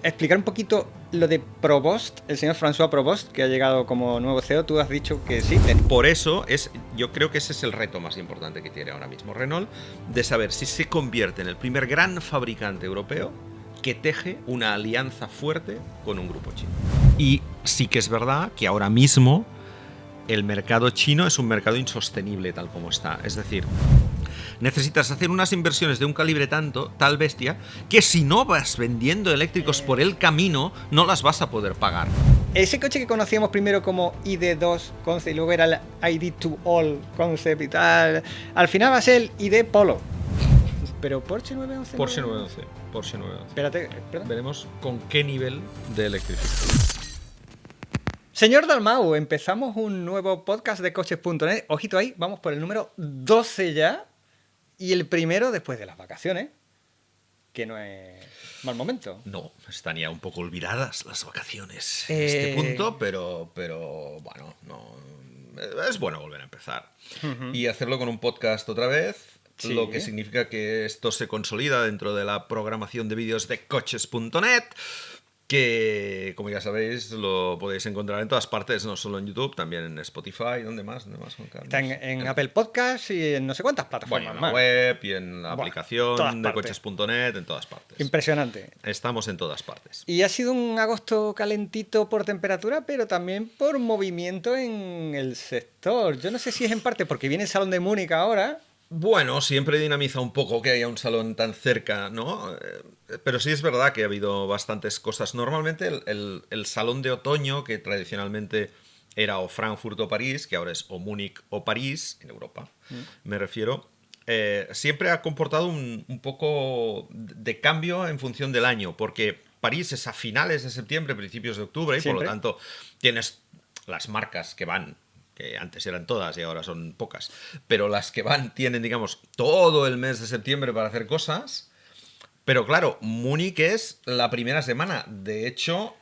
explicar un poquito lo de Provost, el señor François Provost, que ha llegado como nuevo CEO. Tú has dicho que sí. Por eso, yo creo que ese es el reto más importante que tiene ahora mismo Renault, de saber si se convierte en el primer gran fabricante europeo que teje una alianza fuerte con un grupo chino. Y sí que es verdad que ahora mismo el mercado chino es un mercado insostenible tal como está. Es decir, necesitas hacer unas inversiones de un calibre tal bestia, que si no vas vendiendo eléctricos por el camino, no las vas a poder pagar. Ese coche que conocíamos primero como ID2 Concept y luego era el ID2All Concept y tal, al final va a ser el ID Polo. Pero Porsche 911. Porsche 911. Porsche 911. Espérate. Veremos con qué nivel de electrificación. Señor Dalmau, empezamos un nuevo podcast de coches.net. Ojito ahí, vamos por el número 12 ya. Y el primero después de las vacaciones, que no es mal momento. No, están ya un poco olvidadas las vacaciones en este punto, pero bueno, no, es bueno volver a empezar. Y hacerlo con un podcast otra vez, Sí. lo que significa que esto se consolida dentro de la programación de vídeos de coches.net, que, como ya sabéis, lo podéis encontrar en todas partes, no solo en YouTube, también en Spotify. ¿Dónde más, Juan Carlos? Está en Apple Podcasts y en no sé cuántas plataformas en la más. web y en la aplicación de partes. coches.net, en todas partes. Impresionante. Estamos en todas partes. Y ha sido un agosto calentito por temperatura, pero también por movimiento en el sector. Yo no sé si es en parte porque viene el Salón de Múnich ahora. Bueno, siempre dinamiza un poco que haya un salón tan cerca, ¿no? Pero sí es verdad que ha habido bastantes cosas. Normalmente el salón de otoño, que tradicionalmente era o Frankfurt o París, que ahora es o Múnich o París, en Europa, me refiero, siempre ha comportado un poco de cambio en función del año, porque París es a finales de septiembre, principios de octubre, y Siempre. por lo tanto tienes las marcas que van, que antes eran todas y ahora son pocas, pero las que van tienen, digamos, todo el mes de septiembre para hacer cosas. Pero claro, Múnich es la primera semana. De hecho,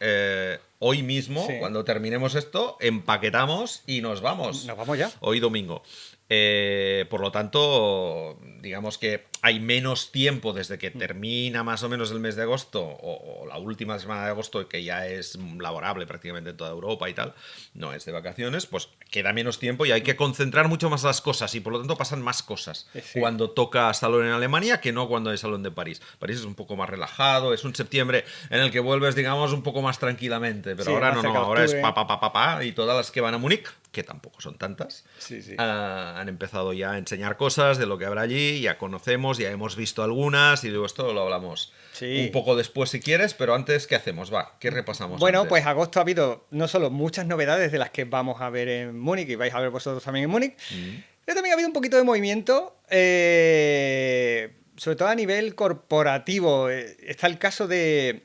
hoy mismo, Sí. cuando terminemos esto, empaquetamos y nos vamos. Nos vamos ya. Hoy domingo. Por lo tanto, digamos que hay menos tiempo desde que termina más o menos el mes de agosto o la última semana de agosto, que ya es laborable prácticamente en toda Europa y tal, no es de vacaciones, pues queda menos tiempo y hay que concentrar mucho más las cosas y por lo tanto pasan más cosas Sí. cuando toca salón en Alemania que no cuando hay salón de París. París es un poco más relajado, es un septiembre en el que vuelves, digamos, un poco más tranquilamente, pero Sí, ahora más no, cerca de ahora es octubre. y todas las que van a Múnich, que tampoco son tantas, Sí. han empezado ya a enseñar cosas de lo que habrá allí, ya conocemos, ya hemos visto algunas y luego esto lo hablamos un poco después si quieres, pero antes, ¿qué hacemos? ¿Qué repasamos Bueno, antes? pues agosto ha habido no solo muchas novedades de las que vamos a ver en Múnich y vais a ver vosotros también en Múnich, pero también ha habido un poquito de movimiento, sobre todo a nivel corporativo. Está el caso de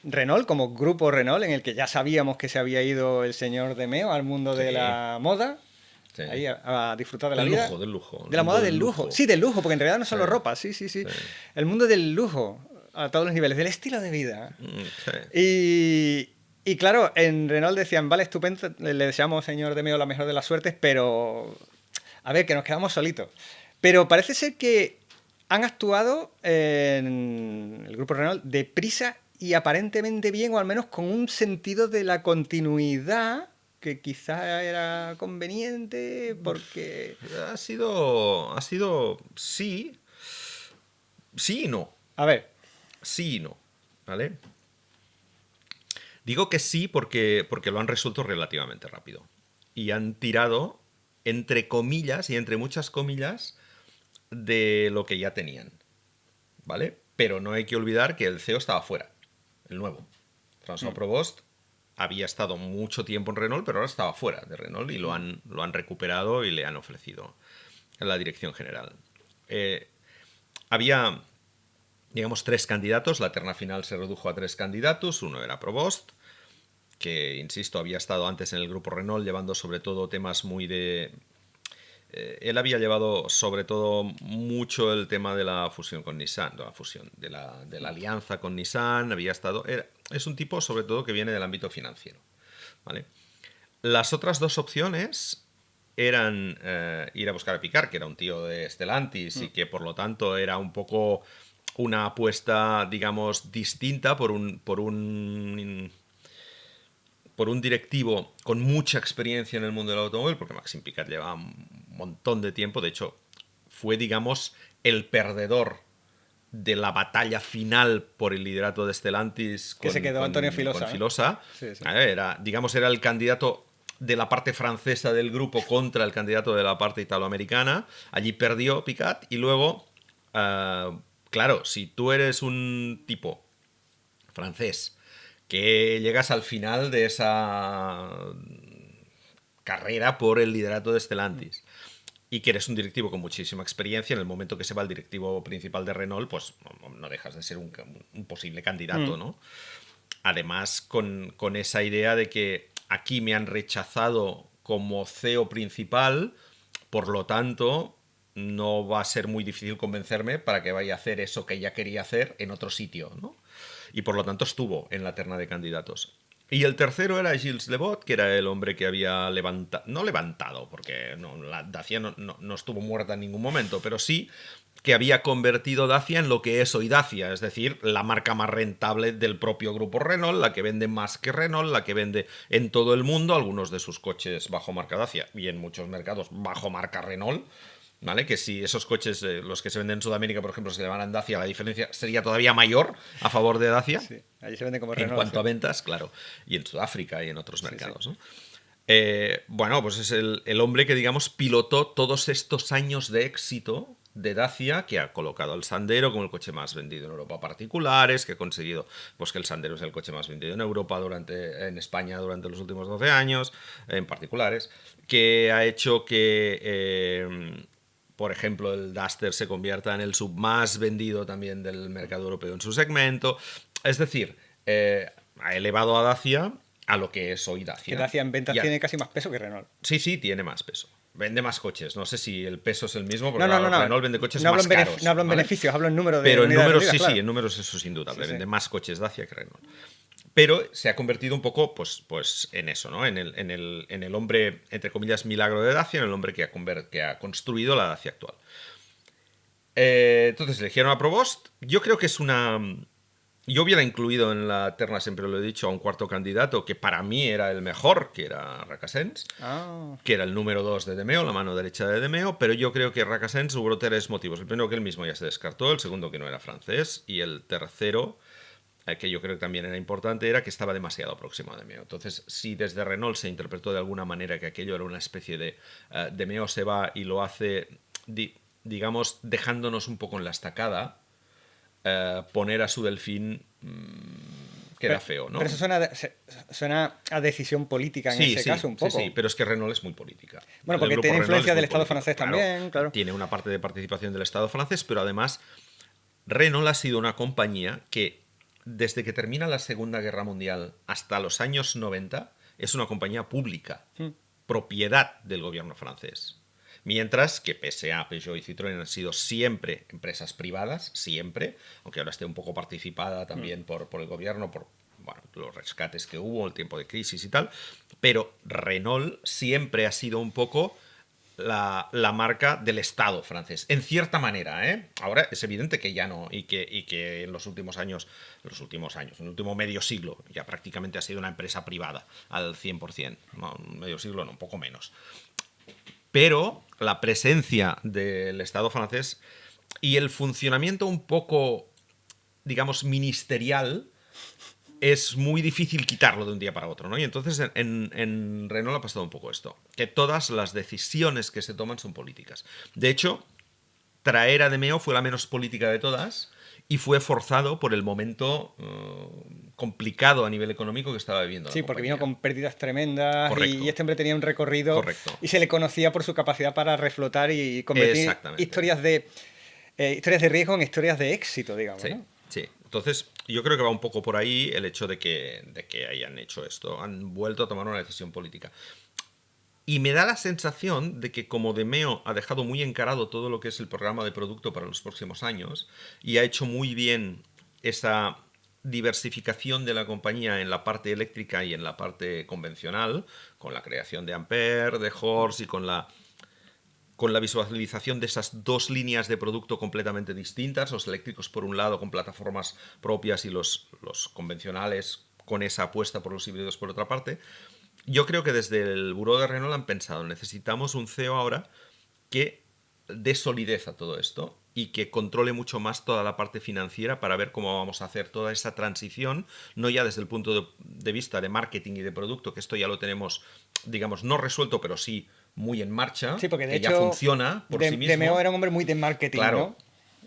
Renault, como grupo Renault, en el que ya sabíamos que se había ido el señor de Meo al mundo de la moda. Sí. Ahí a disfrutar de la Del vida. lujo, del lujo. De la moda del lujo. Sí, del lujo, porque en realidad no solo Sí. ropa. Sí. El mundo del lujo, a todos los niveles, del estilo de vida. Y claro, en Renault decían, vale, estupendo, le deseamos, señor de Meo, la mejor de las suertes, pero a ver, que nos quedamos solitos. Pero parece ser que han actuado en el grupo Renault deprisa y aparentemente bien, o al menos con un sentido de la continuidad que quizá era conveniente porque... Ha sido sí y no. A ver. Sí y no, ¿vale? Digo que sí porque lo han resuelto relativamente rápido. Y han tirado, entre comillas y entre muchas comillas, de lo que ya tenían, ¿vale? Pero no hay que olvidar que el CEO estaba fuera, el nuevo. François Provost había estado mucho tiempo en Renault, pero ahora estaba fuera de Renault y lo han recuperado y le han ofrecido en la dirección general. Había, digamos, 3 candidatos. La terna final se redujo a 3 candidatos. Uno era Provost, que, insisto, había estado antes en el grupo Renault llevando sobre todo temas muy de... él había llevado sobre todo mucho el tema de la fusión con Nissan, de la alianza con Nissan. Había estado... es un tipo sobre todo que viene del ámbito financiero, ¿vale? Las otras 2 opciones eran ir a buscar a Picard, que era un tío de Stellantis y que por lo tanto era un poco una apuesta, digamos, distinta por un directivo con mucha experiencia en el mundo del automóvil, porque Maxime Picat lleva un montón de tiempo. De hecho, fue, digamos, el perdedor de la batalla final por el liderato de Stellantis que se quedó Antonio Filosa. con Filosa. Sí. Era el candidato de la parte francesa del grupo contra el candidato de la parte italoamericana. Allí perdió Picat y luego, claro, si tú eres un tipo francés que llegas al final de esa carrera por el liderato de Stellantis y que eres un directivo con muchísima experiencia, en el momento que se va el directivo principal de Renault, pues no dejas de ser un posible candidato, ¿no? Además, con esa idea de que aquí me han rechazado como CEO principal, por lo tanto, no va a ser muy difícil convencerme para que vaya a hacer eso que ella quería hacer en otro sitio, ¿no? Y por lo tanto estuvo en la terna de candidatos. Y el tercero era Gilles Levot, que era el hombre que había levantado, porque la Dacia no estuvo muerta en ningún momento, pero sí que había convertido Dacia en lo que es hoy Dacia, es decir, la marca más rentable del propio grupo Renault, la que vende más que Renault, la que vende en todo el mundo algunos de sus coches bajo marca Dacia y en muchos mercados bajo marca Renault. ¿Vale? Que si esos coches, los que se venden en Sudamérica, por ejemplo, se llamaran Dacia, la diferencia sería todavía mayor a favor de Dacia. Sí, allí se venden como Renault. En cuanto a ventas, claro. Y en Sudáfrica y en otros mercados, sí. ¿No? Bueno, pues es el hombre que, digamos, pilotó todos estos años de éxito de Dacia, que ha colocado al Sandero como el coche más vendido en Europa a particulares, que ha conseguido pues, que el Sandero es el coche más vendido en Europa en España durante los últimos 12 años, en particulares, que ha hecho que... por ejemplo, el Duster se convierta en el sub más vendido también del mercado europeo en su segmento. Es decir, ha elevado a Dacia a lo que es hoy Dacia. Que Dacia en ventas tiene casi más peso que Renault. Sí, tiene más peso. Vende más coches. No sé si el peso es el mismo, porque no. Renault vende coches más caros. No hablo en beneficios, hablo en número de Pero en números, vendidas, claro. Sí, en números eso es indudable. Vende más coches Dacia que Renault. Pero se ha convertido un poco pues en eso, ¿no? En el hombre, entre comillas, milagro de Dacia, en el hombre que ha construido la Dacia actual. Entonces eligieron a Provost. Yo creo que es una... Yo hubiera incluido en la terna, siempre lo he dicho, a un cuarto candidato que para mí era el mejor, que era Recasens, que era el número 2 de Demeo, la mano derecha de Demeo, pero yo creo que Recasens hubo 3 motivos. El primero, que él mismo ya se descartó, el segundo, que no era francés, y el tercero, que yo creo que también era importante, era que estaba demasiado próximo a Demeo. Entonces, si desde Renault se interpretó de alguna manera que aquello era una especie de Demeo se va y lo hace, digamos, dejándonos un poco en la estacada, poner a su Delfín queda feo, ¿no? Pero eso suena a decisión política en ese caso un poco. Sí, pero es que Renault es muy política. Bueno, porque tiene influencia del Estado francés también, claro. Tiene una parte de participación del Estado francés, pero además Renault ha sido una compañía que desde que termina la Segunda Guerra Mundial hasta los años 90 es una compañía pública, propiedad del gobierno francés. Mientras que PSA, Peugeot y Citroën han sido siempre empresas privadas, siempre, aunque ahora esté un poco participada también por el gobierno, por los rescates que hubo, el tiempo de crisis y tal, pero Renault siempre ha sido un poco la marca del Estado francés, en cierta manera, ¿eh? Ahora es evidente que ya no, y que en los últimos años, en el último medio siglo, ya prácticamente ha sido una empresa privada al 100%, no, medio siglo no, un poco menos. Pero la presencia del Estado francés y el funcionamiento un poco, digamos, ministerial es muy difícil quitarlo de un día para otro, ¿no? Y entonces en Renault ha pasado un poco esto, que todas las decisiones que se toman son políticas. De hecho, traer a Demeo fue la menos política de todas y fue forzado por el momento complicado a nivel económico que estaba viviendo. Sí, porque vino con pérdidas tremendas. Correcto. Y este hombre tenía un recorrido. Correcto. Y se le conocía por su capacidad para reflotar y convertir historias de riesgo en historias de éxito, digamos. Sí, ¿no? sí. Entonces, yo creo que va un poco por ahí el hecho de que hayan hecho esto. Han vuelto a tomar una decisión política. Y me da la sensación de que como Demeo ha dejado muy encarado todo lo que es el programa de producto para los próximos años y ha hecho muy bien esa diversificación de la compañía en la parte eléctrica y en la parte convencional, con la creación de Ampere, de Horse y con la con la visualización de esas dos líneas de producto completamente distintas, los eléctricos por un lado con plataformas propias y los convencionales con esa apuesta por los híbridos por otra parte. Yo creo que desde el buró de Renault han pensado, necesitamos un CEO ahora que dé solidez a todo esto y que controle mucho más toda la parte financiera para ver cómo vamos a hacer toda esa transición, no ya desde el punto de vista de marketing y de producto, que esto ya lo tenemos, digamos, no resuelto, pero sí muy en marcha, Sí, porque de que hecho ya funciona por sí mismo. DeMeo era un hombre muy de marketing, Claro,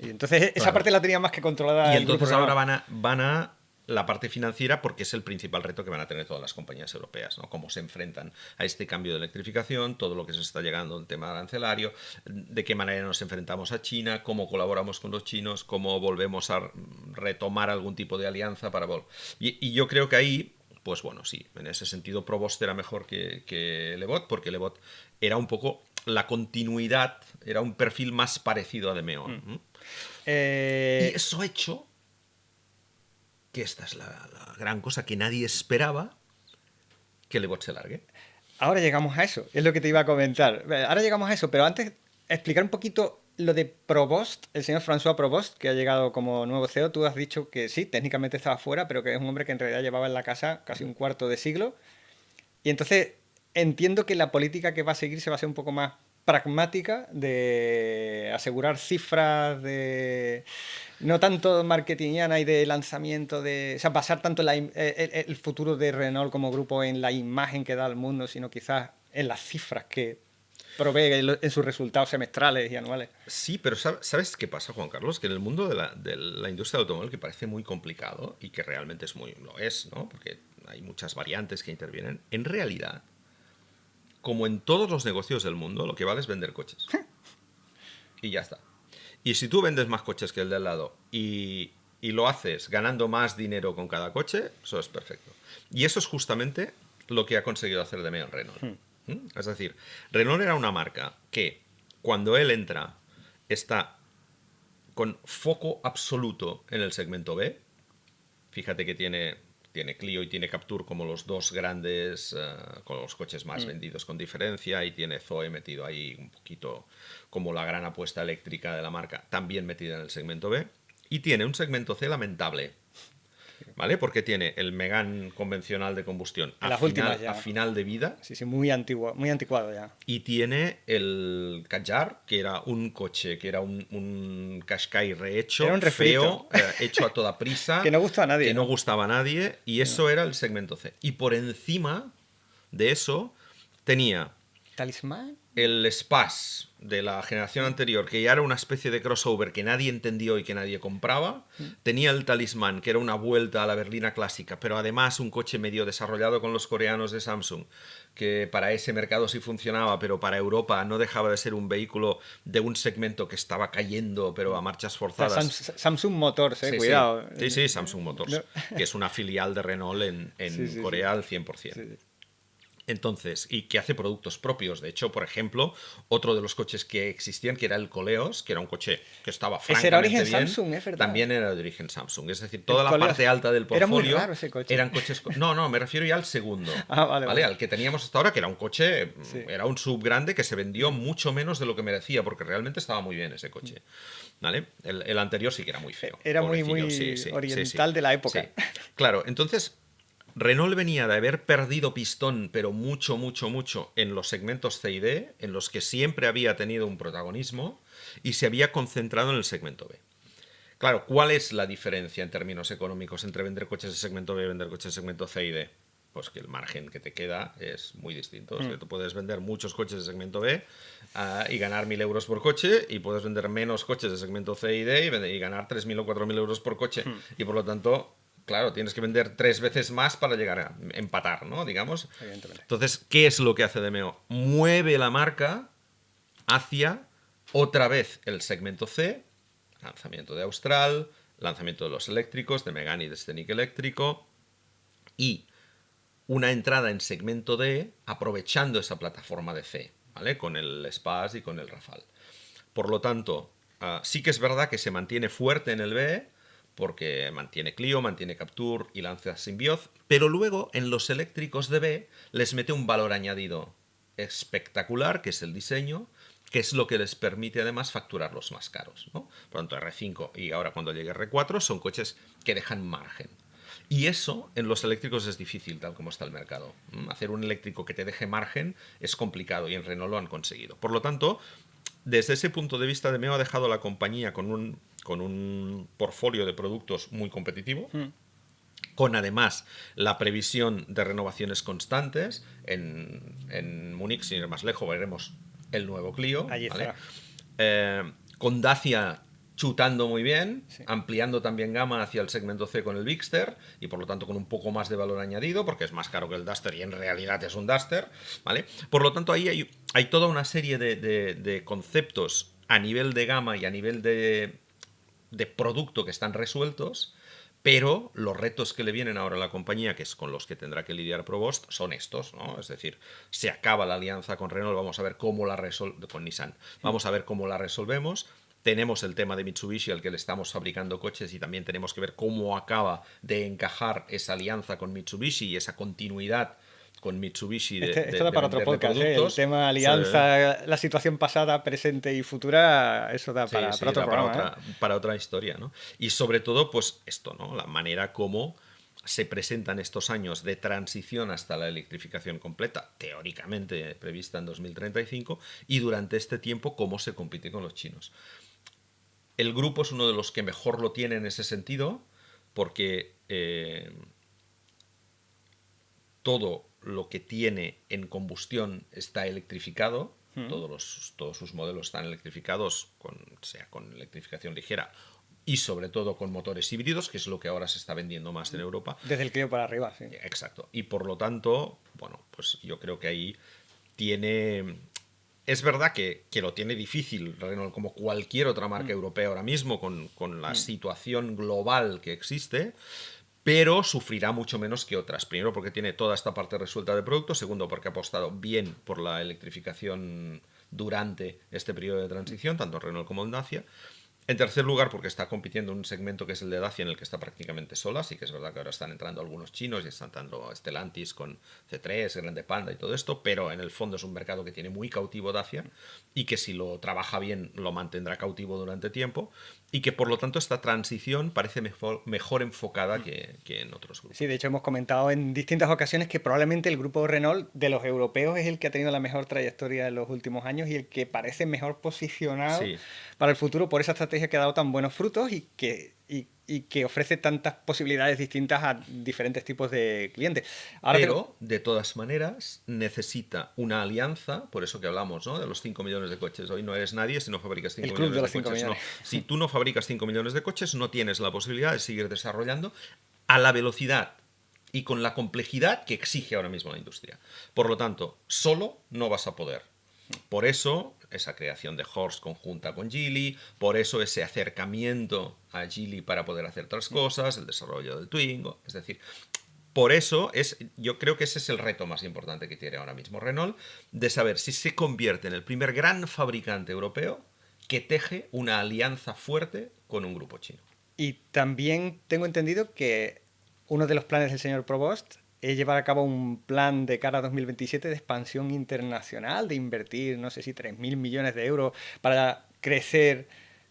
¿no? Y entonces esa claro. parte la tenía más que controlada Y el grupo entonces ahora Renault. van a la parte financiera porque es el principal reto que van a tener todas las compañías europeas, ¿no? Cómo se enfrentan a este cambio de electrificación, todo lo que se está llegando en tema arancelario, de qué manera nos enfrentamos a China, cómo colaboramos con los chinos, cómo volvemos a retomar algún tipo de alianza para... Y yo creo que ahí, pues bueno, sí, en ese sentido Provost era mejor que Lebot, porque Lebot era un poco la continuidad, era un perfil más parecido a DeMeo. Y Eh, eso ha hecho que esta es la gran cosa que nadie esperaba, que Lebot se largue. Ahora llegamos a eso, es lo que te iba a comentar. Ahora llegamos a eso, pero antes explicar un poquito lo de Provost, el señor François Provost, que ha llegado como nuevo CEO. Tú has dicho que sí, técnicamente estaba fuera, pero que es un hombre que en realidad llevaba en la casa casi un cuarto de siglo. Y entonces entiendo que la política que va a seguir se va a ser un poco más pragmática, de asegurar cifras, de no tanto marketingiana y de lanzamiento, de, o sea, basar tanto el futuro de Renault como grupo en la imagen que da al mundo, sino quizás en las cifras que provee en sus resultados semestrales y anuales. Sí, pero ¿sabes qué pasa, Juan Carlos? Que en el mundo de la industria del automóvil, que parece muy complicado y que realmente lo es, ¿no? Porque hay muchas variantes que intervienen, en realidad, como en todos los negocios del mundo, lo que vale es vender coches. Y ya está. Y si tú vendes más coches que el de al lado y lo haces ganando más dinero con cada coche, eso es perfecto. Y eso es justamente lo que ha conseguido hacer DeMeo en Renault. Es decir, Renault era una marca que cuando él entra está con foco absoluto en el segmento B. Fíjate que tiene Clio y tiene Captur como los dos grandes, con los coches más vendidos con diferencia, y tiene Zoe metido ahí un poquito como la gran apuesta eléctrica de la marca, también metida en el segmento B. Y tiene un segmento C lamentable, ¿vale? Porque tiene el Megane convencional de combustión En las últimas a ya. final de vida, Sí, sí, muy antiguo, muy anticuado ya. y tiene el Kadjar, que era un coche, que era un Qashqai Era rehecho, un refrito. feo, hecho a toda prisa, Que no gusta a nadie, que no ¿no? gustaba a nadie, y eso era el segmento C. Y por encima de eso tenía ¿Talismán? el Spas de la generación anterior, que ya era una especie de crossover que nadie entendió y que nadie compraba. Tenía el Talismán, que era una vuelta a la berlina clásica, pero además un coche medio desarrollado con los coreanos de Samsung, que para ese mercado sí funcionaba, pero para Europa no dejaba de ser un vehículo de un segmento que estaba cayendo, pero a marchas O sea, forzadas. Samsung Motors, Sí, sí, cuidado. sí, sí, Samsung Motors, No. que es una filial de Renault Sí, en sí, sí. Corea al 100%. Sí, sí. Entonces, y que hace productos propios. De hecho, por ejemplo, otro de los coches que existían, que era el Coleos, que era un coche que estaba Ese era francamente origen bien, Samsung, es verdad. también era de origen Samsung. Es decir, El toda la Coleos. parte alta del Era muy portfolio raro ese coche. eran coches... No, no, me refiero ya al segundo. Ah, vale, ¿Vale? vale. Al que teníamos hasta ahora, que era un coche, Sí. era un sub grande que se vendió mucho menos de lo que merecía, porque realmente estaba muy bien ese coche. ¿Vale? El anterior sí que era muy feo. Era muy, Pobrecillo, muy sí, sí, sí, oriental de la época. sí. Claro, entonces Renault venía de haber perdido pistón, pero mucho, mucho, mucho en los segmentos C y D, en los que siempre había tenido un protagonismo, y se había concentrado en el segmento B. Claro, ¿cuál es la diferencia en términos económicos entre vender coches de segmento B y vender coches de segmento C y D? Pues que el margen que te queda es muy distinto. O sea, tú puedes vender muchos coches de segmento B y ganar 1.000 euros por coche, y puedes vender menos coches de segmento C y D y ganar 3.000 o 4.000 euros por coche. Y por lo tanto, claro, tienes que vender 3 veces más para llegar a empatar, ¿no? Digamos. Evidentemente. Entonces, ¿qué es lo que hace DeMeo? Mueve la marca hacia otra vez el segmento C, lanzamiento de Austral, lanzamiento de los eléctricos, de Megane y de Scenic eléctrico, y una entrada en segmento D aprovechando esa plataforma de C, ¿vale? Con el Spas y con el Rafale. Por lo tanto, sí que es verdad que se mantiene fuerte en el B, porque mantiene Clio, mantiene Captur y lanza Symbioz, pero luego en los eléctricos de B les mete un valor añadido espectacular, que es el diseño, que es lo que les permite además facturarlos más caros, ¿no? Por lo tanto, R5 y ahora cuando llegue R4 son coches que dejan margen. Y eso en los eléctricos es difícil, tal como está el mercado. Hacer un eléctrico que te deje margen es complicado y en Renault lo han conseguido. Por lo tanto, desde ese punto de vista, Demeo ha dejado la compañía con un portfolio de productos muy competitivo, con además la previsión de renovaciones constantes. En Múnich, sin ir más lejos, veremos el nuevo Clio. Allí ¿vale? estará. Con Dacia chutando muy bien, Sí. ampliando también gama hacia el segmento C con el Bigster y por lo tanto con un poco más de valor añadido porque es más caro que el Duster y en realidad es un Duster, ¿vale? Por lo tanto ahí hay toda una serie de conceptos a nivel de gama y a nivel de producto que están resueltos, pero los retos que le vienen ahora a la compañía, que es con los que tendrá que lidiar Provost, son estos, ¿no? Es decir, se acaba la alianza con Renault, vamos a ver cómo la con Nissan, vamos a ver cómo la resolvemos. Tenemos el tema de Mitsubishi, al que le estamos fabricando coches, y también tenemos que ver cómo acaba de encajar esa alianza con Mitsubishi y esa continuidad con Mitsubishi Esto da para otro podcast, ¿eh? El productos. tema alianza, la situación pasada, presente y futura, eso da Sí, para, sí, para otro da programa. para otra historia, ¿no? Y sobre todo, pues esto, ¿no? La manera como se presentan estos años de transición hasta la electrificación completa, teóricamente prevista en 2035, y durante este tiempo cómo se compite con los chinos. El grupo es uno de los que mejor lo tiene en ese sentido, porque todo lo que tiene en combustión está electrificado, todos sus modelos están electrificados, sea con electrificación ligera y sobre todo con motores híbridos, que es lo que ahora se está vendiendo más en Europa. Desde el Clio para arriba, sí. Exacto. Y por lo tanto, bueno, pues yo creo que ahí tiene... Es verdad que lo tiene difícil Renault, como cualquier otra marca europea ahora mismo, con la situación global que existe, pero sufrirá mucho menos que otras. Primero porque tiene toda esta parte resuelta de producto, segundo porque ha apostado bien por la electrificación durante este periodo de transición, tanto en Renault como en Dacia. En tercer lugar, porque está compitiendo en un segmento que es el de Dacia, en el que está prácticamente sola. Sí que es verdad que ahora están entrando algunos chinos y están entrando Stellantis con C3, Grande Panda y todo esto, pero en el fondo es un mercado que tiene muy cautivo Dacia y que si lo trabaja bien lo mantendrá cautivo durante tiempo y que por lo tanto esta transición parece mejor enfocada que en otros grupos. Sí, de hecho hemos comentado en distintas ocasiones que probablemente el grupo Renault de los europeos es el que ha tenido la mejor trayectoria en los últimos años y el que parece mejor posicionado Sí. para el futuro por esa estrategia que ha dado tan buenos frutos y que ofrece tantas posibilidades distintas a diferentes tipos de clientes. Ahora Pero, de todas maneras, necesita una alianza, por eso que hablamos, ¿no? De los 5 millones de coches. Hoy no eres nadie si no fabricas 5 el club millones de de los 5 coches. No. millones. Si tú no fabricas 5 millones de coches, no tienes la posibilidad de seguir desarrollando a la velocidad y con la complejidad que exige ahora mismo la industria. Por lo tanto, solo no vas a poder. Por eso, esa creación de Horse conjunta con Geely, por eso ese acercamiento a Geely para poder hacer otras cosas, el desarrollo del Twingo, es decir, por eso yo creo que ese es el reto más importante que tiene ahora mismo Renault, de saber si se convierte en el primer gran fabricante europeo que teje una alianza fuerte con un grupo chino. Y también tengo entendido que uno de los planes del señor Provost es llevar a cabo un plan de cara a 2027 de expansión internacional, de invertir, no sé si 3.000 millones de euros para crecer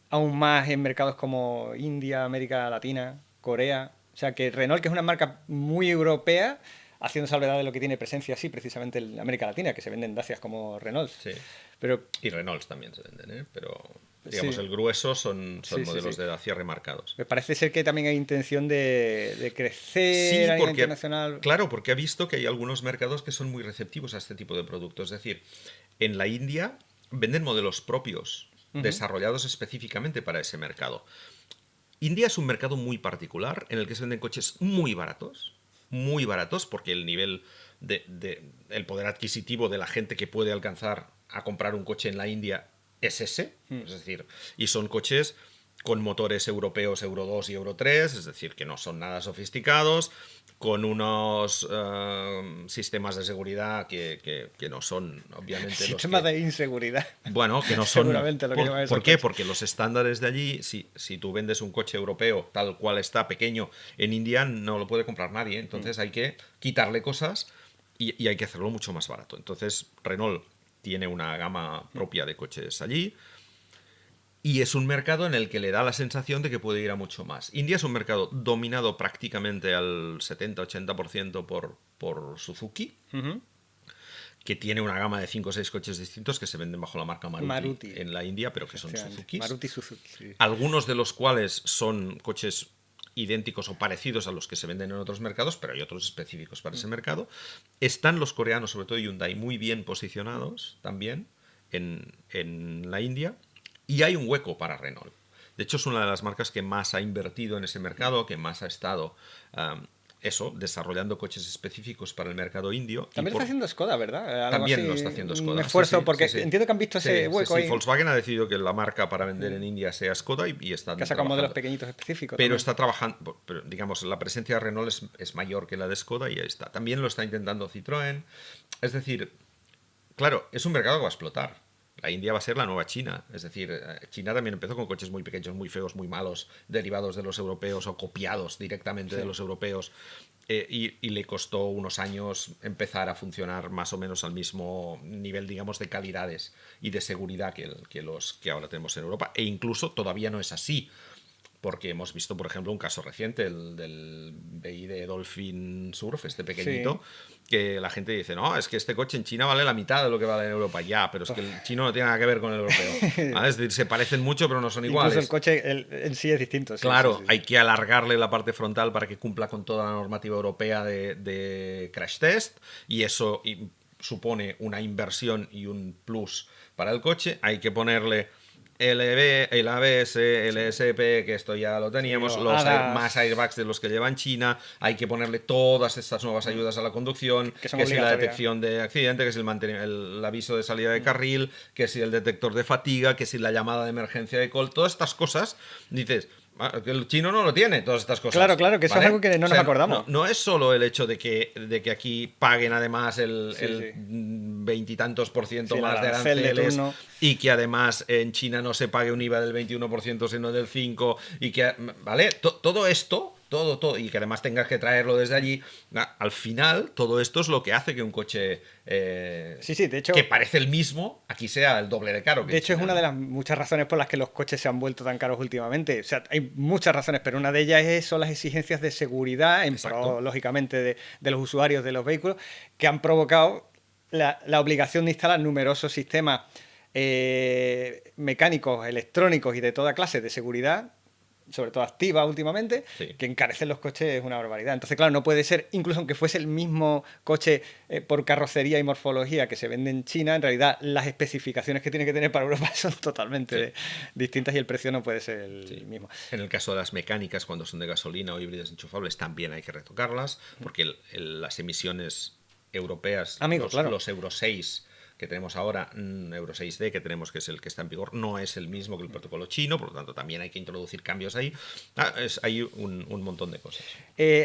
aún más en mercados como India, América Latina, Corea. O sea que Renault, que es una marca muy europea, haciendo salvedad de lo que tiene presencia, sí, precisamente en América Latina, que se venden Dacias como Renault. Sí. Pero Y Renaults también se venden, ¿eh? Pero digamos, sí, el grueso son sí, modelos sí. de Dacia remarcados. Me parece ser que también hay intención de crecer Sí, a nivel porque, internacional. claro, porque ha visto que hay algunos mercados que son muy receptivos a este tipo de productos. Es decir, en la India venden modelos propios, desarrollados específicamente para ese mercado. India es un mercado muy particular en el que se venden coches muy baratos, porque el nivel el poder adquisitivo de la gente que puede alcanzar a comprar un coche en la India es ese, es decir, y son coches con motores europeos Euro 2 y Euro 3, es decir, que no son nada sofisticados, con unos sistemas de seguridad que no son, obviamente, Sistemas de inseguridad. bueno, que no son... Seguramente lo que llevan esos ¿Por qué? coches. Porque los estándares de allí, si tú vendes un coche europeo tal cual está, pequeño, en India no lo puede comprar nadie. Entonces hay que quitarle cosas y hay que hacerlo mucho más barato. Entonces Renault tiene una gama propia de coches allí. Y es un mercado en el que le da la sensación de que puede ir a mucho más. India es un mercado dominado prácticamente al 70-80% por Suzuki, que tiene una gama de 5 o 6 coches distintos que se venden bajo la marca Maruti en la India, pero que son Suzukis. Maruti Suzuki. Sí. Algunos de los cuales son coches idénticos o parecidos a los que se venden en otros mercados, pero hay otros específicos para ese mercado. Están los coreanos, sobre todo Hyundai, muy bien posicionados también en la India. Y hay un hueco para Renault. De hecho, es una de las marcas que más ha invertido en ese mercado, que más ha estado desarrollando coches específicos para el mercado indio. También lo está haciendo Skoda, ¿verdad? También lo está haciendo Skoda. Un esfuerzo, porque entiendo que han visto ese hueco ahí. Volkswagen ha decidido que la marca para vender en India sea Skoda y está que ha sacado modelos pequeñitos específicos. Pero también está trabajando, pero, digamos, la presencia de Renault es mayor que la de Skoda y ahí está. También lo está intentando Citroën. Es decir, claro, es un mercado que va a explotar. La India va a ser la nueva China. Es decir, China también empezó con coches muy pequeños, muy feos, muy malos, derivados de los europeos o copiados directamente de los europeos. Y le costó unos años empezar a funcionar más o menos al mismo nivel, digamos, de calidades y de seguridad que los que ahora tenemos en Europa. E incluso todavía no es así. Porque hemos visto, por ejemplo, un caso reciente, el del BYD Dolphin Surf, este pequeñito, que la gente dice, no, es que este coche en China vale la mitad de lo que vale en Europa. Ya, pero es que el chino no tiene nada que ver con el europeo. ¿Vale? Es decir, se parecen mucho, pero no son iguales. Incluso el coche en sí es distinto. Claro, hay que alargarle la parte frontal para que cumpla con toda la normativa europea de crash test, y eso supone una inversión y un plus para el coche. Hay que ponerle el ABS, el ESP, que esto ya lo teníamos, más airbags de los que lleva en China. Hay que ponerle todas estas nuevas ayudas a la conducción, que es la detección de accidente, que es el aviso de salida de carril, que es el detector de fatiga, que es la llamada de emergencia de call. Todas estas cosas, dices, que el chino no lo tiene, todas estas cosas. Claro, claro, que eso, ¿vale?, es algo que no nos acordamos. No es solo el hecho de que aquí paguen además el 20 y tantos % más de aranceles, y que además en China no se pague un IVA del 21% sino del 5%, y que, ¿vale? Todo esto, todo, y que además tengas que traerlo desde allí. Al final, todo esto es lo que hace que un coche de hecho, que parece el mismo, aquí sea el doble de caro. De hecho, es una de las muchas razones por las que los coches se han vuelto tan caros últimamente. O sea, hay muchas razones, pero una de ellas son las exigencias de seguridad, lógicamente, de los usuarios de los vehículos, que han provocado la obligación de instalar numerosos sistemas mecánicos, electrónicos y de toda clase de seguridad, sobre todo activa últimamente, que encarecen los coches, es una barbaridad. Entonces, claro, no puede ser, incluso aunque fuese el mismo coche por carrocería y morfología que se vende en China, en realidad las especificaciones que tiene que tener para Europa son totalmente distintas y el precio no puede ser el mismo. En el caso de las mecánicas, cuando son de gasolina o híbridas enchufables, también hay que retocarlas, porque las emisiones europeas, los Euro 6 que tenemos ahora, Euro 6D que tenemos, que es el que está en vigor, no es el mismo que el protocolo chino, por lo tanto también hay que introducir cambios ahí. Hay un montón de cosas.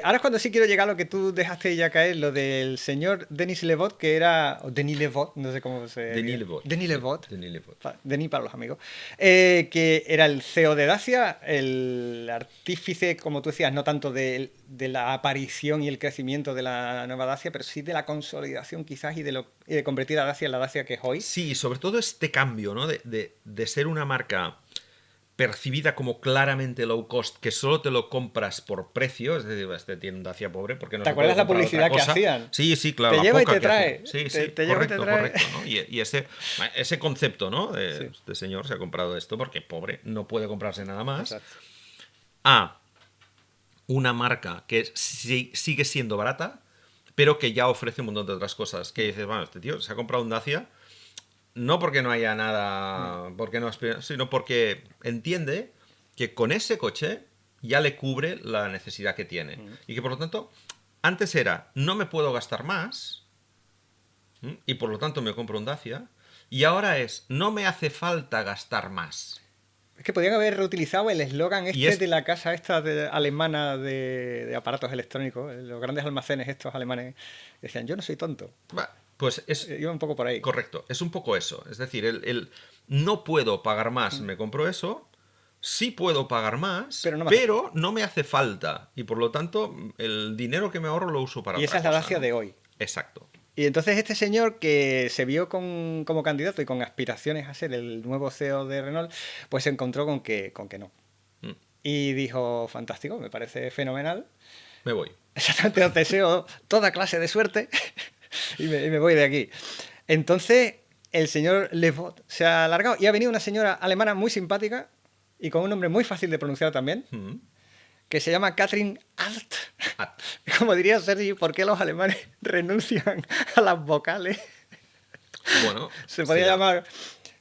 Ahora es cuando sí quiero llegar a lo que tú dejaste ya caer, lo del señor Denis Levot, que era, o Denis Levot, no sé cómo se llama. Denis Levot. Denis para los amigos. Que era el CEO de Dacia, el artífice, como tú decías, no tanto de la aparición y el crecimiento de la nueva Dacia, pero sí de la consolidación quizás y de convertir a Dacia en la Dacia que es hoy. Sí, sobre todo este cambio, ¿no? De ser una marca percibida como claramente low cost, que solo te lo compras por precio, es decir, este tiene un Dacia pobre, porque no ¿te acuerdas la publicidad que hacían? Sí, claro. Te lleva y te trae. Sí, correcto, ¿no? Y ese concepto, ¿no? Este señor se ha comprado esto porque pobre, no puede comprarse nada más. Exacto. Una marca que sigue siendo barata, pero que ya ofrece un montón de otras cosas. Que dices, bueno, este tío se ha comprado un Dacia no porque no haya nada, sino porque entiende que con ese coche ya le cubre la necesidad que tiene. Y que por lo tanto, antes era, no me puedo gastar más, y por lo tanto me compro un Dacia, y ahora es, no me hace falta gastar más. Es que podrían haber reutilizado el eslogan de la casa esta alemana de aparatos electrónicos, los grandes almacenes estos alemanes, decían, yo no soy tonto. Pues iba un poco por ahí. Correcto, es un poco eso. Es decir, el no puedo pagar más, me compro eso. Sí puedo pagar más, pero no me hace falta. Y por lo tanto, el dinero que me ahorro lo uso para otra cosa. Y esa es la Dacia de hoy. Exacto. Y entonces este señor que se vio como candidato y con aspiraciones a ser el nuevo CEO de Renault, pues se encontró con que no. Mm. Y dijo, fantástico, me parece fenomenal. Me voy. Exactamente, os deseo toda clase de suerte y me voy de aquí. Entonces, el señor Levot se ha alargado y ha venido una señora alemana muy simpática y con un nombre muy fácil de pronunciar también, Mm. que se llama Katrin Alt. Ah, Como diría Sergi, ¿por qué los alemanes renuncian a las vocales? bueno, Se podría será- llamar,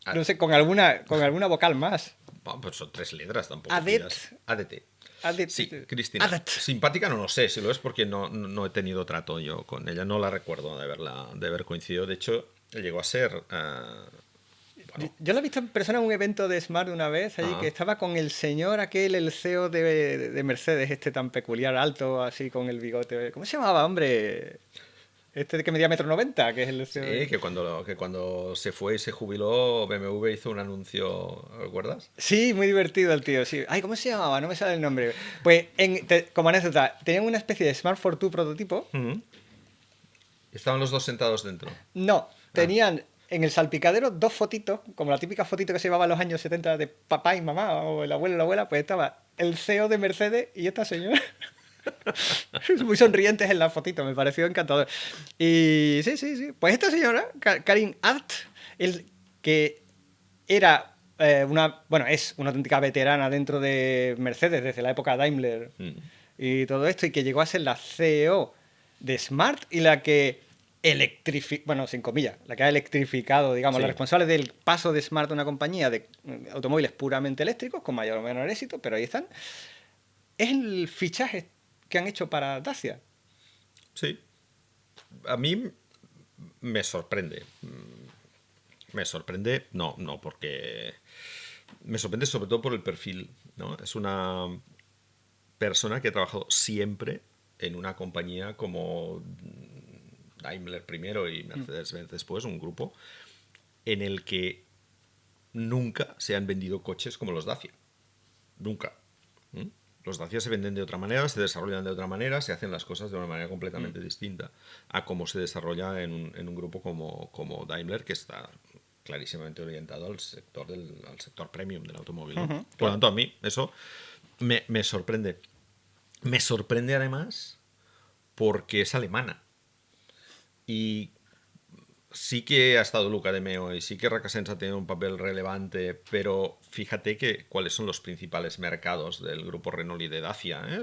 ah, no sé, con alguna vocal más. pues son 3 letras, tampoco Adet. pidas. ADT. Adet. Sí, Cristina. Adet. Simpática no lo sé, si lo es porque no he tenido trato yo con ella, no la recuerdo de haber coincidido. De hecho, llegó a ser... Yo la he visto en persona en un evento de Smart una vez, allí que Ah. estaba con el señor aquel, el CEO de Mercedes, este tan peculiar, alto, así con el bigote. ¿Cómo se llamaba, hombre? Este que medía 1,90 m, que es el CEO Sí, que cuando se fue y se jubiló, BMW hizo un anuncio, ¿recuerdas? Sí, muy divertido el tío, sí. Ay, ¿cómo se llamaba? No me sale el nombre. Pues, como anécdota, tenían una especie de Smart Fortwo prototipo. Ujú. Estaban los dos sentados dentro. No, Ah. tenían en el salpicadero dos fotitos, como la típica fotito que se llevaba en los años 70 de papá y mamá, o el abuelo y la abuela, pues estaba el CEO de Mercedes y esta señora. Muy sonrientes en la fotito, me pareció encantador. Y sí, sí, sí. Pues esta señora, Karin Art, el que era bueno, es una auténtica veterana dentro de Mercedes desde la época Daimler Mm. y todo esto, y que llegó a ser la CEO de Smart y la que bueno, sin comillas, la que ha electrificado, digamos, la Sí. responsable del paso de Smart a una compañía de automóviles puramente eléctricos, con mayor o menor éxito, pero ahí están. Es el fichaje que han hecho para Dacia. Sí. A mí me sorprende. Me sorprende, no, porque... Me sorprende sobre todo por el perfil, ¿no? Es una persona que ha trabajado siempre en una compañía como Daimler primero y Mercedes-Benz después, un grupo en el que nunca se han vendido coches como los Dacia. Nunca. ¿Mm? Los Dacia se venden de otra manera, se desarrollan de otra manera, se hacen las cosas de una manera completamente distinta a cómo se desarrolla en un grupo como Daimler, que está clarísimamente orientado al sector premium del automóvil, ¿no? Por lo Claro. tanto, a mí eso me sorprende. Me sorprende además porque es alemana. Y sí que ha estado Luca de Meo y sí que Recasens ha tenido un papel relevante, pero fíjate que cuáles son los principales mercados del grupo Renault y de Dacia, ¿eh?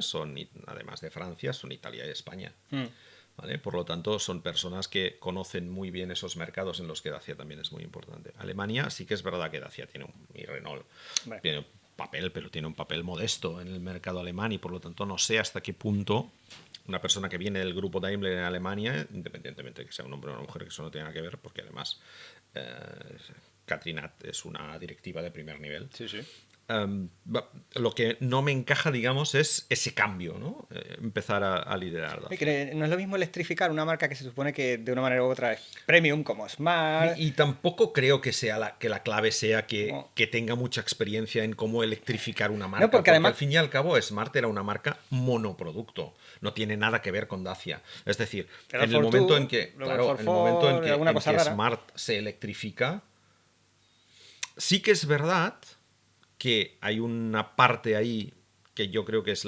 Además de Francia, son Italia y España. ¿Vale? Por lo tanto, son personas que conocen muy bien esos mercados en los que Dacia también es muy importante. Alemania sí que es verdad que Dacia y Renault Bueno. tiene un papel, pero tiene un papel modesto en el mercado alemán y por lo tanto no sé hasta qué punto una persona que viene del grupo Daimler en Alemania, independientemente de que sea un hombre o una mujer, que eso no tiene nada que ver, porque además Katrinat es una directiva de primer nivel. Sí, sí. Lo que no me encaja, digamos, es ese cambio, ¿no? Empezar a liderar Dacia. Que no es lo mismo electrificar una marca que se supone que de una manera u otra es premium, como Smart. Y tampoco creo que que la clave sea No. que tenga mucha experiencia en cómo electrificar una marca. No, porque además- al fin y al cabo Smart era una marca monoproducto. No tiene nada que ver con Dacia. Es decir, Era en el Fortwo, momento en que, luego claro, en el momento en Ford, que, alguna cosa rara. Smart se electrifica, sí que es verdad que hay una parte ahí que yo creo que es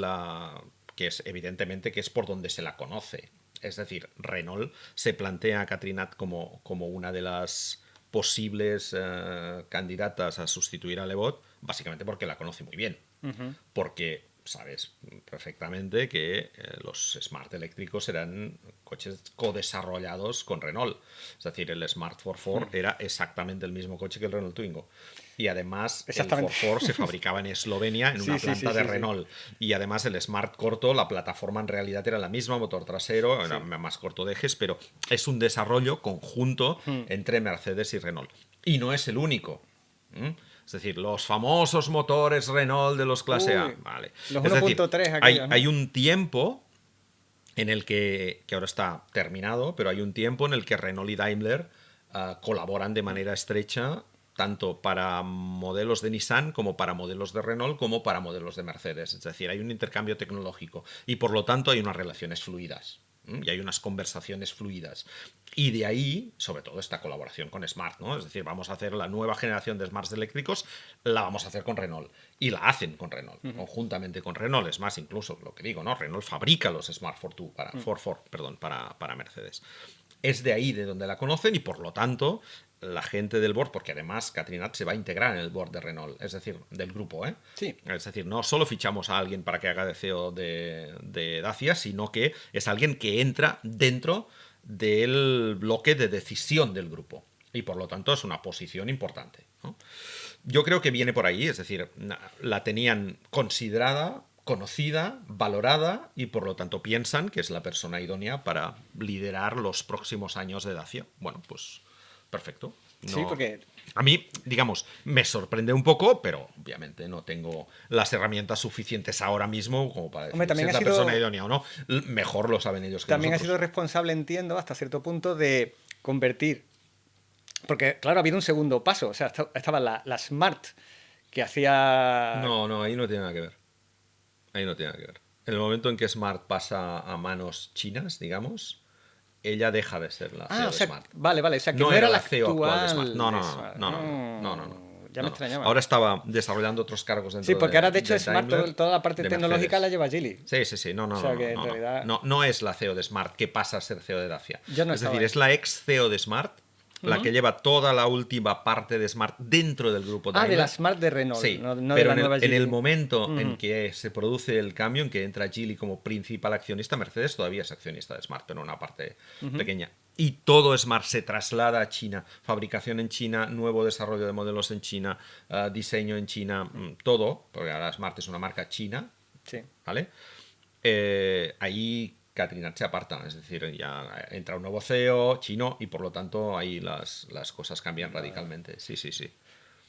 evidentemente que es por donde se la conoce. Es decir, Renault se plantea a Katrinat como una de las posibles candidatas a sustituir a Levot, básicamente porque la conoce muy bien. Porque sabes perfectamente que los Smart eléctricos eran coches codesarrollados con Renault. Es decir, el Smart 44 era exactamente el mismo coche que el Renault Twingo. Y además el Exactamente. 44 se fabricaba en Eslovenia en Sí, una sí, planta sí, de sí, sí. Renault. Y además el Smart corto, la plataforma en realidad era la misma, motor trasero, era más corto de ejes, pero es un desarrollo conjunto entre Mercedes y Renault. Y no es el único. ¿Mm? Es decir, los famosos motores Renault de los clase A. Uy, Vale. los Es decir, 1.3 hay, aquellos, ¿no? hay un tiempo en el que ahora está terminado, pero hay un tiempo en el que Renault y Daimler colaboran de manera estrecha tanto para modelos de Nissan como para modelos de Renault como para modelos de Mercedes. Es decir, hay un intercambio tecnológico y por lo tanto hay unas relaciones fluidas. y hay unas conversaciones fluidas. Y de ahí, sobre todo, esta colaboración con Smart, ¿no? Es decir, vamos a hacer la nueva generación de Smarts eléctricos, la vamos a hacer con Renault. Y la hacen con Renault, conjuntamente con Renault. Es más, incluso lo que digo, ¿no? Renault fabrica los Smart para Mercedes. Es de ahí de donde la conocen y, por lo tanto, la gente del board, porque además Catherine Hatt se va a integrar en el board de Renault, es decir, del grupo, ¿eh? Sí. Es decir, no solo fichamos a alguien para que haga de CEO de Dacia, sino que es alguien que entra dentro del bloque de decisión del grupo. Y por lo tanto es una posición importante, ¿no? Yo creo que viene por ahí, es decir, la tenían considerada, conocida, valorada y por lo tanto piensan que es la persona idónea para liderar los próximos años de Dacia. Bueno, pues perfecto. No, Sí, porque a mí, digamos, me sorprende un poco, pero obviamente no tengo las herramientas suficientes ahora mismo como para decir Hombre, también si es ha la sido, persona idónea o no. Mejor lo saben ellos que también ha nosotros. sido responsable, entiendo, hasta cierto punto, de convertir. Porque, claro, ha habido un segundo paso. O sea, estaba la Smart, que hacía. No, ahí no tiene nada que ver. Ahí no tiene nada que ver. En el momento en que Smart pasa a manos chinas, digamos, ella deja de ser la CEO O de sea, Smart. vale, o sea, que No no era era la la CEO actual de Smart. actual No, de no, Smart. no. Ya me No. extrañaba. Ahora estaba desarrollando otros cargos dentro Sí, porque ahora, de hecho, de Smart, Daimler, toda la parte de tecnológica Mercedes. la lleva Geely. Sí. No, O sea, que en realidad. no es la CEO de Smart que pasa a ser CEO de Dacia. Yo no Es estaba decir, ahí. es la ex CEO de Smart, la que lleva toda la última parte de Smart dentro del grupo Daimler. De la Smart de Renault, Sí, no de pero la nueva en Geely. el momento en que se produce el cambio, en que entra Geely como principal accionista, Mercedes todavía es accionista de Smart, pero una parte pequeña. Y todo Smart se traslada a China, fabricación en China, nuevo desarrollo de modelos en China, diseño en China, todo, porque ahora Smart es una marca china, Sí. ¿vale? Ahí Catherine se aparta, es decir, ya entra un nuevo CEO chino y por lo tanto ahí las cosas cambian radicalmente. Sí.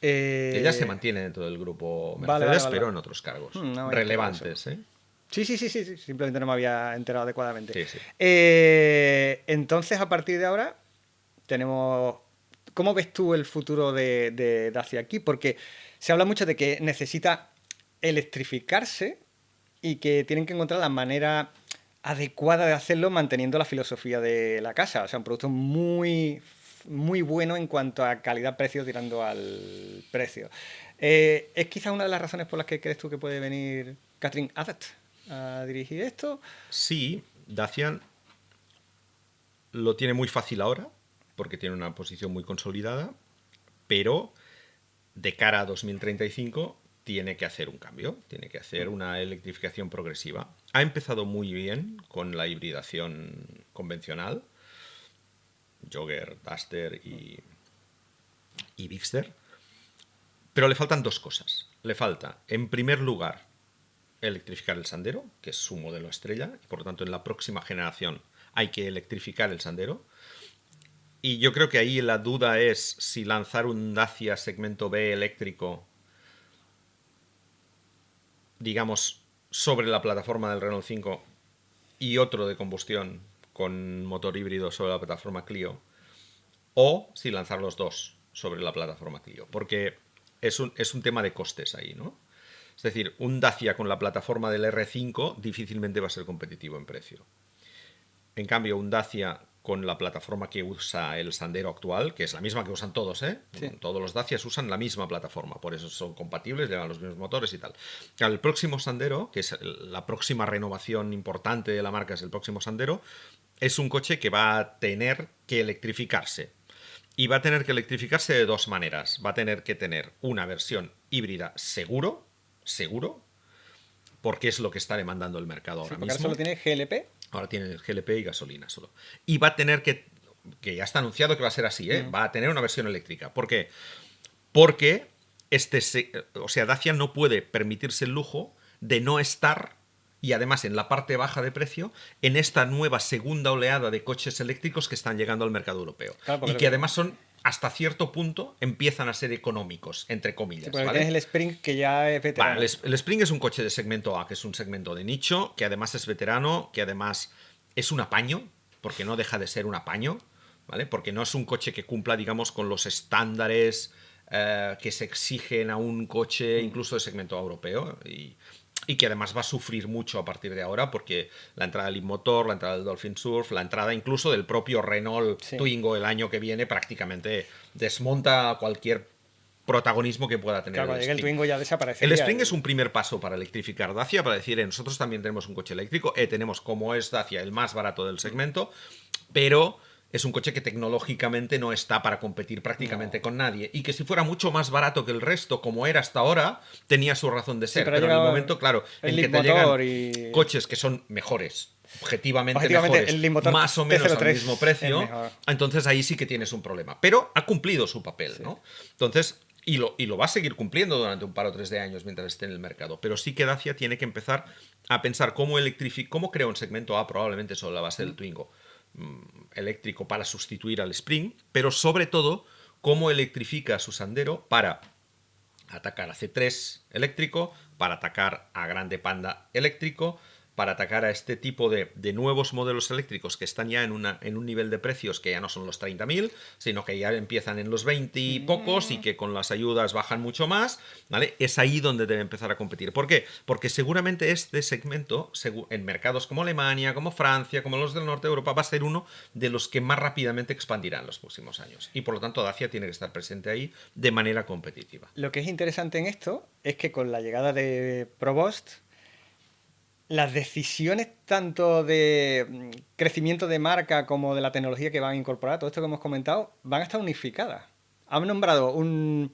Ella se mantiene dentro del grupo Mercedes, pero en otros cargos No me relevantes, ¿eh? Sí, simplemente no me había enterado adecuadamente. Sí. Entonces, a partir de ahora, tenemos. ¿Cómo ves tú el futuro de Dacia aquí? Porque se habla mucho de que necesita electrificarse y que tienen que encontrar la manera adecuada de hacerlo manteniendo la filosofía de la casa. O sea, un producto muy, muy bueno en cuanto a calidad-precio tirando al precio. ¿Es quizá una de las razones por las que crees tú que puede venir Catherine Hatt a dirigir esto? Sí, Dacia lo tiene muy fácil ahora, porque tiene una posición muy consolidada, pero de cara a 2035 tiene que hacer un cambio, tiene que hacer una electrificación progresiva. Ha empezado muy bien con la hibridación convencional, Jogger, Duster y Bigster, pero le faltan dos cosas. Le falta, en primer lugar, electrificar el Sandero, que es su modelo estrella, y por lo tanto en la próxima generación hay que electrificar el Sandero. Y yo creo que ahí la duda es si lanzar un Dacia segmento B eléctrico, digamos, sobre la plataforma del Renault 5 y otro de combustión con motor híbrido sobre la plataforma Clio, o si lanzar los dos sobre la plataforma Clio, porque es un tema de costes ahí, ¿no? Es decir, un Dacia con la plataforma del R5 difícilmente va a ser competitivo en precio. En cambio, un Dacia con la plataforma que usa el Sandero actual, que es la misma que usan todos, ¿eh? Sí. Todos los Dacias usan la misma plataforma, por eso son compatibles, llevan los mismos motores y tal. El próximo Sandero, que es la próxima renovación importante de la marca, es el próximo Sandero, es un coche que va a tener que electrificarse. Y va a tener que electrificarse de dos maneras. Va a tener que tener una versión híbrida seguro, porque es lo que está demandando el mercado ahora Porque mismo. ahora solo tiene GLP. Ahora tiene GLP y gasolina solo. Y va a tener que ya está anunciado que va a ser así, ¿eh? Va a tener una versión eléctrica. ¿Por qué? Porque Dacia no puede permitirse el lujo de no estar, y además en la parte baja de precio, en esta nueva segunda oleada de coches eléctricos que están llegando al mercado europeo. Claro, y que además son, hasta cierto punto, empiezan a ser económicos, entre comillas. Sí, porque ¿vale? tienes el Spring, que ya es veterano. Vale, el Spring es un coche de segmento A, que es un segmento de nicho, que además es veterano, que además es un apaño, porque no deja de ser un apaño, ¿vale? Porque no es un coche que cumpla, digamos, con los estándares que se exigen a un coche incluso de segmento europeo. Y y que además va a sufrir mucho a partir de ahora porque la entrada del Leapmotor, la entrada del Dolphin Surf, la entrada incluso del propio Renault Twingo el año que viene prácticamente desmonta cualquier protagonismo que pueda tener Claro, cuando el llegue el Spring. Twingo ya desaparecería. El Spring es un primer paso para electrificar Dacia, para decir, nosotros también tenemos un coche eléctrico, tenemos como es Dacia el más barato del segmento, pero es un coche que tecnológicamente no está para competir prácticamente con nadie. Y que si fuera mucho más barato que el resto, como era hasta ahora, tenía su razón de ser. pero en el momento, claro, en que te llegan coches que son mejores, objetivamente mejores, el motor más o menos al T03 mismo precio, entonces ahí sí que tienes un problema. Pero ha cumplido su papel, ¿no? Entonces, y lo va a seguir cumpliendo durante un par o tres de años mientras esté en el mercado. Pero sí que Dacia tiene que empezar a pensar cómo crea un segmento A, probablemente sobre la base del Twingo eléctrico para sustituir al Spring, pero sobre todo cómo electrifica su Sandero para atacar a C3 eléctrico, para atacar a Grande Panda eléctrico, para atacar a este tipo de nuevos modelos eléctricos que están ya en un nivel de precios que ya no son los 30.000, sino que ya empiezan en los 20 y pocos y que con las ayudas bajan mucho más, ¿vale? Es ahí donde debe empezar a competir. ¿Por qué? Porque seguramente este segmento, en mercados como Alemania, como Francia, como los del norte de Europa, va a ser uno de los que más rápidamente expandirá en los próximos años. Y por lo tanto Dacia tiene que estar presente ahí de manera competitiva. Lo que es interesante en esto es que con la llegada de Provost, las decisiones tanto de crecimiento de marca como de la tecnología que van a incorporar, todo esto que hemos comentado, van a estar unificadas. Han nombrado un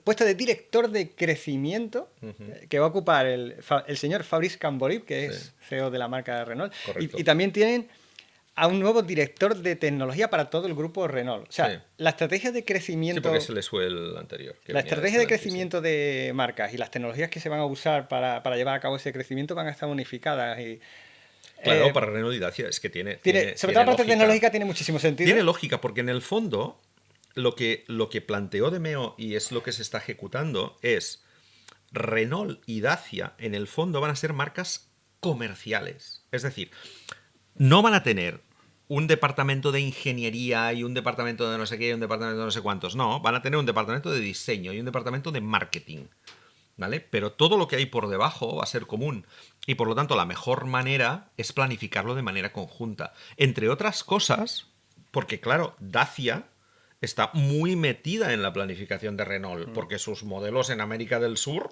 puesto de director de crecimiento que va a ocupar el señor Fabrice Camboric, que es CEO de la marca Renault. Y también tienen a un nuevo director de tecnología para todo el grupo Renault. O sea, la estrategia de crecimiento... Sí, porque se les fue el anterior. La estrategia de crecimiento de marcas y las tecnologías que se van a usar para llevar a cabo ese crecimiento van a estar unificadas. Claro, para Renault y Dacia es que tiene sobre todo la parte tecnológica tiene muchísimo sentido. Tiene lógica, porque en el fondo lo que planteó De Meo y es lo que se está ejecutando es Renault y Dacia en el fondo van a ser marcas comerciales. Es decir, no van a tener un departamento de ingeniería y un departamento de no sé qué y un departamento de no sé cuántos. No, van a tener un departamento de diseño y un departamento de marketing, ¿vale? Pero todo lo que hay por debajo va a ser común. Y por lo tanto, la mejor manera es planificarlo de manera conjunta. Entre otras cosas, porque claro, Dacia está muy metida en la planificación de Renault, porque sus modelos en América del Sur,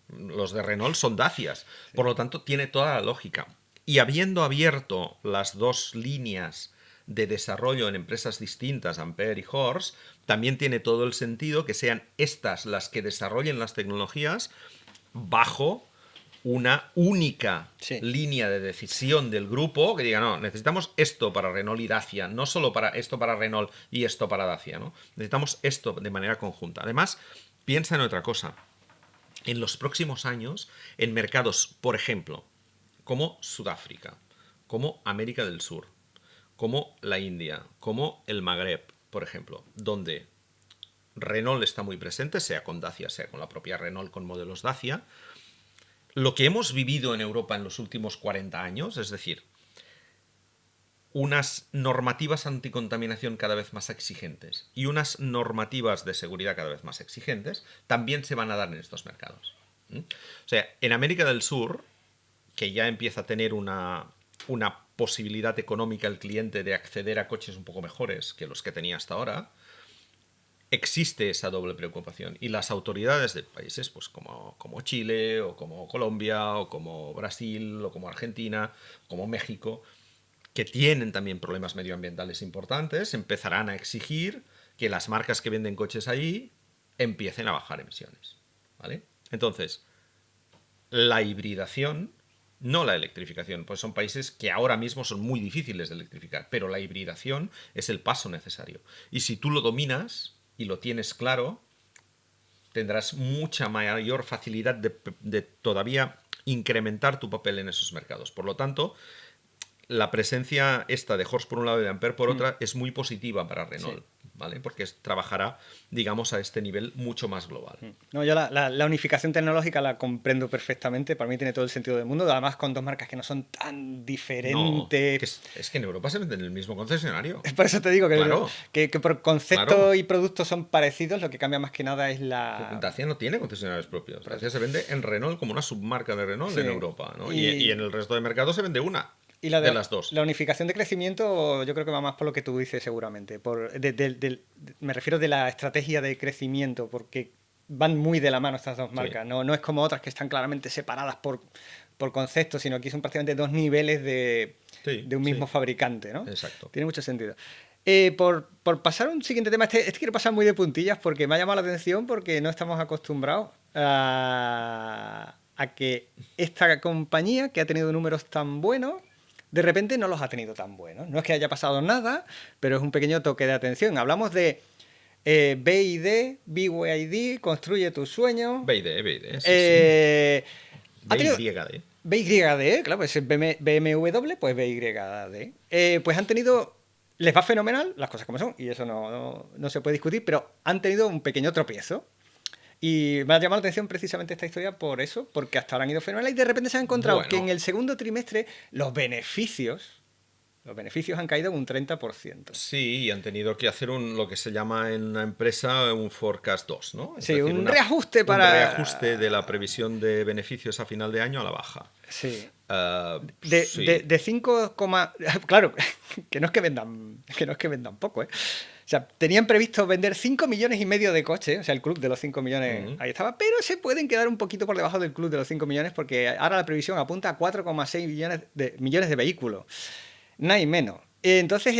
los de Renault, son Dacias. Por lo tanto, tiene toda la lógica. Y habiendo abierto las dos líneas de desarrollo en empresas distintas, Ampere y Horse, también tiene todo el sentido que sean estas las que desarrollen las tecnologías bajo una única línea de decisión del grupo que diga, no, necesitamos esto para Renault y Dacia, no solo para esto para Renault y esto para Dacia, ¿no? Necesitamos esto de manera conjunta. Además, piensa en otra cosa. En los próximos años, en mercados, por ejemplo, como Sudáfrica, como América del Sur, como la India, como el Magreb, por ejemplo, donde Renault está muy presente, sea con Dacia, sea con la propia Renault con modelos Dacia, lo que hemos vivido en Europa en los últimos 40 años, es decir, unas normativas anticontaminación cada vez más exigentes y unas normativas de seguridad cada vez más exigentes, también se van a dar en estos mercados. O sea, en América del Sur, que ya empieza a tener una posibilidad económica el cliente de acceder a coches un poco mejores que los que tenía hasta ahora, existe esa doble preocupación. Y las autoridades de países pues como Chile, o como Colombia, o como Brasil, o como Argentina, como México, que tienen también problemas medioambientales importantes, empezarán a exigir que las marcas que venden coches ahí empiecen a bajar emisiones, ¿vale? Entonces, la hibridación, no la electrificación, pues son países que ahora mismo son muy difíciles de electrificar, pero la hibridación es el paso necesario. Y si tú lo dominas y lo tienes claro, tendrás mucha mayor facilidad de todavía incrementar tu papel en esos mercados. Por lo tanto, la presencia esta de Horse por un lado y de Ampere por otra es muy positiva para Renault. ¿vale? Porque trabajará, digamos, a este nivel mucho más global. No, yo la unificación tecnológica la comprendo perfectamente, para mí tiene todo el sentido del mundo, además con dos marcas que no son tan No, diferentes. que es que en Europa se venden en el mismo concesionario. Por eso te digo que, Claro, que por concepto claro. y productos son parecidos, lo que cambia más que nada es la... Dacia no tiene concesionarios propios. Dacia se vende en Renault como una submarca de Renault Sí. en Europa, ¿no? Y- Y en el resto de mercados se vende una Y la de las dos. la unificación de crecimiento, yo creo que va más por lo que tú dices seguramente. Me refiero de la estrategia de crecimiento, porque van muy de la mano estas dos marcas. No es como otras que están claramente separadas por concepto, sino que son prácticamente dos niveles Sí, de un mismo sí. fabricante, ¿no? Exacto. Tiene mucho sentido. Por pasar a un siguiente tema, este quiero pasar muy de puntillas porque me ha llamado la atención porque no estamos acostumbrados a que esta compañía que ha tenido números tan buenos, de repente no los ha tenido tan buenos. No es que haya pasado nada, pero es un pequeño toque de atención. Hablamos de BYD, construye tus sueños. BYD, sí, Eh, ha tenido BYD. BYD, claro, pues es BMW, pues BYD. Pues han tenido, les va fenomenal, las cosas como son, y eso no se puede discutir, pero han tenido un pequeño tropiezo. Y me ha llamado la atención precisamente esta historia por eso, porque hasta ahora han ido fenomenal y de repente se ha encontrado Bueno. que en el segundo trimestre los beneficios han caído un 30%. Sí, y han tenido que hacer lo que se llama en una empresa un forecast 2, ¿no? Es Sí, decir, un reajuste para... un reajuste de la previsión de beneficios a final de año a la baja. Sí. Sí. De 5, claro, que no es que vendan poco, ¿eh? O sea, tenían previsto vender 5,5 millones de coches, o sea, el club de los 5 millones ahí estaba, pero se pueden quedar un poquito por debajo del club de los 5 millones porque ahora la previsión apunta a 4,6 millones de vehículos, nada y menos. Entonces,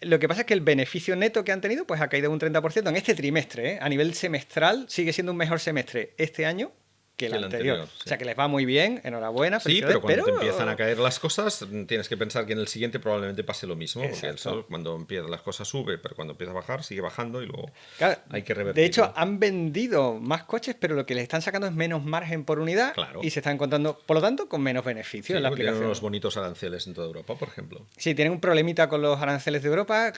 lo que pasa es que el beneficio neto que han tenido pues ha caído un 30% en este trimestre, ¿eh? A nivel semestral sigue siendo un mejor semestre este año que el anterior. Sí. O sea, que les va muy bien, enhorabuena. Sí, pero cuando te empiezan a caer las cosas, tienes que pensar que en el siguiente probablemente pase lo mismo, porque el sol, cuando empieza las cosas sube, pero cuando empieza a bajar, sigue bajando y luego claro, hay que revertirlo. De hecho, han vendido más coches, pero lo que les están sacando es menos margen por unidad y se están encontrando, por lo tanto, con menos beneficios en la aplicación. Tienen unos bonitos aranceles en toda Europa, por ejemplo. Sí, tienen un problemita con los aranceles de Europa,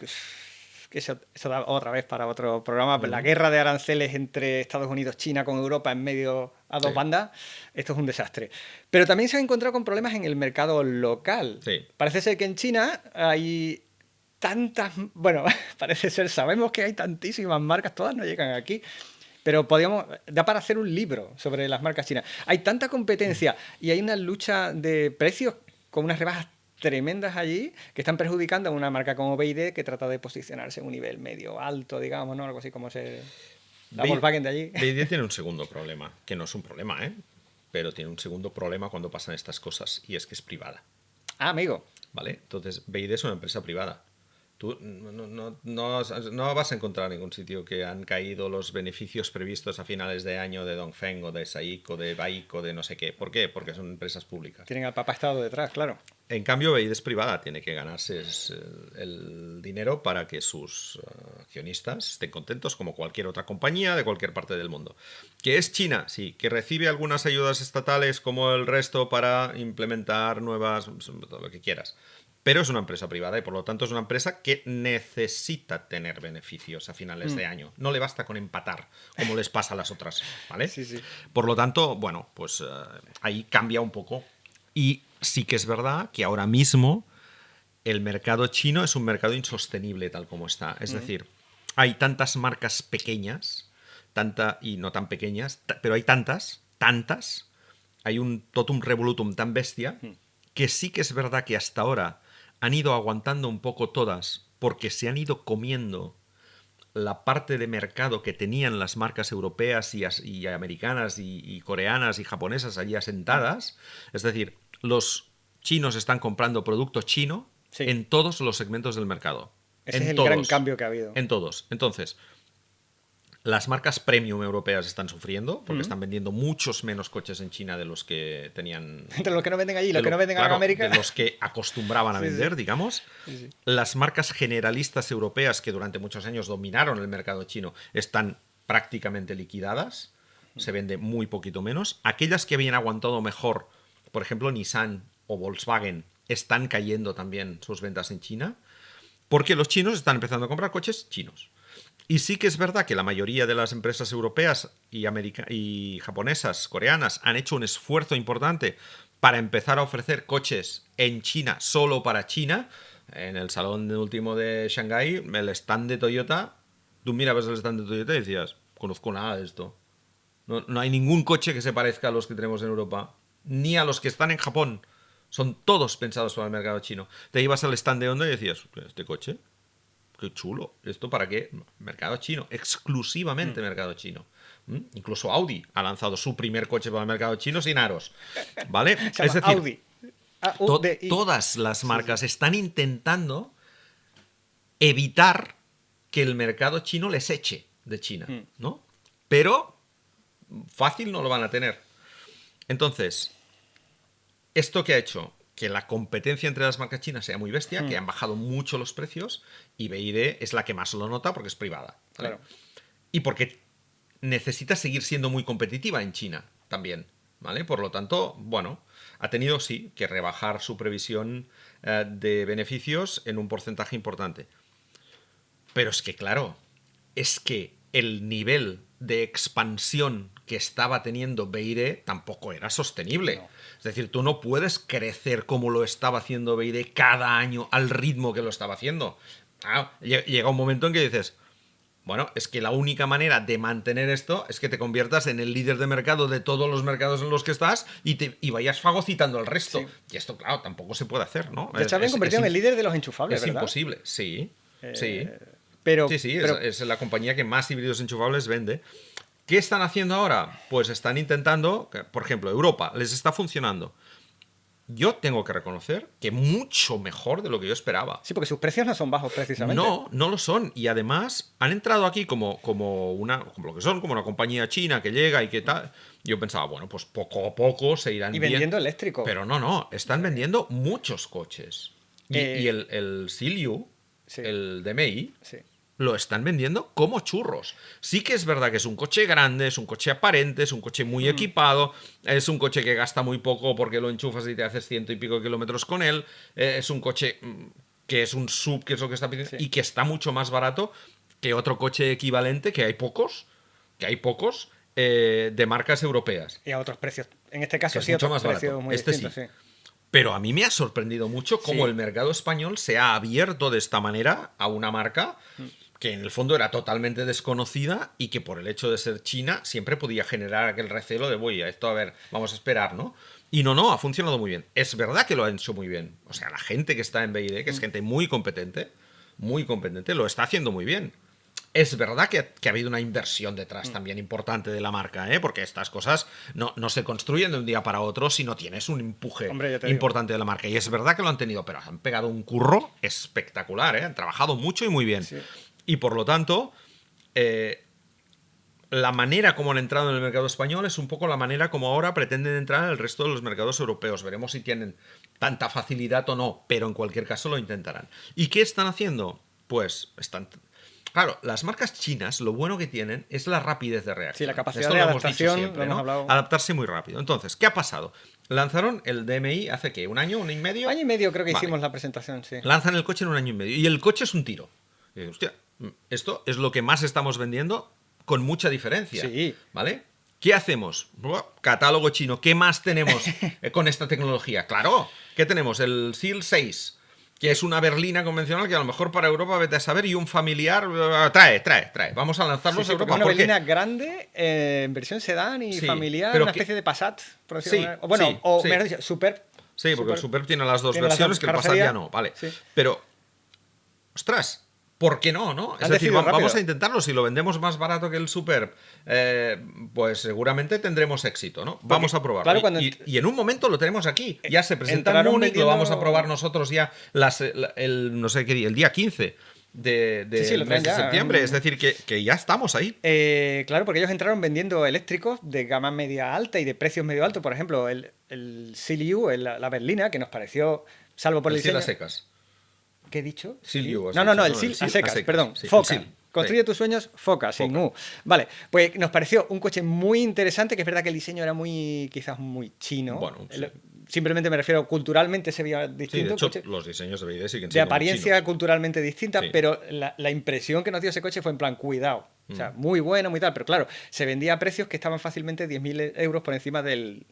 que eso da otra vez para otro programa. La guerra de aranceles entre Estados Unidos y China con Europa en medio a dos bandas, esto es un desastre. Pero también se han encontrado con problemas en el mercado local. Sí. Parece ser que en China hay tantas... Bueno, parece ser, sabemos que hay tantísimas marcas, todas no llegan aquí. Pero da para hacer un libro sobre las marcas chinas. Hay tanta competencia y hay una lucha de precios con unas rebajas tremendas allí que están perjudicando a una marca como BYD que trata de posicionarse en un nivel medio alto, digamos, ¿no? Algo así como la Volkswagen de allí. BYD tiene un segundo problema, que no es un problema, ¿eh? Pero tiene un segundo problema cuando pasan estas cosas, y es que es privada. Ah, amigo. ¿Vale? Entonces, BYD es una empresa privada. Tú no vas a encontrar en ningún sitio que han caído los beneficios previstos a finales de año de Dongfeng o de SAIC o de BAIC o de no sé qué. ¿Por qué? Porque son empresas públicas. Tienen al papá Estado detrás, claro. En cambio, BYD es privada, tiene que ganarse el dinero para que sus accionistas estén contentos, como cualquier otra compañía de cualquier parte del mundo. ¿Que es China? Sí. ¿Que recibe algunas ayudas estatales como el resto para implementar nuevas, lo que quieras? Pero es una empresa privada y por lo tanto es una empresa que necesita tener beneficios a finales de año. No le basta con empatar, como les pasa a las otras, ¿vale? Sí, sí. Por lo tanto, bueno, pues ahí cambia un poco. Y sí que es verdad que ahora mismo el mercado chino es un mercado insostenible tal como está. Es decir, hay tantas marcas pequeñas, y no tan pequeñas, pero hay tantas, hay un totum revolutum tan bestia, que sí que es verdad que hasta ahora han ido aguantando un poco todas porque se han ido comiendo la parte de mercado que tenían las marcas europeas y americanas y coreanas y japonesas allí asentadas. Es decir, los chinos están comprando producto chino en todos los segmentos del mercado. Ese es el gran cambio que ha habido. En todos. Entonces, las marcas premium europeas están sufriendo porque están vendiendo muchos menos coches en China de los que tenían... Entre los que no venden allí y los que no venden en América. De los que acostumbraban a vender, digamos. Sí. Las marcas generalistas europeas que durante muchos años dominaron el mercado chino están prácticamente liquidadas. Se vende muy poquito menos. Aquellas que habían aguantado mejor, por ejemplo Nissan o Volkswagen, están cayendo también sus ventas en China. Porque los chinos están empezando a comprar coches chinos. Y sí que es verdad que la mayoría de las empresas europeas y japonesas, coreanas, han hecho un esfuerzo importante para empezar a ofrecer coches en China, solo para China. En el salón último de Shanghái, el stand de Toyota, tú mirabas el stand de Toyota y decías, conozco nada de esto. No hay ningún coche que se parezca a los que tenemos en Europa, ni a los que están en Japón. Son todos pensados para el mercado chino. Te ibas al stand de Honda y decías, ¿este coche? Qué chulo. ¿Esto para qué? Mercado chino. Exclusivamente mercado chino. Incluso Audi ha lanzado su primer coche para el mercado chino sin aros. ¿Vale? Es decir, Audi. todas las marcas están intentando evitar que el mercado chino les eche de China, ¿no? Pero fácil no lo van a tener. Entonces, ¿esto qué ha hecho? Que la competencia entre las marcas chinas sea muy bestia, que han bajado mucho los precios, y BYD es la que más lo nota porque es privada, ¿vale? Claro. Y porque necesita seguir siendo muy competitiva en China también, ¿vale? Por lo tanto, bueno, ha tenido, sí, que rebajar su previsión de beneficios en un porcentaje importante. Pero es que, claro, es que el nivel de expansión que estaba teniendo BYD tampoco era sostenible. No. Es decir, tú no puedes crecer como lo estaba haciendo BYD cada año al ritmo que lo estaba haciendo. Llega un momento en que dices, bueno, es que la única manera de mantener esto es que te conviertas en el líder de mercado de todos los mercados en los que estás y vayas fagocitando al resto. Sí. Y esto, claro, tampoco se puede hacer, ¿no? De hecho, habían convertido en el líder de los enchufables, ¿verdad? Es imposible, sí. Sí. Pero, sí, es la compañía que más híbridos enchufables vende. ¿Qué están haciendo ahora? Pues están intentando, por ejemplo, Europa les está funcionando. Yo tengo que reconocer que mucho mejor de lo que yo esperaba. Sí, porque sus precios no son bajos precisamente. No lo son. Y además han entrado aquí como lo que son, como una compañía china que llega y que tal. Yo pensaba, bueno, pues poco a poco se irán y vendiendo eléctrico. Pero no, están vendiendo muchos coches. Y el Silju, sí, el DMI, sí, lo están vendiendo como churros. Sí que es verdad que es un coche grande, es un coche aparente, es un coche muy equipado, es un coche que gasta muy poco porque lo enchufas y te haces 100 y pico kilómetros con él, es un coche que es un sub, que es lo que está pidiendo, sí, y que está mucho más barato que otro coche equivalente, que hay pocos, de marcas europeas. Y a otros precios. En este caso que sí, es mucho otros más precios barato. muy distintos, sí. Sí. Pero a mí me ha sorprendido mucho cómo sí, el mercado español se ha abierto de esta manera a una marca que en el fondo era totalmente desconocida y que por el hecho de ser china siempre podía generar aquel recelo de, voy, a esto, a ver, vamos a esperar, ¿no? Y no, ha funcionado muy bien. Es verdad que lo han hecho muy bien. O sea, la gente que está en BYD, que es gente muy competente, lo está haciendo muy bien. Es verdad que ha habido una inversión detrás también importante de la marca, ¿eh? Porque estas cosas no se construyen de un día para otro si no tienes un empuje importante de la marca. Y es verdad que lo han tenido, pero han pegado un curro espectacular, ¿eh? Han trabajado mucho y muy bien. Sí. Y por lo tanto, la manera como han entrado en el mercado español es un poco la manera como ahora pretenden entrar en el resto de los mercados europeos. Veremos si tienen tanta facilidad o no, pero en cualquier caso lo intentarán. ¿Y qué están haciendo? Pues están... Claro, las marcas chinas lo bueno que tienen es la rapidez de reacción. Sí, la capacidad de adaptación, siempre, ¿no? Adaptarse muy rápido. Entonces, ¿qué ha pasado? Lanzaron el DMI hace, ¿qué? ¿Un año? ¿Un año y medio? Año y medio creo que hicimos la presentación, sí. Lanzan el coche en un año y medio. Y el coche es un tiro. Y digo, hostia, esto es lo que más estamos vendiendo con mucha diferencia. Sí. ¿Vale? ¿Qué hacemos? Catálogo chino. ¿Qué más tenemos con esta tecnología? Claro, ¿qué tenemos? El SEAL 6. Que es una berlina convencional que a lo mejor para Europa vete a saber, y un familiar trae. Vamos a lanzarlos a Europa. Una berlina grande, en versión sedán y familiar, pero una especie de Passat. Mejor dicho, Superb. Sí, porque el Superb tiene las dos versiones, que el Passat ya no, vale. Sí. Pero, ostras, ¿por qué no? Es decir, vamos a intentarlo. Si lo vendemos más barato que el Superb, pues seguramente tendremos éxito, ¿no? Vamos a probarlo. Claro, y en un momento lo tenemos aquí. Ya se presenta en Múnich, lo vamos a probar nosotros ya el día 15 del mes de septiembre. Es decir, que ya estamos ahí. Claro, porque ellos entraron vendiendo eléctricos de gama media alta y de precios medio alto. Por ejemplo, el Silju, la berlina, que nos pareció, salvo por el diseño... a secas. ¿Qué he dicho? Silju. No, el SEAL a secas, perdón. Sí, Foca. Construye tus sueños, Foca, sin U. Vale, pues nos pareció un coche muy interesante, que es verdad que el diseño era quizás muy chino. Bueno, sí. simplemente me refiero, culturalmente se veía Sí, distinto. de hecho, coche los diseños de BYD siguen de siendo muy apariencia chinos. culturalmente distinta, Sí. pero la impresión que nos dio ese coche fue en plan, cuidado. O sea, Mm. muy bueno, muy tal, pero claro, se vendía a precios que estaban fácilmente 10.000 euros por encima del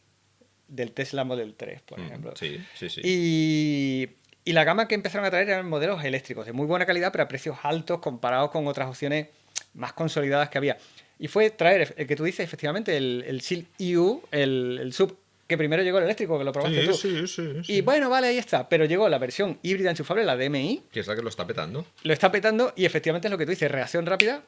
Tesla Model 3, por ejemplo. Sí, sí, sí. Y la gama que empezaron a traer eran modelos eléctricos de muy buena calidad, pero a precios altos comparados con otras opciones más consolidadas que había. Y fue traer el que tú dices, efectivamente, el Seal EU, el sub, que primero llegó el eléctrico, que lo probaste Sí, tú. sí, sí, Y sí. bueno, vale, ahí está. Pero llegó la versión híbrida enchufable, la DMI, Que es la que lo está petando. lo está petando y efectivamente es lo que tú dices, reacción rápida.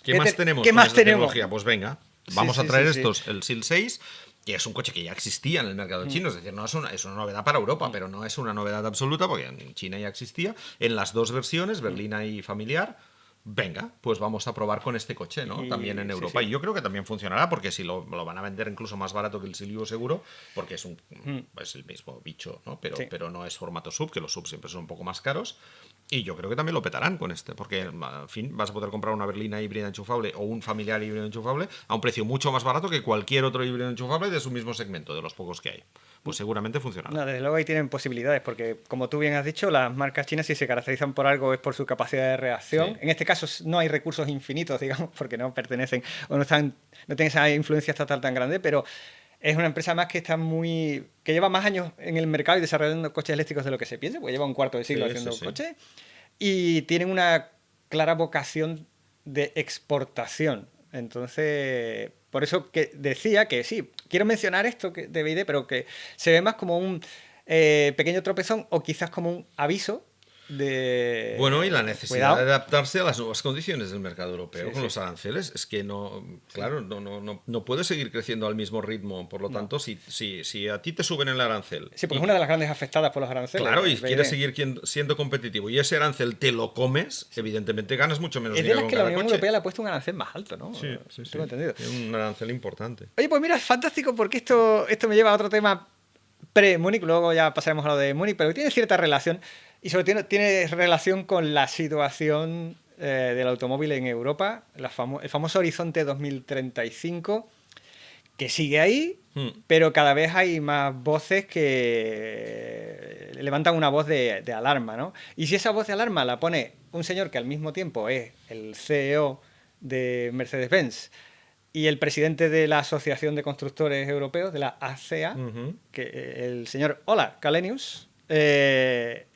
¿Qué más tenemos ¿Qué con más esta tenemos? tecnología? Pues venga, Sí, vamos a sí, traer sí, sí. estos, el SEAL 6, que es un coche que ya existía en el mercado chino, es decir, no es una novedad para Europa, pero no es una novedad absoluta porque en China ya existía, en las dos versiones, berlina y familiar. Venga, pues vamos a probar con este coche, ¿no? Y- También en sí, Europa. sí. Y yo creo que también funcionará porque si lo van a vender incluso más barato que el Silvio seguro, porque es el mismo bicho, ¿no? Sí. Pero no es formato sub, que los sub siempre son un poco más caros. Y yo creo que también lo petarán con este, porque en fin, vas a poder comprar una berlina híbrida enchufable o un familiar híbrido enchufable a un precio mucho más barato que cualquier otro híbrido enchufable de su mismo segmento, de los pocos que hay. Pues seguramente funcionará. No, desde luego ahí tienen posibilidades, porque como tú bien has dicho, las marcas chinas si se caracterizan por algo es por su capacidad de reacción. Sí. En este caso no hay recursos infinitos, digamos, porque no pertenecen o no tienen esa influencia estatal tan grande, pero es una empresa más que que lleva más años en el mercado y desarrollando coches eléctricos de lo que se piensa, porque lleva un cuarto de siglo Sí, haciendo sí, sí. coches y tienen una clara vocación de exportación. Entonces, por eso que decía que sí, quiero mencionar esto de BYD, pero que se ve más como un pequeño tropezón o quizás como un aviso de... Bueno, y la necesidad cuidado. de adaptarse a las nuevas condiciones del mercado europeo Sí, con sí. los aranceles. Es que no, claro, no puede seguir creciendo al mismo ritmo. Por lo tanto, si a ti te suben el arancel. Sí, porque y- es una de las grandes afectadas por los aranceles. Claro, y BYD. quieres seguir siendo competitivo y ese arancel te lo comes, evidentemente ganas mucho menos Es de dinero las con que la cada Unión coche. Europea le ha puesto un arancel más alto, ¿no? Sí, sí, sí. Tengo entendido. Es un arancel importante. Oye, pues mira, es fantástico porque esto me lleva a otro tema pre-Múnich, luego ya pasaremos a lo de Múnich, pero tiene cierta relación y sobre todo tiene relación con la situación del automóvil en Europa, el famoso Horizonte 2035, que sigue ahí, pero cada vez hay más voces que levantan una voz de alarma, ¿no? Y si esa voz de alarma la pone un señor que al mismo tiempo es el CEO de Mercedes-Benz y el presidente de la Asociación de Constructores Europeos, de la ACEA, Ujú. que el señor Ola Källenius,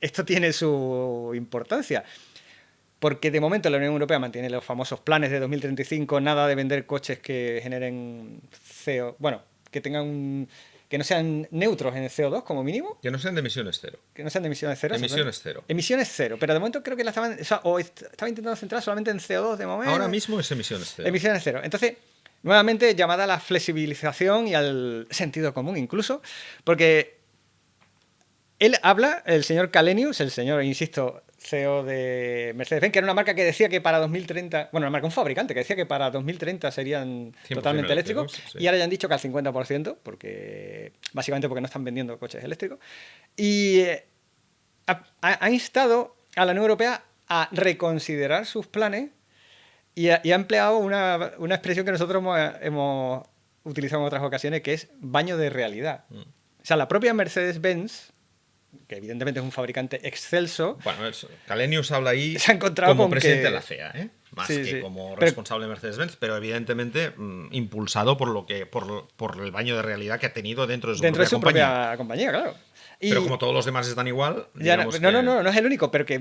esto tiene su importancia. Porque de momento la Unión Europea mantiene los famosos planes de 2035, nada de vender coches que generen CO, bueno, que no sean neutros en el CO2 como mínimo, Que no sean de emisiones cero. que no sean de emisiones cero. Emisiones cero. Emisiones cero, pero de momento creo que estaba intentando centrar solamente en CO2 de momento. Ahora mismo es emisiones cero. Emisiones cero. Entonces, nuevamente llamada a la flexibilización y al sentido común incluso, porque él habla, el señor Källenius, el señor, insisto, CEO de Mercedes-Benz, que era una marca que decía que para 2030, bueno, una marca, un fabricante, que decía que para 2030 serían 100% totalmente eléctricos, sí. y ahora ya han dicho que al 50%, básicamente porque no están vendiendo coches eléctricos, y ha instado a la Unión Europea a reconsiderar sus planes y ha empleado una expresión que nosotros hemos utilizado en otras ocasiones, que es baño de realidad. O sea, la propia Mercedes-Benz, que evidentemente es un fabricante excelso, Bueno, Källenius habla ahí se ha encontrado como con presidente que- de la CEA, ¿eh? Más Sí, que sí. como Pero- responsable de Mercedes-Benz, pero evidentemente impulsado por el baño de realidad que ha tenido dentro de su dentro de propia su compañía. propia compañía, claro. Y Pero como todos los demás están igual, ya digamos no es el único, pero que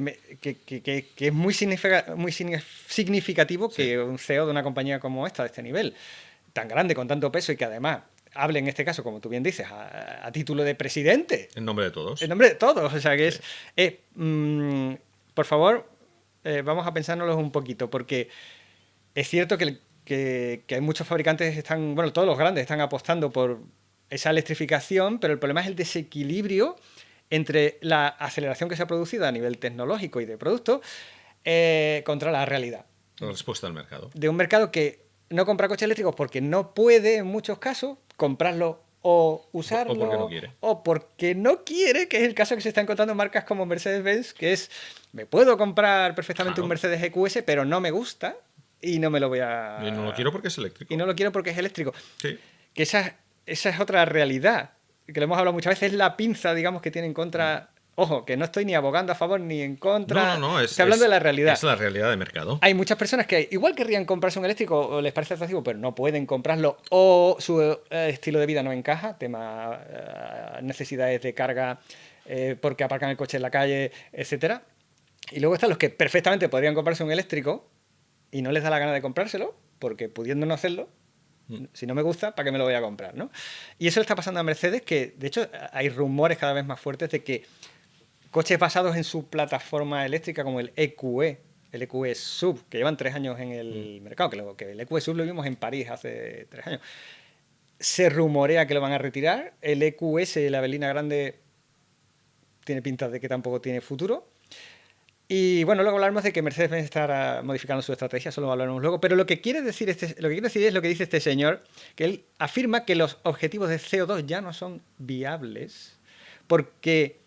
es muy significativo que un CEO de una compañía como esta, de este nivel, tan grande, con tanto peso y que además hable en este caso, como tú bien dices, a título de presidente, en nombre de todos. en nombre de todos. O sea, que por favor, vamos a pensárnoslo un poquito, porque es cierto que hay muchos fabricantes bueno, todos los grandes están apostando por esa electrificación, pero el problema es el desequilibrio entre la aceleración que se ha producido a nivel tecnológico y de producto contra la realidad. La respuesta del mercado. De un mercado que no compra coches eléctricos porque no puede, en muchos casos, comprarlo o usarlo. O porque no quiere. O porque no quiere, que es el caso que se está encontrando en marcas como Mercedes-Benz, que es, me puedo comprar perfectamente Claro. un Mercedes EQS, pero no me gusta y no me lo voy a... Y no lo quiero porque es eléctrico. Y no lo quiero porque es eléctrico. Sí. Que esa es otra realidad. que lo hemos hablado muchas veces, es la pinza, digamos, que tiene en contra. Ojo, que no estoy ni abogando a favor ni en contra. No, Estoy hablando de la realidad. Es la realidad de mercado. Hay muchas personas que igual querrían comprarse un eléctrico o les parece atractivo, pero no pueden comprarlo o su estilo de vida no encaja, tema necesidades de carga porque aparcan el coche en la calle, etcétera. Y luego están los que perfectamente podrían comprarse un eléctrico y no les da la gana de comprárselo porque pudiendo no hacerlo, si no me gusta, ¿para qué me lo voy a comprar? ¿No? Y eso le está pasando a Mercedes, que de hecho hay rumores cada vez más fuertes de que coches basados en su plataforma eléctrica como el EQE, el EQE Sub, que llevan 3 años en el mercado, que el EQE Sub lo vimos en París hace 3 años. Se rumorea que lo van a retirar. El EQS, la berlina grande, tiene pinta de que tampoco tiene futuro. Y bueno, luego hablaremos de que Mercedes estará modificando su estrategia, eso lo hablaremos luego. Pero lo que quiere decir es lo que dice este señor, que él afirma que los objetivos de CO2 ya no son viables, porque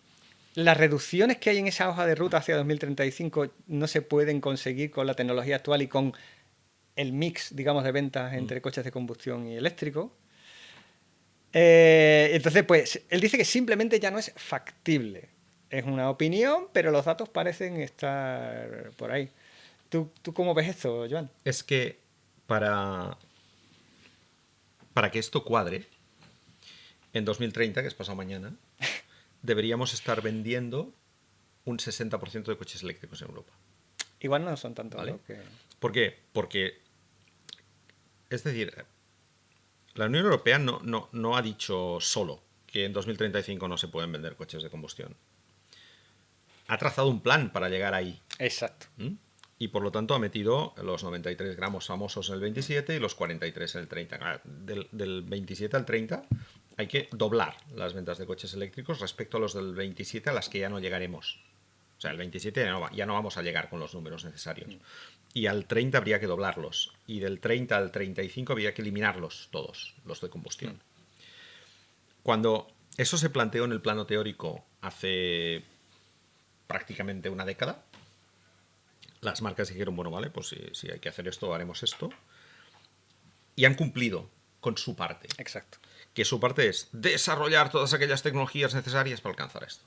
las reducciones que hay en esa hoja de ruta hacia 2035 no se pueden conseguir con la tecnología actual y con el mix, digamos, de ventas entre coches de combustión y eléctrico. Entonces, pues, él dice que simplemente ya no es factible. Es una opinión, pero los datos parecen estar por ahí. ¿Tú cómo ves esto, Joan? Es que para que esto cuadre, en 2030, que es pasado mañana, deberíamos estar vendiendo un 60% de coches eléctricos en Europa. Igual no son tantos, ¿vale? ¿no? ¿Por qué? Porque, es decir, la Unión Europea no ha dicho solo que en 2035 no se pueden vender coches de combustión. Ha trazado un plan para llegar ahí. Exacto. Y por lo tanto ha metido los 93 gramos famosos en el 27 y los 43 en el 30. Del 27 al 30 hay que doblar las ventas de coches eléctricos respecto a los del 27 a las que ya no llegaremos. O sea, el 27 ya no vamos a llegar con los números necesarios. Y al 30 habría que doblarlos. Y del 30 al 35 habría que eliminarlos todos, los de combustión. Cuando eso se planteó en el plano teórico hace prácticamente una década, las marcas dijeron, bueno, vale, pues si hay que hacer esto, haremos esto. Y han cumplido con su parte. Exacto. Que su parte es desarrollar todas aquellas tecnologías necesarias para alcanzar esto.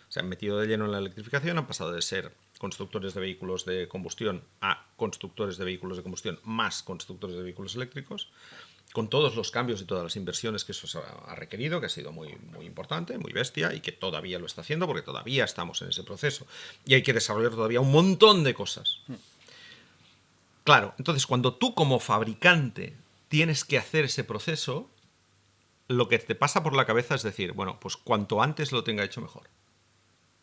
Se han metido de lleno en la electrificación, han pasado de ser constructores de vehículos de combustión a constructores de vehículos de combustión más constructores de vehículos eléctricos, con todos los cambios y todas las inversiones que eso ha requerido, que ha sido muy, muy importante, muy bestia, y que todavía lo está haciendo porque todavía estamos en ese proceso. Y hay que desarrollar todavía un montón de cosas. Claro, entonces cuando tú como fabricante tienes que hacer ese proceso, lo que te pasa por la cabeza es decir, bueno, pues cuanto antes lo tenga hecho mejor.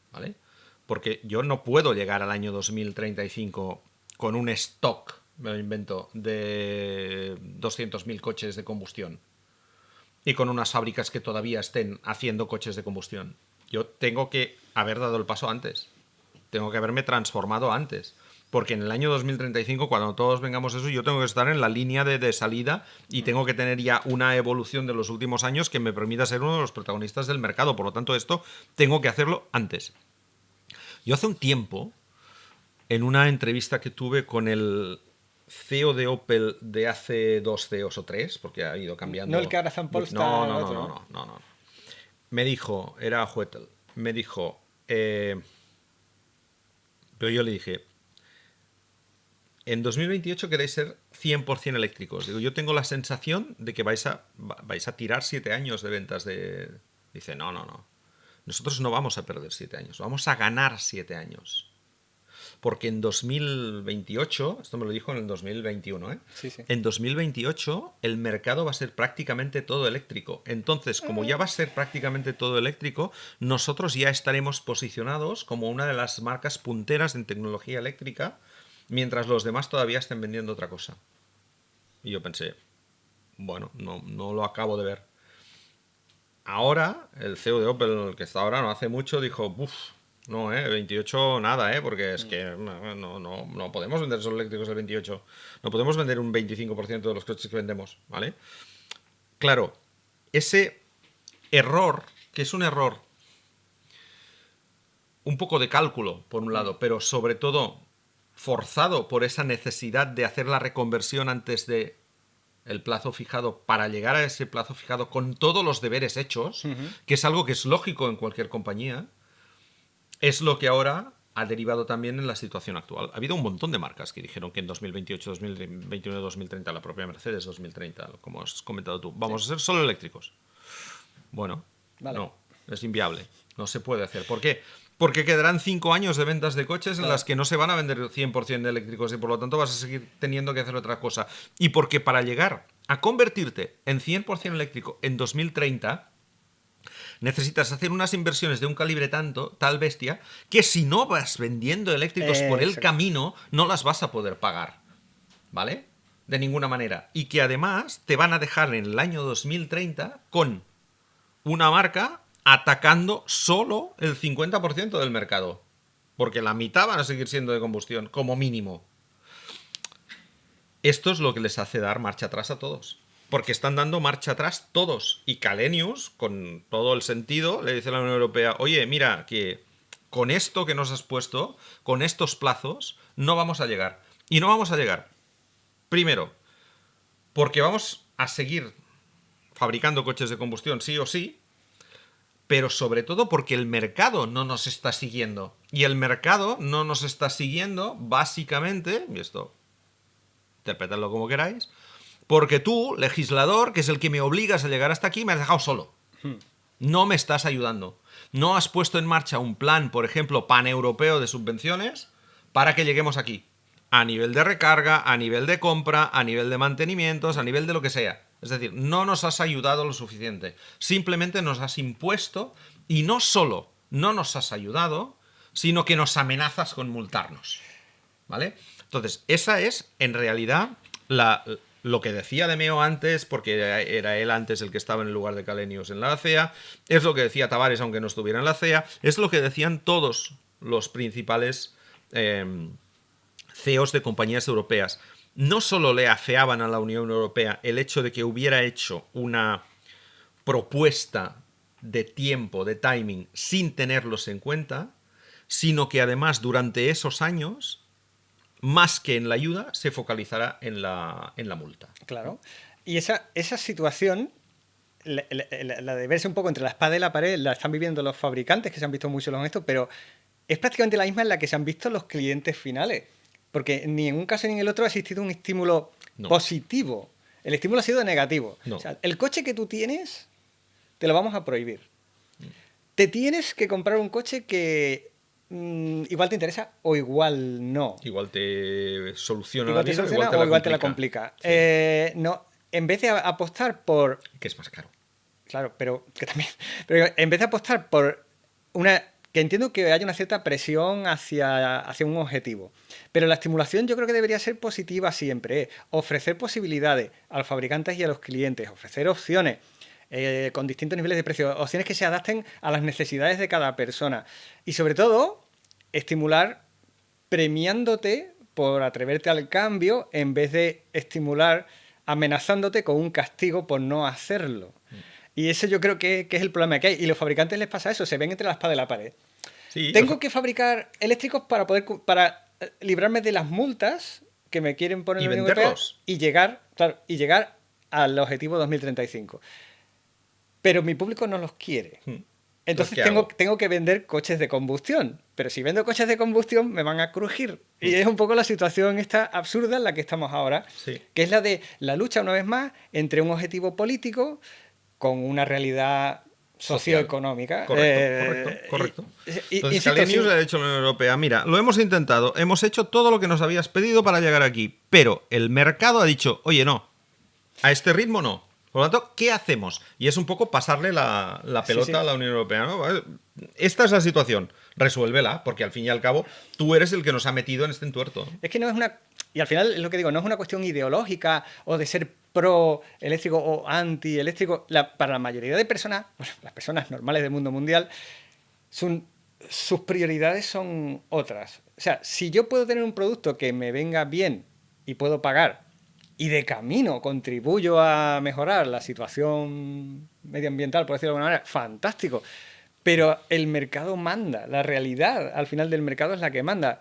¿Vale? Porque yo no puedo llegar al año 2035 con un stock, me lo invento, de 200.000 coches de combustión y con unas fábricas que todavía estén haciendo coches de combustión. Yo tengo que haber dado el paso antes. Tengo que haberme transformado antes. Porque en el año 2035, cuando todos vengamos a eso, yo tengo que estar en la línea de salida y tengo que tener ya una evolución de los últimos años que me permita ser uno de los protagonistas del mercado. Por lo tanto, esto tengo que hacerlo antes. Yo hace un tiempo, en una entrevista que tuve con el CEO de Opel de hace 2 CEOs o 3, porque ha ido cambiando. No el que ahora está en Polestar. No. Me dijo, era Huetel, me dijo, pero yo le dije, en 2028 queréis ser 100% eléctricos. Digo, yo tengo la sensación de que vais a tirar 7 años de ventas de... Dice, no. Nosotros no vamos a perder 7 años, vamos a ganar 7 años. Porque en 2028, esto me lo dijo en el 2021, ¿eh? Sí. En 2028 el mercado va a ser prácticamente todo eléctrico. Entonces, como ya va a ser prácticamente todo eléctrico, nosotros ya estaremos posicionados como una de las marcas punteras en tecnología eléctrica, mientras los demás todavía estén vendiendo otra cosa. Y yo pensé, bueno, no lo acabo de ver. Ahora, el CEO de Opel, el que está ahora, no hace mucho, dijo, no, 28 nada, porque es que no podemos vender solo eléctricos el 28. No podemos vender un 25% de los coches que vendemos, ¿vale? Claro, ese error, que es un error un poco de cálculo, por un lado, pero sobre todo forzado por esa necesidad de hacer la reconversión antes de el plazo fijado para llegar a ese plazo fijado con todos los deberes hechos, que es algo que es lógico en cualquier compañía, es lo que ahora ha derivado también en la situación actual. Ha habido un montón de marcas que dijeron que en 2028, 2029, 2030, la propia Mercedes 2030, como has comentado tú, vamos a ser solo eléctricos. Bueno, no, es inviable. No se puede hacer. ¿Por qué? Porque quedarán 5 años de ventas de coches en las que no se van a vender 100% de eléctricos y por lo tanto vas a seguir teniendo que hacer otra cosa. Y porque para llegar a convertirte en 100% eléctrico en 2030... necesitas hacer unas inversiones de un calibre tal bestia, que si no vas vendiendo eléctricos por el camino, no las vas a poder pagar. ¿Vale? De ninguna manera. Y que además te van a dejar en el año 2030 con una marca atacando solo el 50% del mercado. Porque la mitad van a seguir siendo de combustión, como mínimo. Esto es lo que les hace dar marcha atrás a todos. Porque están dando marcha atrás todos. Y Källenius, con todo el sentido, le dice a la Unión Europea, oye, mira, que con esto que nos has puesto, con estos plazos, no vamos a llegar. Y no vamos a llegar. Primero, porque vamos a seguir fabricando coches de combustión sí o sí, pero sobre todo porque el mercado no nos está siguiendo. Y el mercado no nos está siguiendo básicamente, y esto, interpretadlo como queráis, porque tú, legislador, que es el que me obligas a llegar hasta aquí, me has dejado solo. No me estás ayudando. No has puesto en marcha un plan, por ejemplo, paneuropeo de subvenciones para que lleguemos aquí. A nivel de recarga, a nivel de compra, a nivel de mantenimientos, a nivel de lo que sea. Es decir, no nos has ayudado lo suficiente. Simplemente nos has impuesto y no solo no nos has ayudado, sino que nos amenazas con multarnos. ¿Vale? Entonces, esa es, en realidad, lo que decía De Meo antes, porque era él antes el que estaba en el lugar de Källenius en la CEA, es lo que decía Tavares aunque no estuviera en la CEA, es lo que decían todos los principales CEOs de compañías europeas. No solo le afeaban a la Unión Europea el hecho de que hubiera hecho una propuesta de tiempo, de timing, sin tenerlos en cuenta, sino que además durante esos años, más que en la ayuda, se focalizará en la multa. Claro. Y esa situación, la de verse un poco entre la espada y la pared, la están viviendo los fabricantes, que se han visto muy solos en esto, pero es prácticamente la misma en la que se han visto los clientes finales. Porque ni en un caso ni en el otro ha existido un estímulo positivo. El estímulo ha sido negativo. No. O sea, el coche que tú tienes, te lo vamos a prohibir. Te tienes que comprar un coche que igual te interesa o igual no. Igual te soluciona igual la vida, o igual te la complica. Sí. No, en vez de apostar por... Que es más caro. Claro, pero que también... Pero en vez de apostar por una... Que entiendo que haya una cierta presión hacia un objetivo. Pero la estimulación yo creo que debería ser positiva siempre. Ofrecer posibilidades a los fabricantes y a los clientes. Ofrecer opciones con distintos niveles de precio. Opciones que se adapten a las necesidades de cada persona. Y sobre todo, estimular premiándote por atreverte al cambio en vez de estimular amenazándote con un castigo por no hacerlo. Y ese yo creo que es el problema que hay. Y a los fabricantes les pasa eso, se ven entre la espada y la pared. Sí, Tengo que fabricar eléctricos para librarme de las multas que me quieren poner en la Unión Europea y llegar al objetivo 2035. Pero mi público no los quiere. Entonces tengo que vender coches de combustión. Pero si vendo coches de combustión me van a crujir. Y es un poco la situación esta absurda en la que estamos ahora. Sí. Que es la de la lucha, una vez más, entre un objetivo político con una realidad socioeconómica. Correcto. Entonces, Källenius le ha dicho a la Unión Europea, mira, lo hemos intentado, hemos hecho todo lo que nos habías pedido para llegar aquí, pero el mercado ha dicho, oye, no, a este ritmo no. Por lo tanto, ¿qué hacemos? Y es un poco pasarle la pelota a la Unión Europea, ¿no? Esta es la situación, resuélvela, porque al fin y al cabo tú eres el que nos ha metido en este entuerto. Es que no es una... Y al final es lo que digo, no es una cuestión ideológica o de ser pro eléctrico o anti eléctrico. Para la mayoría de personas, bueno, las personas normales del mundo mundial, sus prioridades son otras. O sea, si yo puedo tener un producto que me venga bien y puedo pagar y de camino contribuyo a mejorar la situación medioambiental, por decirlo de alguna manera, fantástico. Pero el mercado manda, la realidad al final del mercado es la que manda.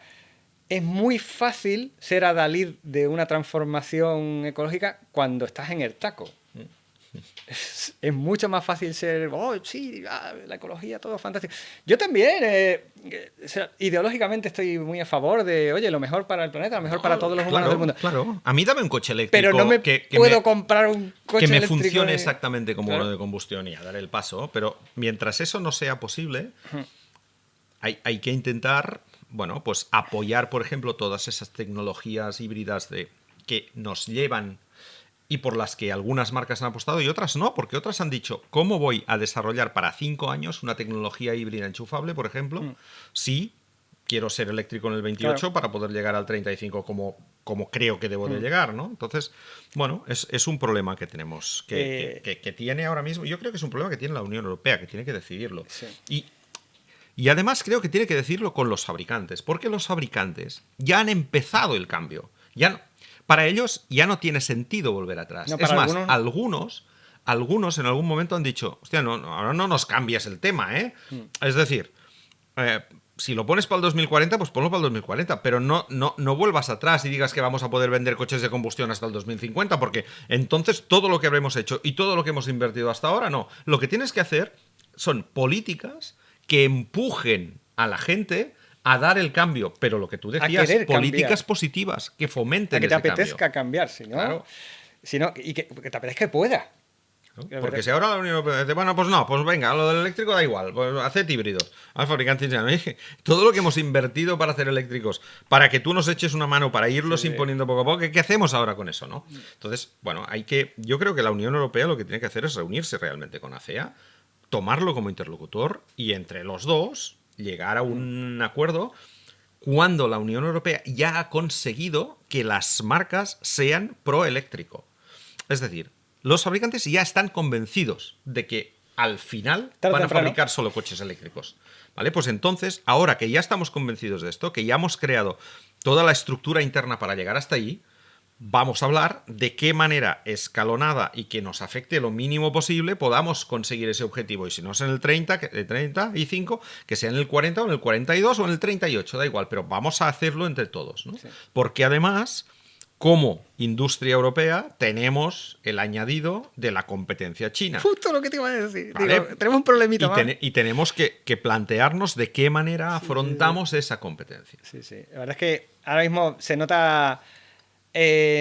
es muy fácil ser adalid de una transformación ecológica cuando estás en el taco. Es mucho más fácil ser, oh, sí, la ecología, todo fantástico. Yo también, o sea, ideológicamente estoy muy a favor de, oye, lo mejor para el planeta, lo mejor para todos los humanos del mundo. Claro, a mí dame un coche eléctrico. Pero no me puedo comprar un coche que me eléctrico funcione exactamente como claro. uno de combustión y a dar el paso. Pero mientras eso no sea posible, hay que intentar, bueno, pues apoyar, por ejemplo, todas esas tecnologías híbridas que nos llevan y por las que algunas marcas han apostado y otras no, porque otras han dicho, ¿cómo voy a desarrollar para 5 años una tecnología híbrida enchufable, por ejemplo, si quiero ser eléctrico en el 28 Claro. para poder llegar al 35 como creo que debo de llegar, ¿no? Entonces, bueno, es un problema que tenemos, que tiene ahora mismo, yo creo que es un problema que tiene la Unión Europea, que tiene que decidirlo. Sí. Y además creo que tiene que decirlo con los fabricantes, porque los fabricantes ya han empezado el cambio. Para ellos ya no tiene sentido volver atrás. No, es para más, algunos en algún momento han dicho, hostia, ahora no nos cambies el tema, ¿eh? Es decir, si lo pones para el 2040, pues ponlo para el 2040, pero no vuelvas atrás y digas que vamos a poder vender coches de combustión hasta el 2050, porque entonces todo lo que habremos hecho y todo lo que hemos invertido hasta ahora, no. Lo que tienes que hacer son políticas que empujen a la gente a dar el cambio, pero lo que tú decías, políticas cambiar. Positivas que fomenten que te ese apetezca cambio. cambiar, si no, Claro. y que te apetezca que pueda. ¿No? Porque si ahora la Unión Europea dice, bueno, pues no, pues venga, lo del eléctrico da igual, pues haced híbridos. Al fabricante ya no dije, todo lo que hemos invertido para hacer eléctricos, para que tú nos eches una mano, para irlos imponiendo poco a poco, ¿qué hacemos ahora con eso, no? Entonces, bueno, yo creo que la Unión Europea lo que tiene que hacer es reunirse realmente con ACEA, tomarlo como interlocutor y entre los dos llegar a un acuerdo cuando la Unión Europea ya ha conseguido que las marcas sean proeléctrico. Es decir, los fabricantes ya están convencidos de que al final van a fabricar solo coches eléctricos. ¿Vale? Pues entonces, ahora que ya estamos convencidos de esto, que ya hemos creado toda la estructura interna para llegar hasta ahí, vamos a hablar de qué manera escalonada y que nos afecte lo mínimo posible podamos conseguir ese objetivo. Y si no es en el 35, que sea en el 40 o en el 42 o en el 38, da igual, pero vamos a hacerlo entre todos, ¿no? Sí. Porque además, como industria europea, tenemos el añadido de la competencia china. Justo lo que te iba a decir. ¿Vale? Digo, tenemos un problemita más. Y tenemos que plantearnos de qué manera afrontamos esa competencia. Sí, sí. La verdad es que ahora mismo se nota...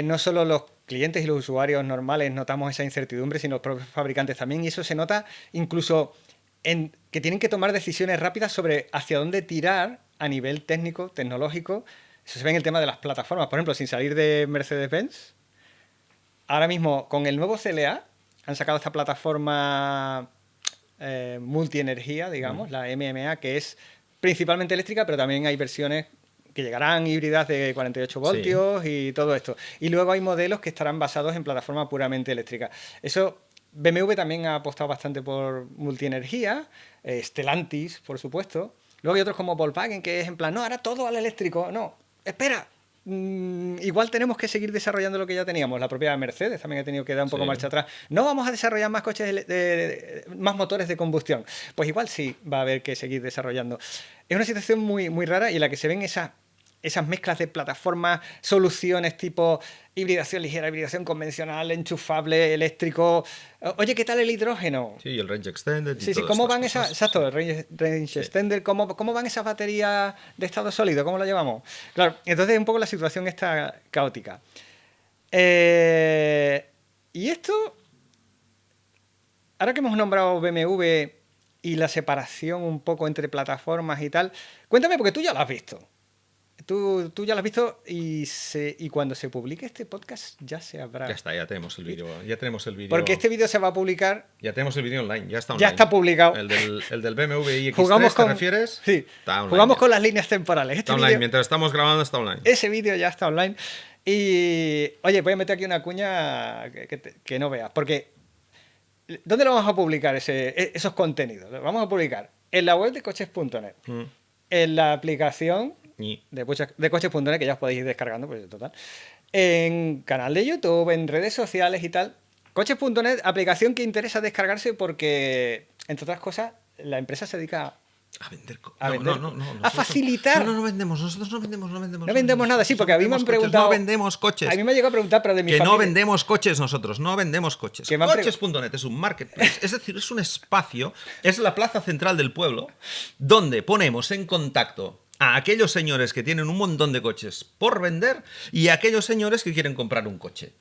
no solo los clientes y los usuarios normales notamos esa incertidumbre, sino los propios fabricantes también. Y eso se nota incluso en que tienen que tomar decisiones rápidas sobre hacia dónde tirar a nivel técnico, tecnológico. Eso se ve en el tema de las plataformas. Por ejemplo, sin salir de Mercedes-Benz, ahora mismo con el nuevo CLA han sacado esta plataforma multienergía, digamos, la MMA, que es principalmente eléctrica, pero también hay versiones que llegarán híbridas de 48 voltios y todo esto. Y luego hay modelos que estarán basados en plataforma puramente eléctrica. Eso, BMW también ha apostado bastante por multienergía, Stellantis, por supuesto. Luego hay otros como Volkswagen, que es en plan, no, ahora todo al eléctrico. No, espera, igual tenemos que seguir desarrollando lo que ya teníamos. La propia Mercedes también ha tenido que dar un poco marcha atrás. No vamos a desarrollar más coches, más motores de combustión. Pues igual sí va a haber que seguir desarrollando. Es una situación muy, muy rara y en la que se ven esas mezclas de plataformas, soluciones tipo hibridación ligera, hibridación convencional, enchufable, eléctrico. Oye, ¿qué tal el hidrógeno? Sí, el range extended. Sí, ¿cómo van esas? Exacto, el range extender. ¿Cómo van esas baterías de estado sólido? ¿Cómo lo llevamos? Claro, entonces un poco la situación está caótica. Y esto, ahora que hemos nombrado BMW y la separación un poco entre plataformas y tal, cuéntame, porque tú ya lo has visto. Tú ya lo has visto y cuando se publique este podcast ya se habrá... Ya está, ya tenemos el vídeo. Porque este vídeo se va a publicar... Ya tenemos el vídeo online, ya está online. Ya está publicado. El del BMW iX3, jugamos ¿te refieres? Sí, está online, jugamos con las líneas temporales. Está online, mientras estamos grabando está online. Ese vídeo ya está online. Y, oye, voy a meter aquí una cuña que no veas. Porque, ¿dónde lo vamos a publicar esos contenidos? Lo vamos a publicar en la web de coches.net, en la aplicación... de coches.net, que ya os podéis ir descargando, pues total. En canal de YouTube, en redes sociales y tal. Coches.net, aplicación que interesa descargarse porque, entre otras cosas, la empresa se dedica A vender. A vender. No. A facilitar. No vendemos. Nosotros no vendemos. No vendemos nada, sí, porque a mí me han preguntado. No vendemos coches. A mí me ha llegado a preguntar, pero de mi que familia. no vendemos coches nosotros, no vendemos coches. Coches.net es un marketplace, es decir, es un espacio, es la plaza central del pueblo, donde ponemos en contacto a aquellos señores que tienen un montón de coches por vender y a aquellos señores que quieren comprar un coche.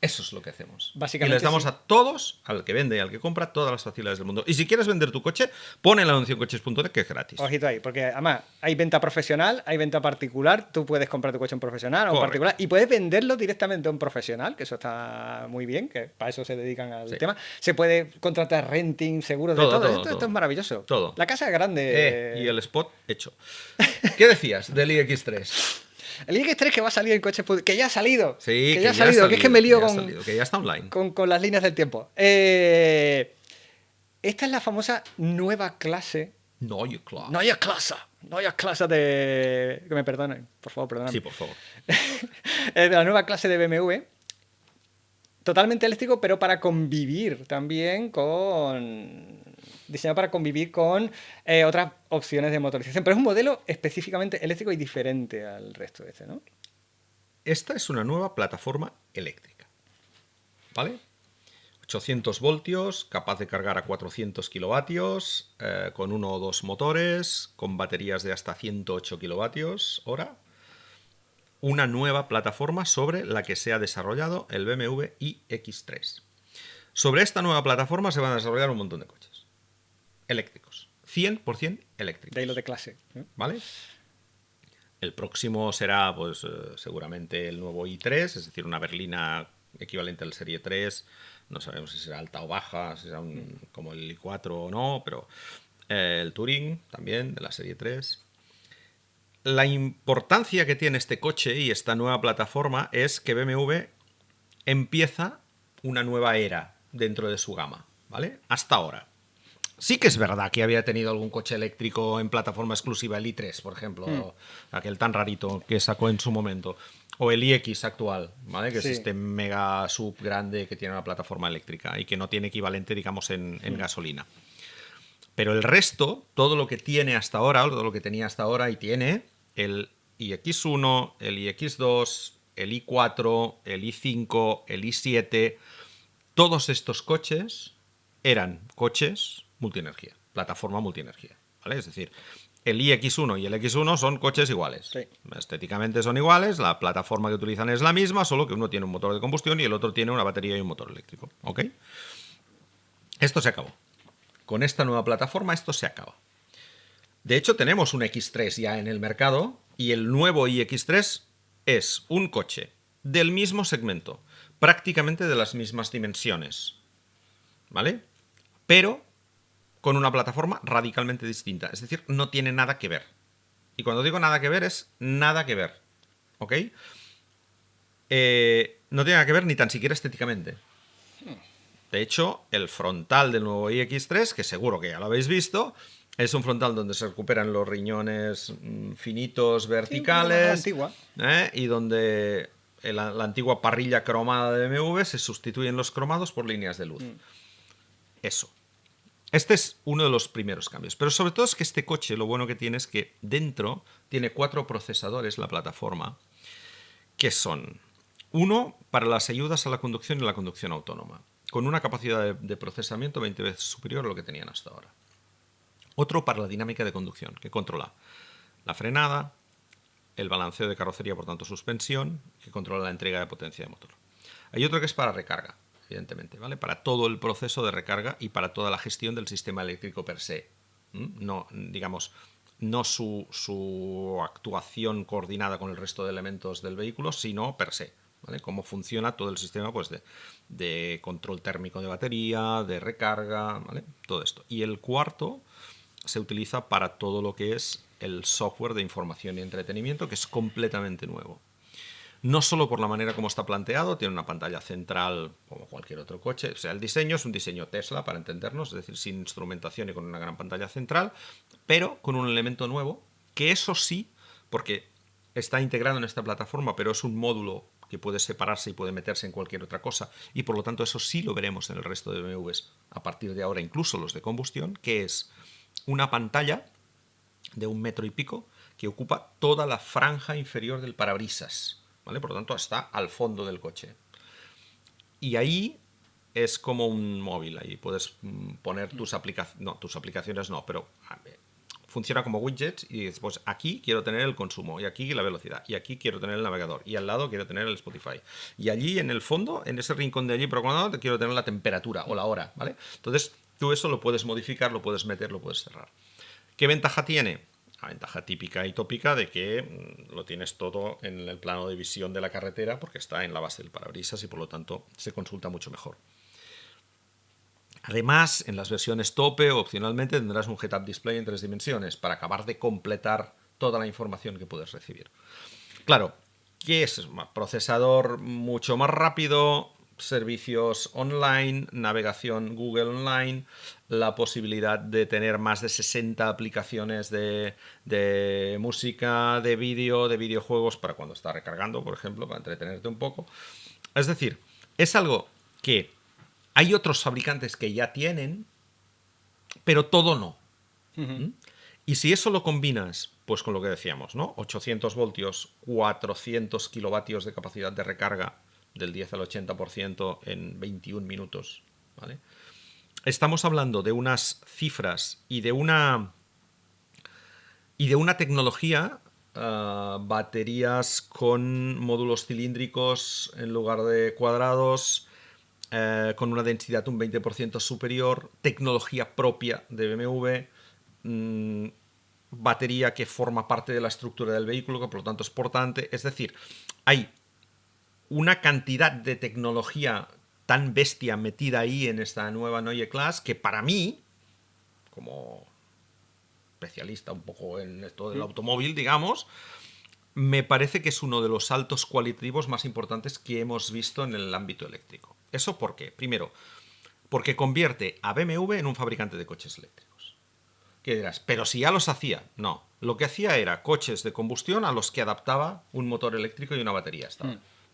Eso es lo que hacemos. Básicamente, y les damos a todos, al que vende y al que compra, todas las facilidades del mundo. Y si quieres vender tu coche, pon el anuncio en coches.net, que es gratis. Ojito ahí, porque además hay venta profesional, hay venta particular. Tú puedes comprar tu coche en profesional o en particular y puedes venderlo directamente a un profesional, que eso está muy bien, que para eso se dedican al tema. Se puede contratar renting, seguros, de todo. Esto es maravilloso. Todo. La casa es grande. Y el spot hecho. ¿Qué decías del iX3? El iX3 que va a salir en coches, que ya ha salido. Sí, que ya ha salido, que es que me lío que ya está online. Con las líneas del tiempo. Esta es la famosa nueva clase. Neue Klasse. Neue clase de... Que me perdonen, por favor, perdóname. Sí, por favor. De la nueva clase de BMW. Totalmente eléctrico, pero para convivir también con... Diseñado para convivir con otras opciones de motorización. Pero es un modelo específicamente eléctrico y diferente al resto de este, ¿no? Esta es una nueva plataforma eléctrica. ¿Vale? 800 voltios, capaz de cargar a 400 kilovatios, con uno o dos motores, con baterías de hasta 108 kilovatios hora. Una nueva plataforma sobre la que se ha desarrollado el BMW iX3. Sobre esta nueva plataforma se van a desarrollar un montón de coches eléctricos, 100% eléctricos. De ahí lo de clase, ¿eh? ¿Vale? El próximo será, pues, seguramente el nuevo i3, es decir, una berlina equivalente al Serie 3. No sabemos si será alta o baja, si será como el i4 o no, pero el Touring también, de la Serie 3. La importancia que tiene este coche y esta nueva plataforma es que BMW empieza una nueva era dentro de su gama, ¿vale? Hasta ahora. Sí que es verdad que había tenido algún coche eléctrico en plataforma exclusiva, el i3, por ejemplo, aquel tan rarito que sacó en su momento, o el iX actual, ¿vale? Que es este mega sub grande que tiene una plataforma eléctrica y que no tiene equivalente, digamos, en gasolina. Pero el resto, todo lo que tiene hasta ahora, todo lo que tenía hasta ahora y tiene, el iX1, el iX2, el i4, el i5, el i7, todos estos coches eran coches multienergía, plataforma multienergía, ¿vale? Es decir, el iX1 y el X1 son coches iguales. Sí. Estéticamente son iguales, la plataforma que utilizan es la misma, solo que uno tiene un motor de combustión y el otro tiene una batería y un motor eléctrico, ¿ok? Esto se acabó. Con esta nueva plataforma esto se acaba. De hecho, tenemos un X3 ya en el mercado y el nuevo iX3 es un coche del mismo segmento, prácticamente de las mismas dimensiones, ¿vale? Pero con una plataforma radicalmente distinta. Es decir, no tiene nada que ver. Y cuando digo nada que ver, es nada que ver. ¿Ok? No tiene nada que ver ni tan siquiera estéticamente. De hecho, el frontal del nuevo iX3, que seguro que ya lo habéis visto, es un frontal donde se recuperan los riñones finitos verticales. Sí, antigua. Y donde la antigua parrilla cromada de BMW se sustituyen los cromados por líneas de luz. Eso. Este es uno de los primeros cambios. Pero sobre todo es que este coche, lo bueno que tiene es que dentro tiene 4 procesadores la plataforma, que son uno para las ayudas a la conducción y la conducción autónoma, con una capacidad de procesamiento 20 veces superior a lo que tenían hasta ahora. Otro para la dinámica de conducción, que controla la frenada, el balanceo de carrocería, por tanto suspensión, que controla la entrega de potencia de motor. Hay otro que es para recarga, evidentemente, ¿vale? Para todo el proceso de recarga y para toda la gestión del sistema eléctrico per se. No, digamos, no su actuación coordinada con el resto de elementos del vehículo, sino per se, ¿vale? Cómo funciona todo el sistema, pues, de control térmico de batería, de recarga, ¿vale? Todo esto. Y el cuarto se utiliza para todo lo que es el software de información y entretenimiento, que es completamente nuevo. No solo por la manera como está planteado, tiene una pantalla central como cualquier otro coche. O sea, el diseño es un diseño Tesla, para entendernos, es decir, sin instrumentación y con una gran pantalla central, pero con un elemento nuevo, que eso sí, porque está integrado en esta plataforma, pero es un módulo que puede separarse y puede meterse en cualquier otra cosa, y por lo tanto eso sí lo veremos en el resto de BMWs a partir de ahora, incluso los de combustión, que es una pantalla de 1 metro y pico que ocupa toda la franja inferior del parabrisas, ¿vale? Por lo tanto, está al fondo del coche. Y ahí es como un móvil, ahí puedes poner tus aplicaciones, no, tus aplicaciones no, pero funciona como widgets y dices, pues aquí quiero tener el consumo, y aquí la velocidad, y aquí quiero tener el navegador, y al lado quiero tener el Spotify. Y allí en el fondo, en ese rincón de allí, pero cuando quiero tener la temperatura o la hora, ¿vale? Entonces, tú eso lo puedes modificar, lo puedes meter, lo puedes cerrar. ¿Qué ventaja tiene? La ventaja típica y tópica de que lo tienes todo en el plano de visión de la carretera porque está en la base del parabrisas y por lo tanto se consulta mucho mejor. Además, en las versiones tope o opcionalmente tendrás un head-up display en 3 dimensiones para acabar de completar toda la información que puedes recibir. Claro, ¿qué es? Procesador mucho más rápido, servicios online, navegación Google Online, la posibilidad de tener más de 60 aplicaciones de música, de vídeo, de videojuegos para cuando está recargando, por ejemplo, para entretenerte un poco. Es decir, es algo que hay otros fabricantes que ya tienen, pero todo no. Uh-huh. Y si eso lo combinas, pues con lo que decíamos, ¿no? 800 voltios, 400 kilovatios de capacidad de recarga, del 10 al 80% en 21 minutos, ¿vale? Estamos hablando de unas cifras y de una tecnología, baterías con módulos cilíndricos en lugar de cuadrados, con una densidad un 20% superior, tecnología propia de BMW, batería que forma parte de la estructura del vehículo, que por lo tanto es portante. Es decir, hay una cantidad de tecnología tan bestia metida ahí en esta nueva Neue Klasse que para mí, como especialista un poco en esto del automóvil, digamos, me parece que es uno de los saltos cualitativos más importantes que hemos visto en el ámbito eléctrico. ¿Eso por qué? Primero, porque convierte a BMW en un fabricante de coches eléctricos. ¿Qué dirás? Pero si ya los hacía. No. Lo que hacía era coches de combustión a los que adaptaba un motor eléctrico y una batería.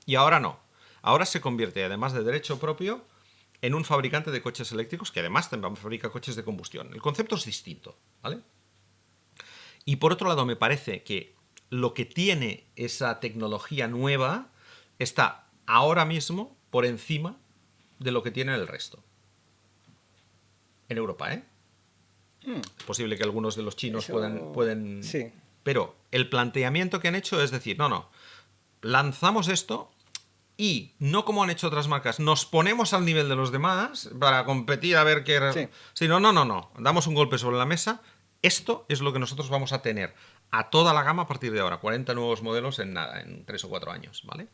Y ahora no. Ahora se convierte, además de derecho propio, en un fabricante de coches eléctricos que además también fabrica coches de combustión. El concepto es distinto, ¿vale? Y por otro lado, me parece que lo que tiene esa tecnología nueva está ahora mismo por encima de lo que tiene el resto. En Europa, ¿eh? Es posible que algunos de los chinos pueden... Sí. Pero el planteamiento que han hecho es decir, no, lanzamos esto y no como han hecho otras marcas, nos ponemos al nivel de los demás para competir a ver qué... Sí. Sino, no, damos un golpe sobre la mesa. Esto es lo que nosotros vamos a tener a toda la gama a partir de ahora. 40 nuevos modelos en nada, en 3 o 4 años, ¿vale?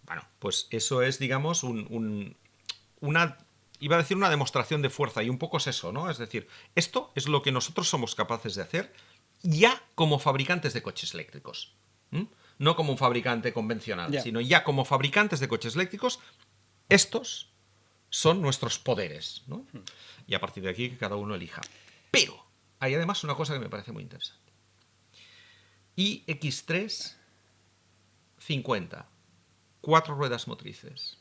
Bueno, pues eso es, digamos, una... Iba a decir una demostración de fuerza, y un poco es eso, ¿no? Es decir, esto es lo que nosotros somos capaces de hacer ya como fabricantes de coches eléctricos. No como un fabricante convencional, sino ya como fabricantes de coches eléctricos, estos son nuestros poderes, ¿no? Y a partir de aquí que cada uno elija. Pero hay además una cosa que me parece muy interesante. iX3 50, 4 ruedas motrices.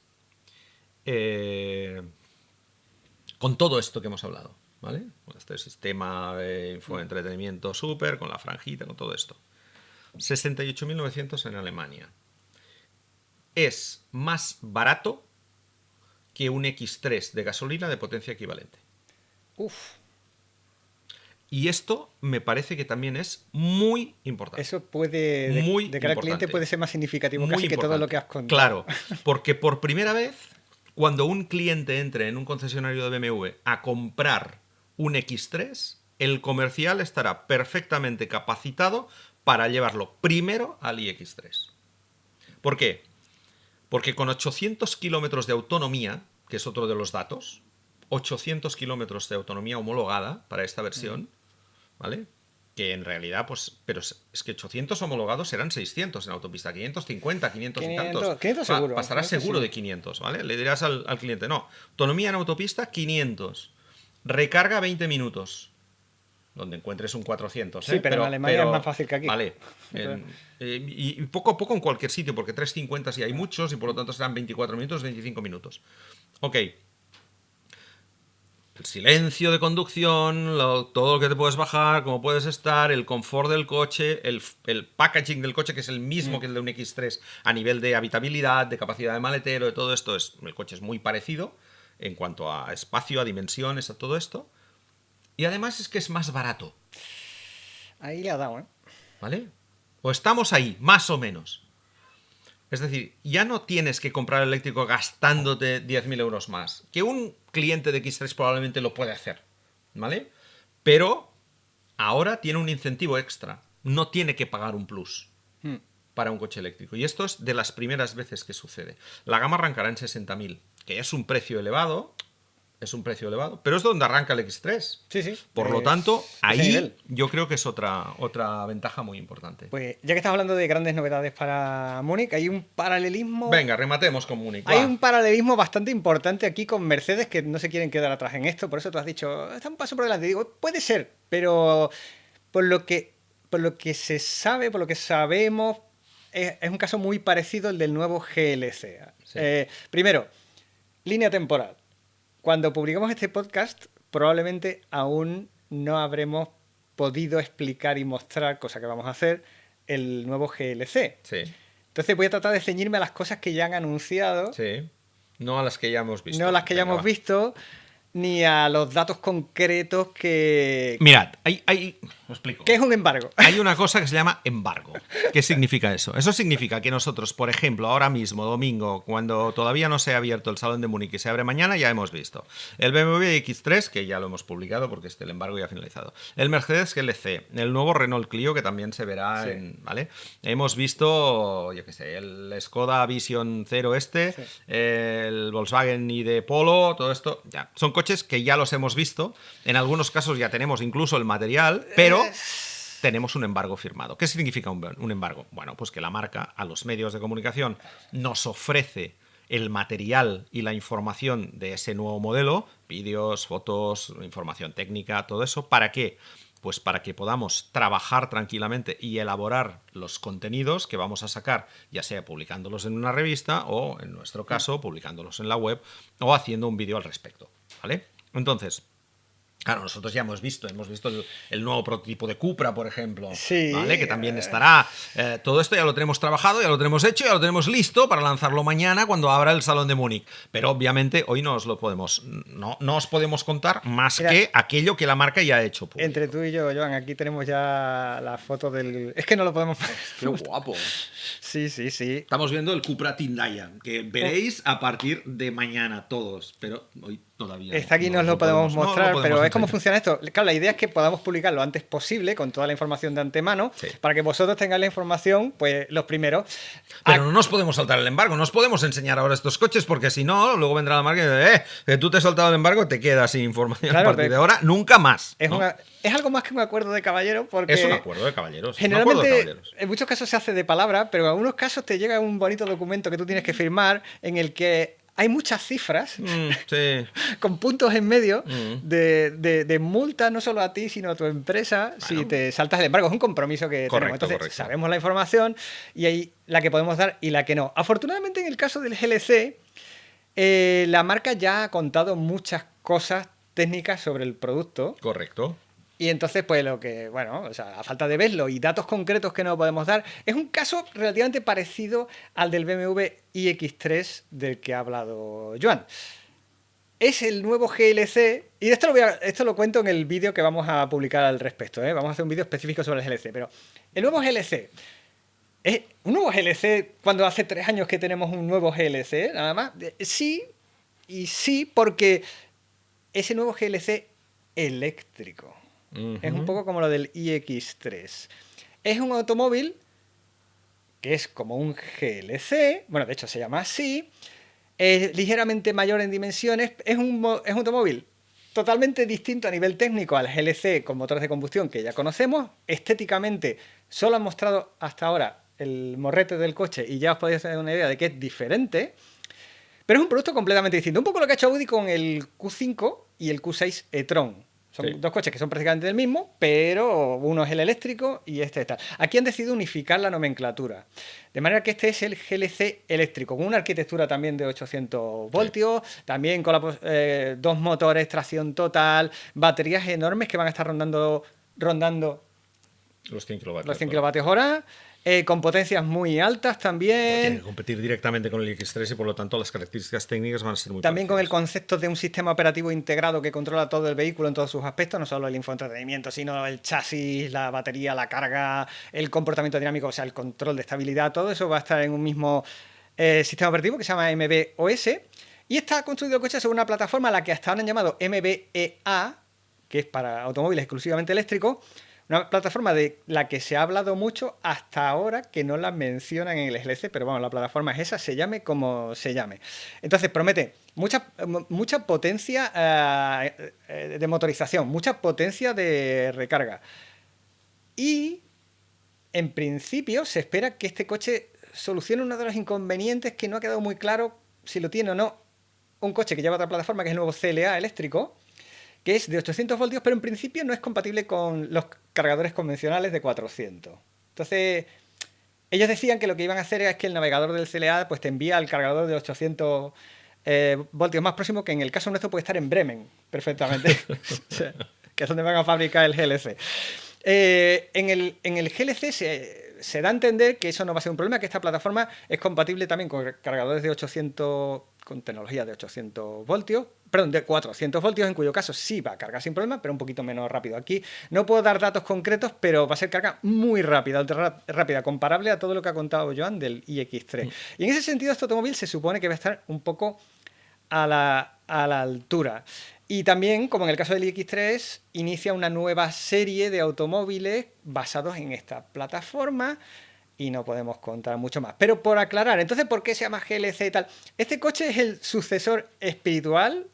Con todo esto que hemos hablado, ¿vale? Con este sistema de infoentretenimiento súper, con la franjita, con todo esto. 68.900 en Alemania. Es más barato que un X3 de gasolina de potencia equivalente. Uf. Y esto me parece que también es muy importante. Eso puede, de cara al cliente, puede ser más significativo muy casi importante. Que todo lo que has contado. Claro, porque por primera vez, cuando un cliente entre en un concesionario de BMW a comprar un X3, el comercial estará perfectamente capacitado para llevarlo primero al iX3. ¿Por qué? Porque con 800 kilómetros de autonomía, que es otro de los datos, 800 kilómetros de autonomía homologada para esta versión, ¿vale? Que en realidad, pues, pero es que 800 homologados serán 600 en autopista, 550, 500 y tantos. 500 seguro. Pasará 500 seguro sí. de 500, ¿vale? Le dirás al cliente, no, autonomía en autopista 500, recarga 20 minutos, donde encuentres un 400. Sí, pero en Alemania es más fácil que aquí. Vale. Y poco a poco en cualquier sitio, porque 350 sí hay muchos y por lo tanto serán 24 minutos, 25 minutos. Ok. el silencio de conducción, todo lo que te puedes bajar, cómo puedes estar, el confort del coche, el packaging del coche, que es el mismo que el de un X3 a nivel de habitabilidad, de capacidad de maletero, de todo esto. El coche es muy parecido en cuanto a espacio, a dimensiones, a todo esto. Y además es que es más barato. Ahí le ha dado, ¿eh? ¿Vale? O estamos ahí, más o menos. Es decir, ya no tienes que comprar el eléctrico gastándote 10.000 euros más. Que un cliente de X3 probablemente lo puede hacer, ¿vale? Pero ahora tiene un incentivo extra. No tiene que pagar un plus para un coche eléctrico. Y esto es de las primeras veces que sucede. La gama arrancará en 60.000, que es un precio elevado. Es un precio elevado, pero es donde arranca el X3. Sí, sí. Por lo tanto, ese ahí nivel. yo creo que es otra ventaja muy importante. Pues ya que estás hablando de grandes novedades para Múnich, hay un paralelismo. Venga, rematemos con Múnich. Hay va. un paralelismo bastante importante aquí con Mercedes, que no se quieren quedar atrás en esto. Por eso tú has dicho, está un paso por delante. Digo, puede ser, pero por lo que se sabe, por lo que sabemos, es un caso muy parecido al del nuevo GLC. Sí. Primero, línea temporal. Cuando publiquemos este podcast, probablemente aún no habremos podido explicar y mostrar, cosa que vamos a hacer, el nuevo GLC. Sí, Entonces voy a tratar de ceñirme a las cosas que ya han anunciado, sí. No a las que ya hemos visto. no a las que ya Venga, hemos va. visto, ni a los datos concretos que... Mirad, os explico. ¿Qué es un embargo? Hay una cosa que se llama embargo. ¿Qué significa eso? Eso significa que nosotros, por ejemplo, ahora mismo, domingo, cuando todavía no se ha abierto el Salón de Múnich y se abre mañana, ya hemos visto el BMW X3, que ya lo hemos publicado porque el embargo ya ha finalizado. El Mercedes GLC, el nuevo Renault Clio, que también se verá Sí. ¿vale? Hemos visto, yo qué sé, el Skoda Vision 0 Sí. el Volkswagen ID Polo, todo esto, ya. Son coches que ya los hemos visto. En algunos casos ya tenemos incluso el material, pero tenemos un embargo firmado. ¿Qué significa un embargo? Bueno, pues que la marca a los medios de comunicación nos ofrece el material y la información de ese nuevo modelo, vídeos, fotos, información técnica, todo eso. ¿Para qué? Pues para que podamos trabajar tranquilamente y elaborar los contenidos que vamos a sacar, ya sea publicándolos en una revista o, en nuestro caso, publicándolos en la web o haciendo un vídeo al respecto, ¿vale? Entonces, claro, nosotros ya hemos visto el nuevo prototipo de Cupra, por ejemplo, Sí. ¿vale? Que también estará. Todo esto ya lo tenemos trabajado, ya lo tenemos hecho, ya lo tenemos listo para lanzarlo mañana cuando abra el Salón de Múnich. Pero obviamente hoy no os podemos contar más Mira, que aquello que la marca ya ha hecho público. Entre tú y yo, Joan, aquí tenemos ya la foto del... Es que no lo podemos... ¡Qué guapo! Sí, sí, sí. Estamos viendo el Cupra Tindaya, que veréis a partir de mañana todos, pero hoy todavía Está aquí, no nos lo podemos no mostrar, podemos pero es cómo enseñar. funciona esto. Claro, la idea es que podamos publicar lo antes posible con toda la información de antemano, Sí. para que vosotros tengáis la información, pues los primeros. Pero no nos podemos saltar el embargo, no os podemos enseñar ahora estos coches, porque si no, luego vendrá la marca y dice, que tú te has saltado el embargo, te quedas sin información Claro, a partir pero de ahora, nunca más. Es, ¿no? es algo más que un acuerdo de caballero, porque Es un acuerdo de caballeros. un generalmente acuerdo de caballeros. en muchos casos se hace de palabra, pero en algunos casos te llega un bonito documento que tú tienes que firmar en el que hay muchas cifras Sí. con puntos en medio de multa no solo a ti, sino a tu empresa si te saltas el embargo. Es un compromiso que tenemos. Correcto, Entonces, correcto. sabemos la información y hay la que podemos dar y la que no. Afortunadamente, en el caso del GLC, la marca ya ha contado muchas cosas técnicas sobre el producto. Correcto. Y entonces, pues lo que, bueno, o sea, a falta de verlo y datos concretos que no podemos dar, es un caso relativamente parecido al del BMW iX3 del que ha hablado Joan. Es el nuevo GLC, y esto lo cuento en el vídeo que vamos a publicar al respecto, ¿eh? Vamos a hacer un vídeo específico sobre el GLC, pero el nuevo GLC, ¿es un nuevo GLC cuando hace 3 años que tenemos un nuevo GLC, nada más? Sí, y sí, porque ese nuevo GLC eléctrico. Es un poco como lo del iX3. Es un automóvil que es como un GLC, bueno, de hecho se llama así, es ligeramente mayor en dimensiones, es un automóvil totalmente distinto a nivel técnico al GLC con motores de combustión que ya conocemos. Estéticamente solo han mostrado hasta ahora el morrete del coche y ya os podéis hacer una idea de que es diferente, pero es un producto completamente distinto. Un poco lo que ha hecho Audi con el Q5 y el Q6 e-tron. O Son Sí. dos coches que son prácticamente del mismo, pero uno es el eléctrico y este está. Aquí han decidido unificar la nomenclatura. De manera que este es el GLC eléctrico, con una arquitectura también de 800 voltios, también con dos motores, tracción total, baterías enormes que van a estar rondando Los 100 kilovatios. los 100 kilovatios hora, con potencias muy altas Tiene que también. competir directamente con el X3 y por lo tanto las características técnicas van a ser muy También con el parecidas. concepto de un sistema operativo integrado que controla todo el vehículo en todos sus aspectos, no solo el infoentretenimiento, sino el chasis, la batería, la carga, el comportamiento dinámico, o sea, el control de estabilidad, todo eso va a estar en un mismo sistema operativo que se llama MB-OS. Y está construido el coche sobre una plataforma a la que hasta ahora han llamado MB-EA, que es para automóviles exclusivamente eléctricos. Una plataforma de la que se ha hablado mucho hasta ahora, que no la mencionan en el GLC, pero bueno, la plataforma es esa, se llame como se llame. Entonces promete mucha potencia de motorización, mucha potencia de recarga. Y en principio se espera que este coche solucione uno de los inconvenientes que no ha quedado muy claro si lo tiene o no un coche que lleva otra plataforma, que es el nuevo CLA eléctrico, que es de 800 voltios, pero en principio no es compatible con los cargadores convencionales de 400. Entonces, ellos decían que lo que iban a hacer es que el navegador del CLA pues, te envía al cargador de 800 voltios más próximo, que en el caso nuestro puede estar en Bremen, perfectamente, que es donde van a fabricar el GLC. En el GLC se da a entender que eso no va a ser un problema, que esta plataforma es compatible también con cargadores de 800, con tecnología de 800 voltios, perdón, de 400 voltios, en cuyo caso sí va a cargar sin problema, pero un poquito menos rápido. Aquí no puedo dar datos concretos, pero va a ser carga muy rápida, ultra rápida, comparable a todo lo que ha contado Joan del iX3. Y en ese sentido, este automóvil se supone que va a estar un poco a la altura. Y también, como en el caso del iX3, inicia una nueva serie de automóviles basados en esta plataforma y no podemos contar mucho más. Pero por aclarar, entonces, ¿por qué se llama GLC y tal? Este coche es el sucesor espiritual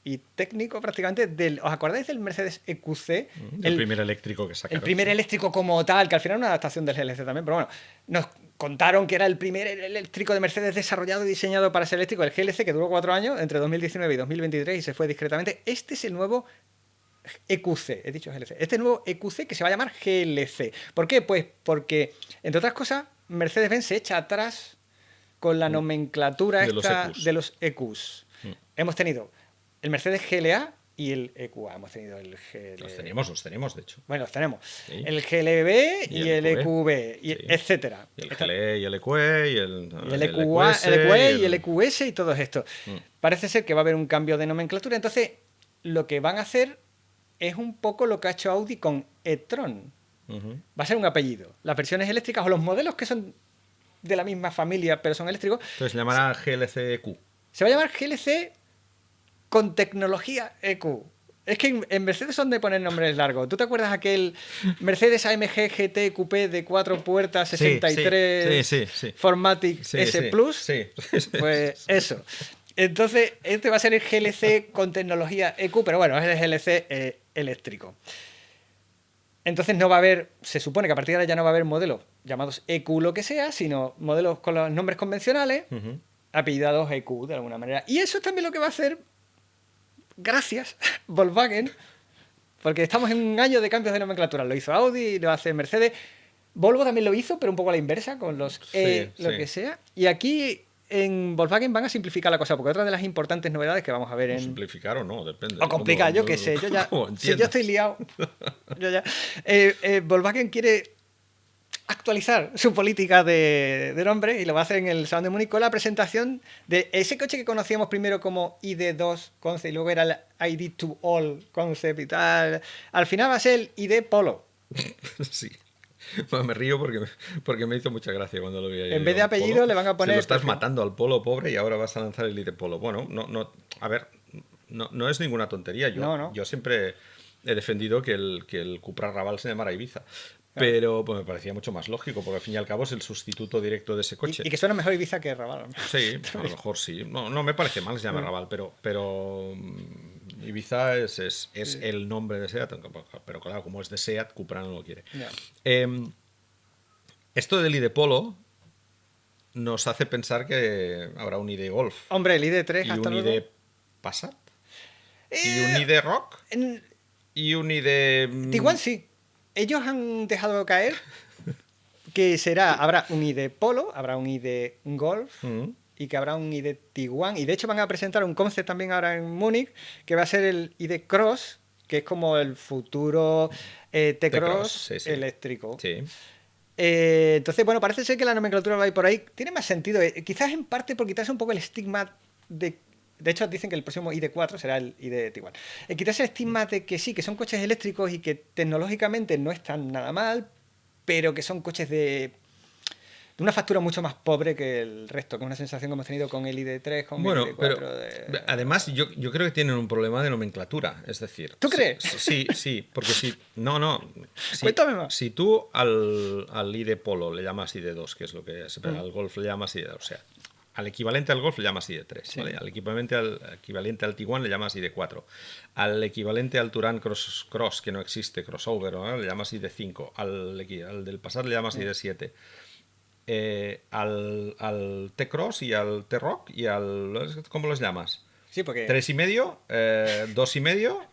y técnico prácticamente del... ¿Os acordáis del Mercedes EQC? El primer eléctrico que sacaron. El primer eléctrico como tal, que al final es una adaptación del GLC también, pero bueno, nos contaron que era el primer eléctrico de Mercedes desarrollado y diseñado para ser eléctrico, el GLC, que duró 4 años, entre 2019 y 2023, y se fue discretamente. Este es el nuevo EQC, he dicho GLC. Este nuevo EQC que se va a llamar GLC. ¿Por qué? Pues porque, entre otras cosas, Mercedes-Benz se echa atrás con la nomenclatura de los EQs. Hemos tenido el Mercedes GLA y el EQA. Hemos tenido el GL... Los tenemos, de hecho. Bueno, los tenemos. Sí. El GLB y el EQB, y sí. etcétera. Y el GLE y el EQE y el EQA, EQS el EQE y el EQS y todo esto. Parece ser que va a haber un cambio de nomenclatura. Entonces, lo que van a hacer es un poco lo que ha hecho Audi con e-tron. Va a ser un apellido. Las versiones eléctricas o los modelos que son de la misma familia pero son eléctricos. Entonces se llamará GLC EQ. Se va a llamar GLC con tecnología EQ. Es que en Mercedes son de poner nombres largos. ¿Tú te acuerdas aquel Mercedes AMG GT Coupé de 4 puertas, 63 sí. Formatic S Plus? Sí. Pues eso. Entonces, este va a ser el GLC con tecnología EQ, pero bueno, es el GLC eléctrico. Entonces no va a haber, se supone que a partir de ahora ya no va a haber modelos llamados EQ lo que sea, sino modelos con los nombres convencionales, apellidados EQ de alguna manera. Y eso es también lo que va a hacer, gracias, Volkswagen, porque estamos en un año de cambios de nomenclatura. Lo hizo Audi, lo hace Mercedes. Volvo también lo hizo, pero un poco a la inversa, con los que sea. Y aquí en Volkswagen van a simplificar la cosa, porque otra de las importantes novedades que vamos a ver en... Simplificar o no, depende. O complicar, yo qué sé. Yo ya, si yo estoy liado. Volkswagen quiere actualizar su política de nombre y lo va a hacer en el Salón de Múnich con la presentación de ese coche que conocíamos primero como ID2 Concept y luego era el ID2All Concept y tal. Al final va a ser el ID Polo. Sí. Bueno, me río porque me hizo mucha gracia cuando lo vi ahí. En vez de apellido Polo. le van a poner... Se lo estás matando al Polo pobre y ahora vas a lanzar el ID Polo. Bueno, a ver, no es ninguna tontería. Yo siempre he defendido que el Cupra Raval se llamara Ibiza. Pero pues, me parecía mucho más lógico, porque al fin y al cabo es el sustituto directo de ese coche. Y que suena mejor Ibiza que Raval. Sí, a lo mejor sí. No me parece mal que se llame Raval, pero Ibiza es el nombre de SEAT. Pero claro, como es de SEAT, Cupra no lo quiere. Esto del ID Polo nos hace pensar que habrá un ID Golf. Hombre, el ID3 y hasta un luego. ID Passat. Y un ID Rock. Y un ID... Tiguan sí. Ellos han dejado caer que habrá un ID Polo, habrá un ID Golf y que habrá un ID Tiguan. Y de hecho van a presentar un concept también ahora en Múnich que va a ser el ID Cross, que es como el futuro T-Cross eléctrico. Sí. Entonces, bueno, parece ser que la nomenclatura va a ir por ahí. Tiene más sentido. Quizás en parte por quitarse un poco el estigma de... De hecho, dicen que el próximo ID4 será el ID Tiguan. Quitarse el estigma de que sí, que son coches eléctricos y que tecnológicamente no están nada mal, pero que son coches de una factura mucho más pobre que el resto, que es una sensación que hemos tenido con el ID3, con el ID4. Pero además yo creo que tienen un problema de nomenclatura, es decir... ¿Tú crees? Sí, porque si... No. Cuéntame más. Si tú al ID Polo le llamas ID2, que es lo que... Al Golf le llamas ID2, o sea... Al equivalente al Golf le llamas ID3, sí. ¿Vale? Al equivalente al Tiguan le llamas ID4. Al equivalente al Touran Cross, que no existe, crossover, ¿no? Le llamas ID5. Al del Passat le llamas ID7. Al T-Cross y al T-Rock y al... ¿Cómo los llamas? Sí, porque... 3,5, 2,5...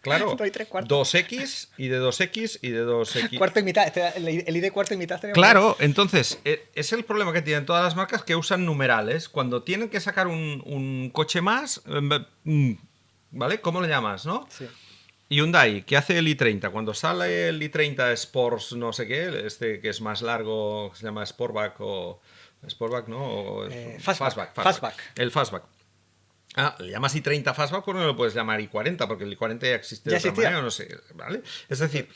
Claro, 2X y de 2X y de 2X. Cuarto y mitad, el ID cuarto y mitad. Claro, entonces, es el problema que tienen todas las marcas que usan numerales. Cuando tienen que sacar un coche más, ¿vale? ¿Cómo lo llamas, no? Sí. Hyundai, ¿qué hace el i30? Cuando sale el i30 Sports, no sé qué, que es más largo, se llama Sportback o... Sportback, ¿no? O Fastback. El Fastback. Le llamas i30 Fastback, ¿por qué no lo puedes llamar i40? Porque el i40 ya existe de otra manera, no sé, ¿vale? Es decir,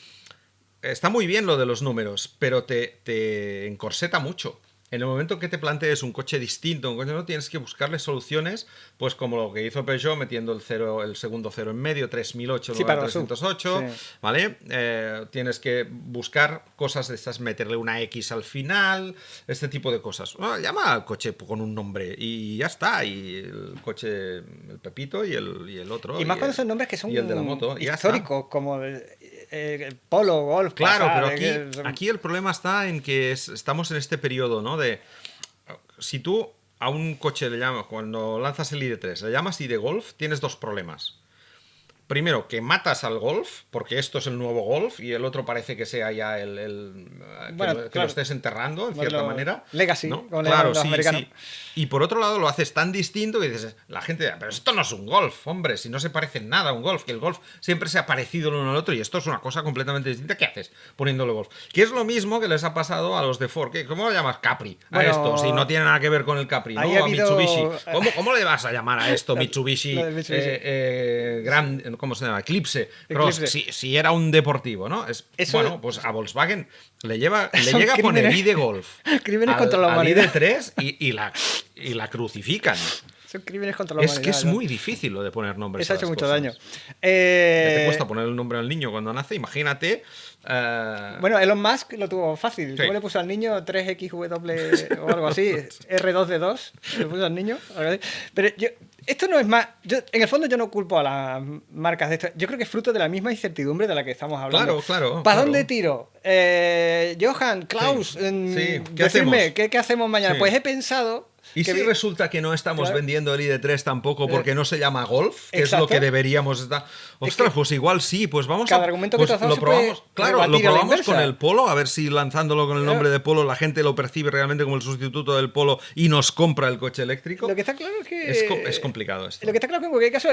está muy bien lo de los números, pero te encorseta mucho. En el momento que te plantees un coche distinto, no tienes que buscarle soluciones, pues como lo que hizo Peugeot metiendo el segundo cero en medio, 3008, sí, 308, sí. ¿vale? Tienes que buscar cosas de estas, meterle una X al final, este tipo de cosas. Llama al coche con un nombre y ya está. Y el coche, el Pepito y el otro. Y más cuando son nombres que son y el de la moto, históricos, como el Polo, Golf. Claro, pero aquí el problema está en que estamos en este periodo, ¿no? Si tú a un coche le llamas, cuando lanzas el ID3, le llamas ID Golf, tienes dos problemas. Primero, que matas al Golf, porque esto es el nuevo Golf y el otro parece que sea ya que lo estés enterrando, en cierta manera. Legacy, ¿no? con Claro, los americanos. Sí. Y por otro lado lo haces tan distinto que dices, la gente dirá, pero esto no es un Golf, hombre, si no se parece en nada a un Golf, que el Golf siempre se ha parecido el uno al otro y esto es una cosa completamente distinta. ¿Qué haces poniéndole Golf? Que es lo mismo que les ha pasado a los de Ford. ¿Cómo lo llamas? Capri. A esto, si no tiene nada que ver con el Capri, ¿no? A Mitsubishi. ¿Cómo le vas a llamar a esto? Mitsubishi. ¿Cómo se llama? Eclipse. Cross, si era un deportivo, ¿no? Bueno, pues a Volkswagen le llega a poner ID Golf crímenes contra la humanidad. Al ID3 y la crucifican. Son crímenes contra la humanidad. Es que es muy difícil lo de poner nombres. Eso ha hecho mucho cosas. daño. Ya te cuesta poner el nombre al niño cuando nace, imagínate. Bueno, Elon Musk lo tuvo fácil. Sí. ¿Cómo le puso al niño 3XW o algo así? R2D2, le puso al niño. Pero esto no es más... en el fondo yo no culpo a las marcas de esto. Yo creo que es fruto de la misma incertidumbre de la que estamos hablando. Claro. ¿Para dónde tiro? Johan, Klaus, ¿qué hacemos mañana? Sí. Pues he pensado... ¿Y si resulta que no estamos vendiendo el ID3 tampoco porque no se llama Golf? Que es lo que deberíamos estar... Ostras, pues igual sí, pues vamos cada argumento pues que lo probamos. Claro, lo probamos con el Polo, a ver si lanzándolo con el nombre de Polo la gente lo percibe realmente como el sustituto del Polo y nos compra el coche eléctrico. Lo que está claro es que... Es complicado esto. Lo que está claro es que en cualquier caso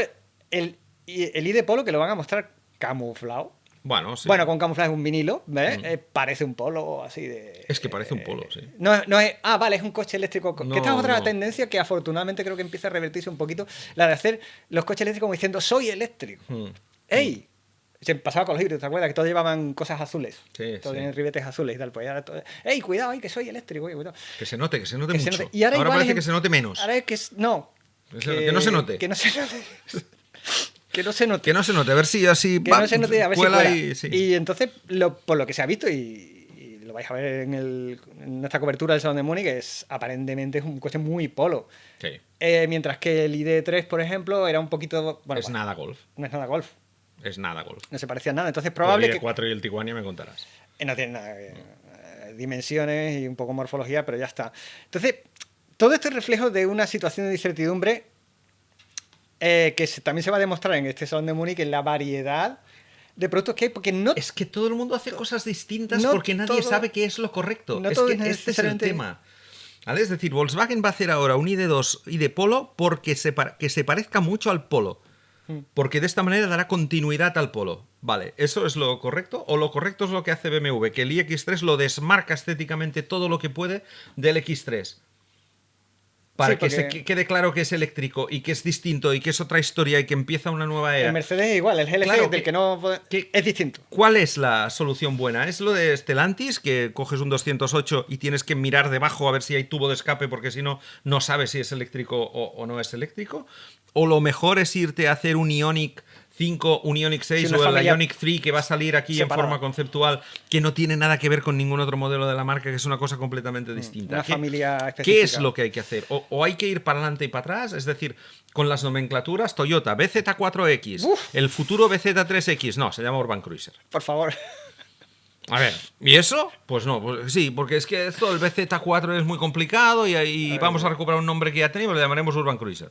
el ID Polo que lo van a mostrar camuflado. Bueno, sí. Bueno, con camuflaje es un vinilo, ¿ves? Parece un Polo así de... Es que parece un Polo, sí. No es... vale, es un coche eléctrico. Que esta es otra tendencia que afortunadamente creo que empieza a revertirse un poquito, la de hacer los coches eléctricos como diciendo, soy eléctrico. ¡Ey! Se pasaba con los híbridos, ¿te acuerdas? Que todos llevaban cosas azules. Sí, todos tienen ribetes azules y tal. Pues ahora todo... ¡Ey, cuidado! Que soy eléctrico! Cuidado. Que se note mucho. Y ahora parece que se note menos. Ahora es que... No. Que no se note. Que no se note. Que no se note. Que no se note, a ver si así que no se note, a ver si cuela. Y entonces, por lo que se ha visto, y lo vais a ver en nuestra cobertura del Salón de Múnich, aparentemente es un coche muy Polo. Sí. Mientras que el ID3, por ejemplo, era un poquito... nada Golf. No es nada Golf. Es nada Golf. No se parecía a nada. Entonces, probable el ID4 y el Tiguan ya me contarás. No tiene nada dimensiones y un poco morfología, pero ya está. Entonces, todo esto es reflejo de una situación de incertidumbre que también se va a demostrar en este Salón de Múnich, en la variedad de productos que hay, porque no... Es que todo el mundo hace cosas distintas porque nadie sabe qué es lo correcto. Es que este es el tema. ¿Vale? Es decir, Volkswagen va a hacer ahora un ID2 y de Polo porque que se parezca mucho al Polo. Porque de esta manera dará continuidad al Polo. Vale, ¿eso es lo correcto? ¿O lo correcto es lo que hace BMW? Que el iX3 lo desmarca estéticamente todo lo que puede del X3. Para que se quede claro que es eléctrico y que es distinto y que es otra historia y que empieza una nueva era. El Mercedes es igual, el GLC claro, del que no... es distinto. ¿Cuál es la solución buena? ¿Es lo de Stellantis, que coges un 208 y tienes que mirar debajo a ver si hay tubo de escape porque si no, no sabes si es eléctrico o no es eléctrico? ¿O lo mejor es irte a hacer un Ioniq 5, un Ioniq 6 o el Ioniq 3 que va a salir aquí separada, en forma conceptual, que no tiene nada que ver con ningún otro modelo de la marca, que es una cosa completamente distinta? Una familia específica. ¿Qué es lo que hay que hacer? ¿O hay que ir para adelante y para atrás? Es decir, con las nomenclaturas Toyota BZ4X, el futuro BZ3X, no, se llama Urban Cruiser. Por favor. A ver, ¿y eso? Pues no, pues sí, porque es que esto, el BZ4 es muy complicado y vamos a recuperar un nombre que ya teníamos, lo llamaremos Urban Cruiser.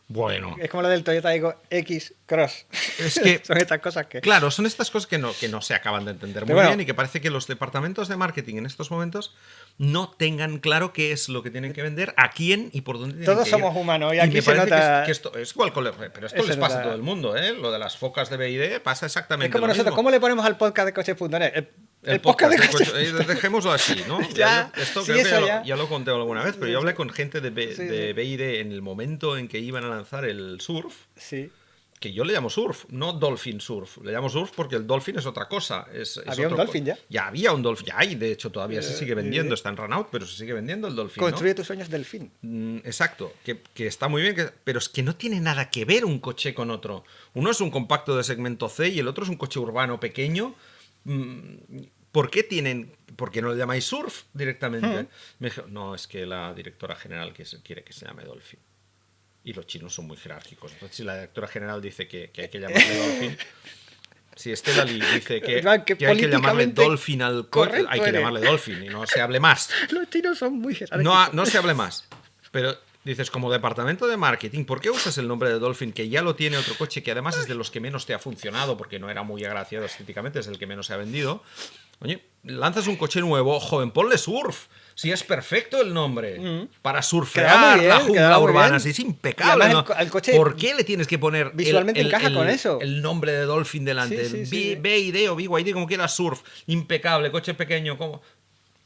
Bueno. Es como lo del Toyota X Cross. Es que son estas cosas que... Claro, son estas cosas que no se acaban de entender muy bien y que parece que los departamentos de marketing en estos momentos no tengan claro qué es lo que tienen que vender, a quién y por dónde tienen Todos que somos ir. humanos y aquí se nota... que esto es igual, pero esto les pasa a todo el mundo, ¿eh? Lo de las focas de BYD pasa exactamente es como lo nosotros, mismo. ¿Cómo le ponemos al podcast de coches.net? El podcast de coches. Dejémoslo así, ¿no? Esto sí, creo que ya lo conté alguna vez, pero yo hablé con gente de BYD en el momento en que iban a lanzar el Surf. Sí. Que yo le llamo Surf, no Dolphin Surf. Le llamo Surf porque el Dolphin es otra cosa. ¿Había un Dolphin ya? Ya había un Dolphin. Ya hay, de hecho, todavía se sigue vendiendo. Está en Runout, pero se sigue vendiendo el Dolphin. Construye ¿no? tus sueños Delfín. Exacto. Que está muy bien, pero es que no tiene nada que ver un coche con otro. Uno es un compacto de segmento C y el otro es un coche urbano pequeño. ¿Por qué no le llamáis Surf directamente? Me dijo, no, es que la directora general quiere que se llame Dolphin. Y los chinos son muy jerárquicos. Entonces, si la directora general dice que hay que llamarle Dolphin, si Estela Lee dice que hay que llamarle Dolphin al coche, hay que llamarle Dolphin y no se hable más. Los chinos son muy jerárquicos. No se hable más. Pero dices, como departamento de marketing, ¿por qué usas el nombre de Dolphin, que ya lo tiene otro coche, que además es de los que menos te ha funcionado, porque no era muy agraciado estéticamente, es el que menos se ha vendido? Oye, lanzas un coche nuevo, joven, ponle Surf. Si es perfecto el nombre. Para surfear la jungla urbana. Si es impecable. ¿No? El coche ¿Por qué le tienes que poner visualmente encaja con eso? El nombre de Dolphin delante? BYD o BYD, como quieras, Surf. Impecable, coche pequeño. ¿Cómo?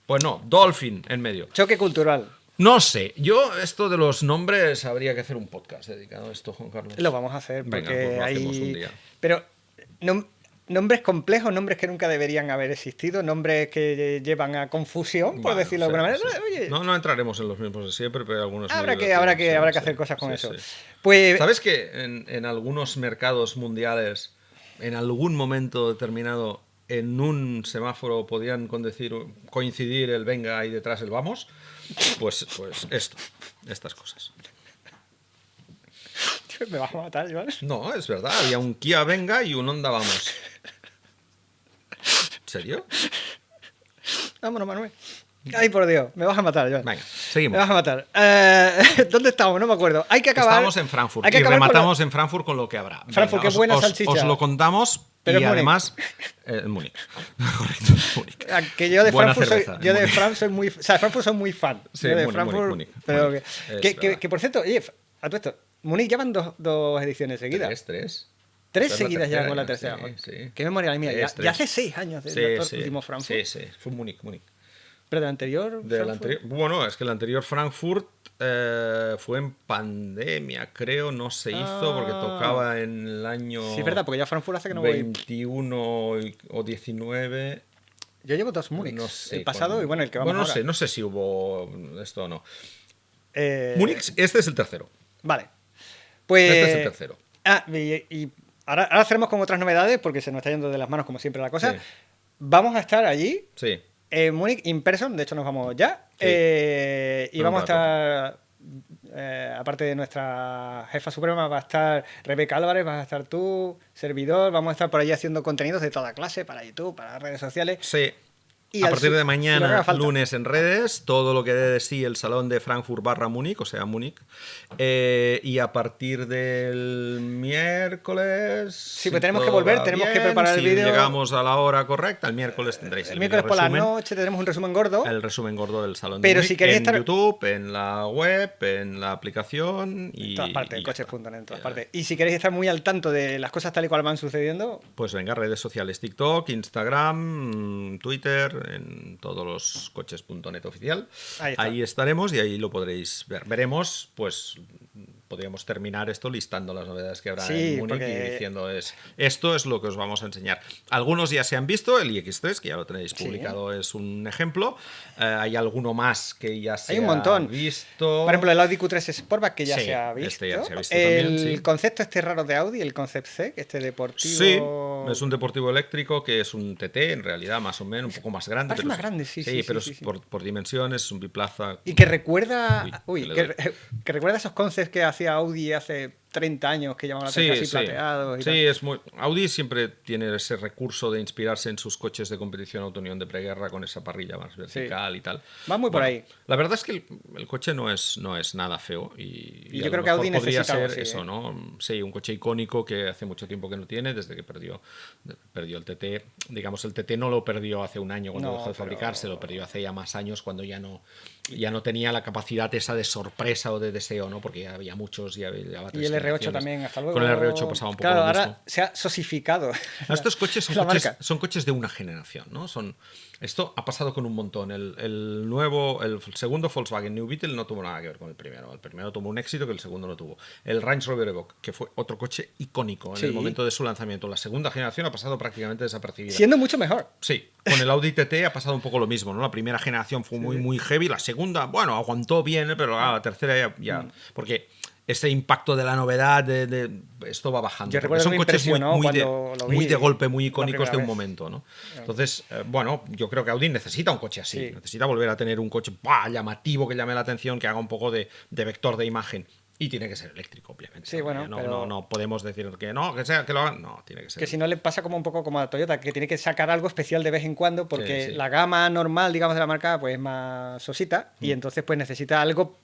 Pues no, Dolphin en medio. Choque cultural. No sé, yo esto de los nombres habría que hacer un podcast dedicado a esto, Juan Carlos. Lo vamos a hacer porque pues lo hay... hacemos un día. Pero nombres complejos, nombres que nunca deberían haber existido, nombres que llevan a confusión, por decirlo de alguna manera. Sí. Oye, no entraremos en los mismos de siempre, pero hay algunos habrá que hacer cosas con eso. Sí. Pues, ¿sabes que en algunos mercados mundiales, en algún momento determinado, en un semáforo podían coincidir el venga y detrás el vamos? Pues estas cosas. Me vas a matar, Joan. No, es verdad. Había un Kia Venga y un Honda Vamos. ¿En serio? Vámonos, Manuel. Ay, por Dios, me vas a matar, Joan. Venga, seguimos. Me vas a matar. ¿Dónde estamos? No me acuerdo. Hay que acabar. Estamos en Frankfurt. Y rematamos en Frankfurt con lo que habrá. Frankfurt, qué buena salchicha. Os lo contamos. Pero y además, en Múnich. Correcto, Múnich. Que yo de Frankfurt soy muy. O sea, Frankfurt soy muy fan. Sí, de Múnich, Frankfurt. Múnich. Pero que por cierto, oye, a todo esto, Múnich llevan dos ediciones seguidas. Tres seguidas ya con la tercera. Sí. Qué memoria la mía. Ya hace 6 años del último Frankfurt. Sí. Fue Múnich. ¿Pero del anterior? Bueno, es que el anterior Frankfurt fue en pandemia, creo, no se hizo porque tocaba en el año... Sí, verdad, porque ya Frankfurt hace que no 21 o 19... Yo llevo 2 Múnich, no sé, el pasado y bueno, el que vamos ahora. No sé si hubo esto o no. Múnich, este es el tercero. Vale. Pues... Este es el tercero. Y ahora haceremos con otras novedades porque se nos está yendo de las manos como siempre la cosa. Sí. Vamos a estar allí. Sí. En Múnich in person, de hecho nos vamos ya. Sí. Y vamos a estar, aparte de nuestra jefa suprema, va a estar Rebeca Álvarez, vas a estar tú, servidor, vamos a estar por allí haciendo contenidos de toda clase, para YouTube, para redes sociales. Sí. Y a partir de mañana, lunes, en redes, todo lo que dé de sí el Salón de Frankfurt / Múnich, o sea, Múnich. Y a partir del miércoles... Sí, pues tenemos que volver, tenemos que preparar el vídeo. Si llegamos a la hora correcta, el miércoles tendréis el miércoles por la noche tendremos un resumen gordo. El resumen gordo del Salón de Múnich, si queréis en YouTube, en la web, en la aplicación y... En todas partes, en coches.net, en todas partes. Y si queréis estar muy al tanto de las cosas tal y cual van sucediendo... Pues venga, redes sociales, TikTok, Instagram, Twitter, en todos los coches.net oficial. Ahí estaremos y ahí lo podréis ver. Veremos, pues podríamos terminar esto listando las novedades que habrá en Múnich y diciendo esto es lo que os vamos a enseñar. Algunos ya se han visto, el iX3, que ya lo tenéis publicado, es un ejemplo. Hay alguno más que ya se ha visto. Por ejemplo, el Audi Q3 Sportback, que ya se ha visto. Este ya se ha visto el concepto raro de Audi, el Concept C, este deportivo... Sí, es un deportivo eléctrico que es un TT, en realidad, más o menos, un poco más grande. Es más grande, pero por dimensiones es un biplaza. Y que recuerda... que recuerda esos concepts que hacía Audi hace 30 años, que llamaban la atención así plateados. Es muy... Audi siempre tiene ese recurso de inspirarse en sus coches de competición auto-unión de preguerra con esa parrilla más vertical y tal. Va muy por ahí. La verdad es que el coche no es nada feo y yo creo que Audi podría necesita ser eso, ¿no? Sí, un coche icónico que hace mucho tiempo que no tiene, desde que perdió el TT. Digamos, el TT no lo perdió hace un año cuando dejó de fabricarse, lo perdió hace ya más años cuando ya no tenía la capacidad esa de sorpresa o de deseo, ¿no? Porque ya había muchos, y el R8 también, hasta luego. Con el R8 pasaba un poco lo mismo. Ahora se ha sosificado. Estos coches son coches de una generación, ¿no? Esto ha pasado con un montón. El segundo Volkswagen New Beetle no tuvo nada que ver con el primero. El primero tuvo un éxito que el segundo no tuvo. El Range Rover Evoque, que fue otro coche icónico en el momento de su lanzamiento. La segunda generación ha pasado prácticamente desapercibida. Siendo mucho mejor. Sí. Con el Audi TT ha pasado un poco lo mismo, ¿no? La primera generación fue muy heavy. La segunda, bueno, aguantó bien, pero la tercera ya porque ese impacto de la novedad, esto va bajando. Yo recuerdo son coches muy de golpe, muy icónicos de un vez. Momento, ¿no? Entonces, yo creo que Audi necesita un coche así. Sí. Necesita volver a tener un coche llamativo, que llame la atención, que haga un poco de vector de imagen. Y tiene que ser eléctrico, obviamente. Sí, bueno, no podemos decir que no, que lo hagan. No, tiene que ser. Que si no le pasa como un poco como a Toyota, que tiene que sacar algo especial de vez en cuando, porque la gama normal, digamos, de la marca, pues es más sosita, y entonces pues necesita algo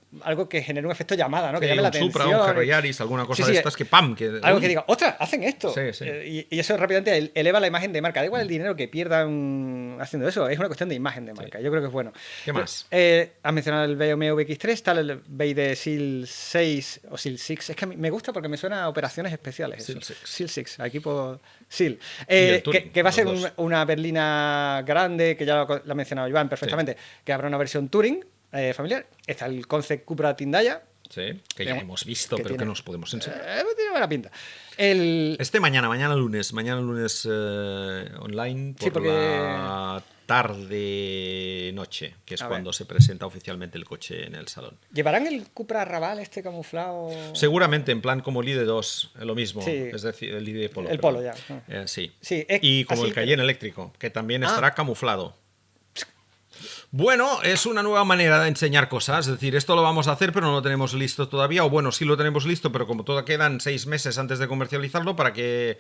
que genere un efecto llamada, ¿no? Que llame la atención. Un Supra, un Ferrari Yaris, alguna cosa de estas que ¡pam! Algo que diga, ¡ostras! ¡Hacen esto! Sí. Y eso rápidamente eleva la imagen de marca. Da igual el dinero que pierdan haciendo eso, es una cuestión de imagen de marca. Yo creo que es bueno. ¿Qué más? Has mencionado el BMW X3, está el BYD Seal 6 o Seal 6. Es que a mí me gusta porque me suena a operaciones especiales. Seal 6, equipo Seal. Que va a ser una berlina grande, que ya lo ha mencionado Iván perfectamente, que habrá una versión Touring familiar. Está el Concept Cupra Tindaya. Sí, que ya hemos visto, pero que nos podemos enseñar. Tiene buena pinta. Mañana lunes online por la tarde-noche, que es cuando se presenta oficialmente el coche en el salón. ¿Llevarán el Cupra Raval camuflado? Seguramente, en plan como el ID2, lo mismo, es decir, el ID Polo. El Polo, ya. Sí. Y como el Cayenne eléctrico, que también estará camuflado. Bueno, es una nueva manera de enseñar cosas. Es decir, esto lo vamos a hacer, pero no lo tenemos listo todavía. O bueno, sí lo tenemos listo, pero como todo quedan 6 meses antes de comercializarlo para que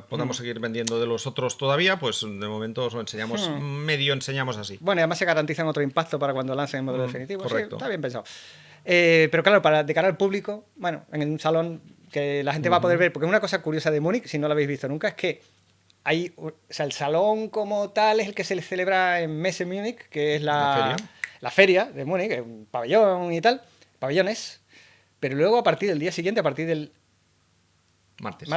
podamos seguir vendiendo de los otros todavía, pues de momento os lo enseñamos, medio enseñamos así. Bueno, y además se garantizan otro impacto para cuando lancen el modelo definitivo. Correcto. Sí, está bien pensado. Pero claro, de cara al público, bueno, en un salón que la gente va a poder ver, porque una cosa curiosa de Múnich, si no lo habéis visto nunca, es que el salón como tal es el que se le celebra en Messe Múnich, que es la feria de Múnich, es un pabellón y tal, pabellones, pero luego a partir del día siguiente, a partir del martes,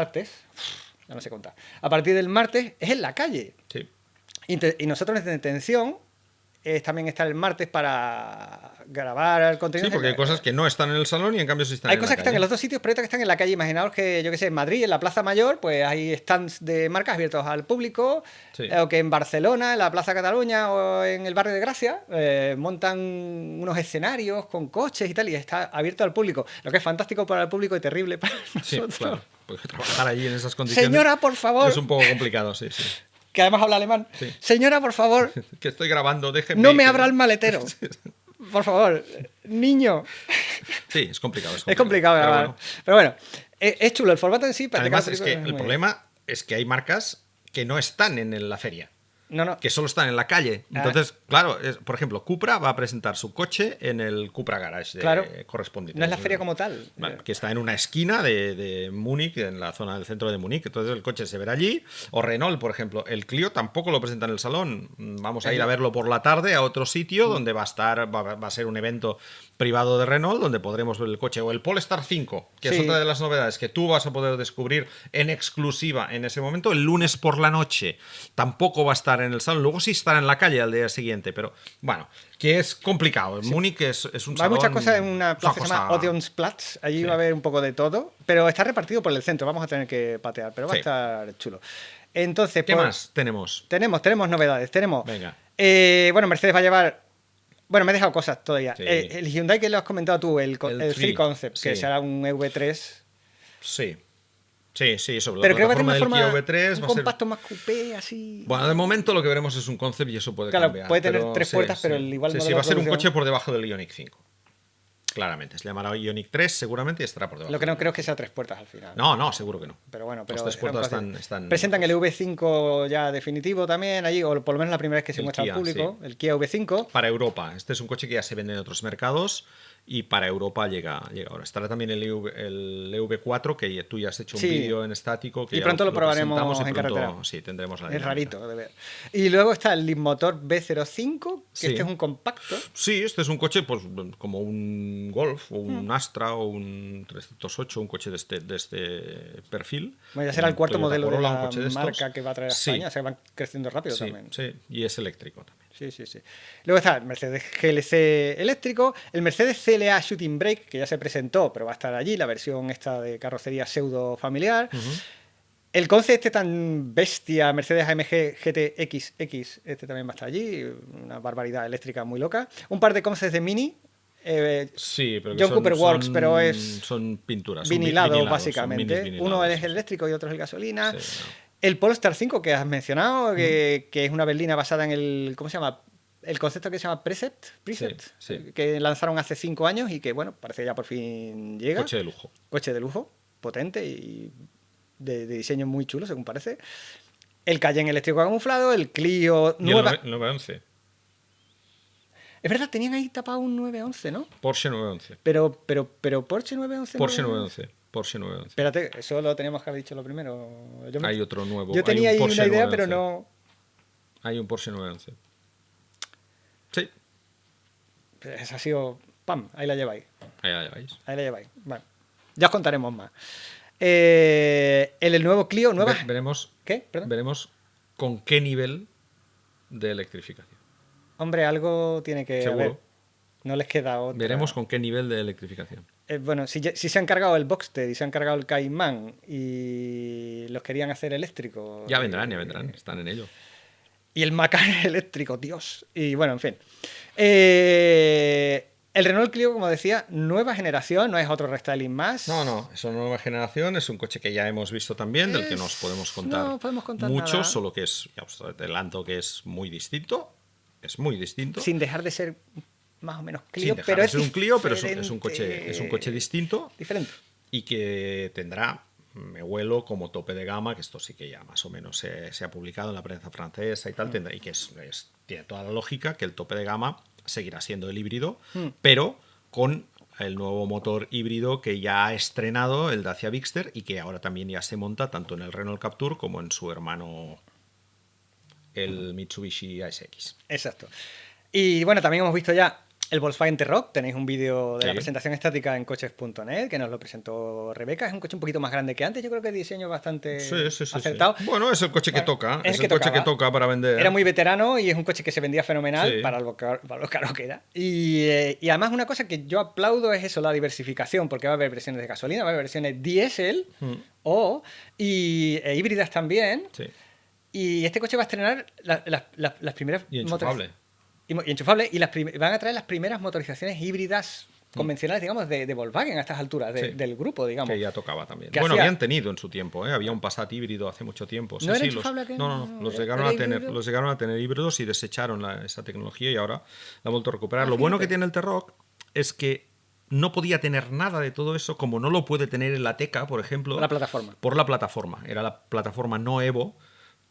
ya no sé contar, a partir del martes es en la calle. Sí. Y nosotros nuestra intención es también estar el martes para grabar el contenido. Sí, porque hay cosas que no están en el salón y en cambio sí están en la calle. Hay cosas que están en los dos sitios, pero otras que están en la calle. Imaginaos que, yo qué sé, en Madrid, en la Plaza Mayor, pues hay stands de marcas abiertos al público, o que en Barcelona, en la Plaza Cataluña o en el barrio de Gracia, montan unos escenarios con coches y tal, y está abierto al público. Lo que es fantástico para el público y terrible para nosotros. Sí, claro, porque trabajar allí en esas condiciones... Señora, por favor. Es un poco complicado, sí. Que además habla alemán. Sí. Señora, por favor. Que estoy grabando, déjeme. No me abra el maletero. Por favor, niño. Sí, es complicado. Es complicado grabar. Pero bueno, es chulo el formato en sí. Además, es que el problema es que hay marcas que no están en la feria. que solo están en la calle. Entonces, claro, por ejemplo, Cupra va a presentar su coche en el Cupra Garage correspondiente. No es la feria como tal. Que está en una esquina de Múnich, en la zona del centro de Múnich. Entonces el coche se verá allí. O Renault, por ejemplo. El Clio tampoco lo presenta en el salón. Vamos a ir a verlo por la tarde a otro sitio donde va a ser un evento privado de Renault donde podremos ver el coche. O el Polestar 5, que es otra de las novedades que tú vas a poder descubrir en exclusiva en ese momento. El lunes por la noche tampoco va a estar en el salón. Luego sí estará en la calle al día siguiente. Pero bueno, que es complicado. En Múnich es un salón... Hay muchas cosas en una plaza que se llama Odeonsplatz. Allí va a haber un poco de todo. Pero está repartido por el centro. Vamos a tener que patear. Pero va a estar chulo. Entonces, ¿qué más tenemos? Tenemos novedades. Venga. Bueno, Mercedes va a llevar... Bueno, me he dejado cosas todavía. El Hyundai que lo has comentado tú, el 3 Concept, que será un EV3. Sí, sobre pero la creo plataforma que del Kia EV3 un compacto más coupé, así... Bueno, de momento lo que veremos es un Concept y eso puede cambiar. Puede tener 3 puertas, pero igual va a ser un coche por debajo del Ioniq 5. Claramente, se llamará Ioniq 3 seguramente y estará por debajo. Lo que no creo es que sea 3 puertas al final. No, seguro que no. Pero bueno, las 3 puertas están... Presentan el V5 ya definitivo también allí, o por lo menos la primera vez que se muestra al público, el Kia V5. Para Europa. Este es un coche que ya se vende en otros mercados y para Europa llega ahora. Estará también el EV4, que tú ya has hecho un vídeo en estático. Que y pronto lo probaremos en carretera. Sí, tendremos la dinámica. Es rarito de ver. Y luego está el Leapmotor B05, que este es un compacto. Sí, este es un coche pues como un Golf o un Astra o un 308, un coche de este perfil. Bueno, ya será el cuarto modelo de la marca que va a traer a España. Se van creciendo rápido también. Sí, y es eléctrico también. Sí. Luego está el Mercedes GLC eléctrico, el Mercedes CLA Shooting Brake, que ya se presentó, pero va a estar allí, la versión esta de carrocería pseudo familiar. El concept tan bestia, Mercedes AMG GTXX, este también va a estar allí, una barbaridad eléctrica muy loca. Un par de concepts de Mini. Pero John Cooper Works, pero son pinturas. Vinilados, básicamente. Uno es el eléctrico y otro es el gasolina. El Polestar 5 que has mencionado, que es una berlina basada en el... ¿Cómo se llama? El concepto que se llama Preset, que lanzaron hace 5 años y que, bueno, parece que ya por fin llega. Coche de lujo, potente y de diseño muy chulo, según parece. El Cayenne eléctrico camuflado, el Clio... Y el 911. Es verdad, tenían ahí tapado un 911, ¿no? Porsche 911. Pero Porsche 911... Porsche 911. Espérate, eso lo teníamos que haber dicho lo primero. Hay otro nuevo. Yo tenía ahí una idea, 911. Pero no... Hay un Porsche 911. Sí. Esa ha sido... ¡Pam! Ahí la lleváis. Ahí la lleváis. Bueno, ya os contaremos más. El nuevo Clio... Veremos... ¿Qué? ¿Perdón? Veremos con qué nivel de electrificación. Hombre, algo tiene que ¿Seguro? haber. No les queda otra. Veremos con qué nivel de electrificación. Bueno, si se han cargado el Boxster y se han cargado el Cayman y los querían hacer eléctricos. Ya vendrán, están en ello. Y el Macan eléctrico, Dios. Y bueno, en fin. El Renault Clio, como decía, nueva generación, no es otro restyling más. No, es una nueva generación, es un coche que ya hemos visto también, del que no os podemos contar, mucho, nada. Solo que ya os adelanto que es muy distinto. Es muy distinto. Sin dejar de ser más o menos Clio, pero es un Clio, pero es un coche distinto. Diferente. Y que tendrá, me huelo, como tope de gama, que esto sí que ya más o menos se ha publicado en la prensa francesa y tal, y que tiene toda la lógica que el tope de gama seguirá siendo el híbrido, pero con el nuevo motor híbrido que ya ha estrenado el Dacia Bigster y que ahora también ya se monta tanto en el Renault Captur como en su hermano el Mitsubishi ASX. Exacto. Y bueno, también hemos visto ya el Volkswagen T-Roc. Tenéis un vídeo de la presentación estática en coches.net que nos lo presentó Rebeca. Es un coche un poquito más grande que antes. Yo creo que el diseño bastante acertado. Sí. Bueno, es el coche que toca. Es el coche que toca para vender. Era muy veterano y es un coche que se vendía fenomenal para lo caro que era. Y además una cosa que yo aplaudo es eso, la diversificación, porque va a haber versiones de gasolina, va a haber versiones diésel e híbridas también. Sí. Y este coche va a estrenar las primeras... Y enchufable. Y enchufable. Y van a traer las primeras motorizaciones híbridas convencionales, digamos, de Volkswagen a estas alturas del grupo, digamos. Que ya tocaba también. Bueno, habían tenido en su tiempo, había un Passat híbrido hace mucho tiempo. ¿No era enchufable aquel? No, los llegaron a tener híbridos y desecharon esa tecnología y ahora la han vuelto a recuperar. Lo bueno que tiene el T-Roc es que no podía tener nada de todo eso, como no lo puede tener el Ateca, por ejemplo. Por la plataforma. Por la plataforma. Era la plataforma no Evo,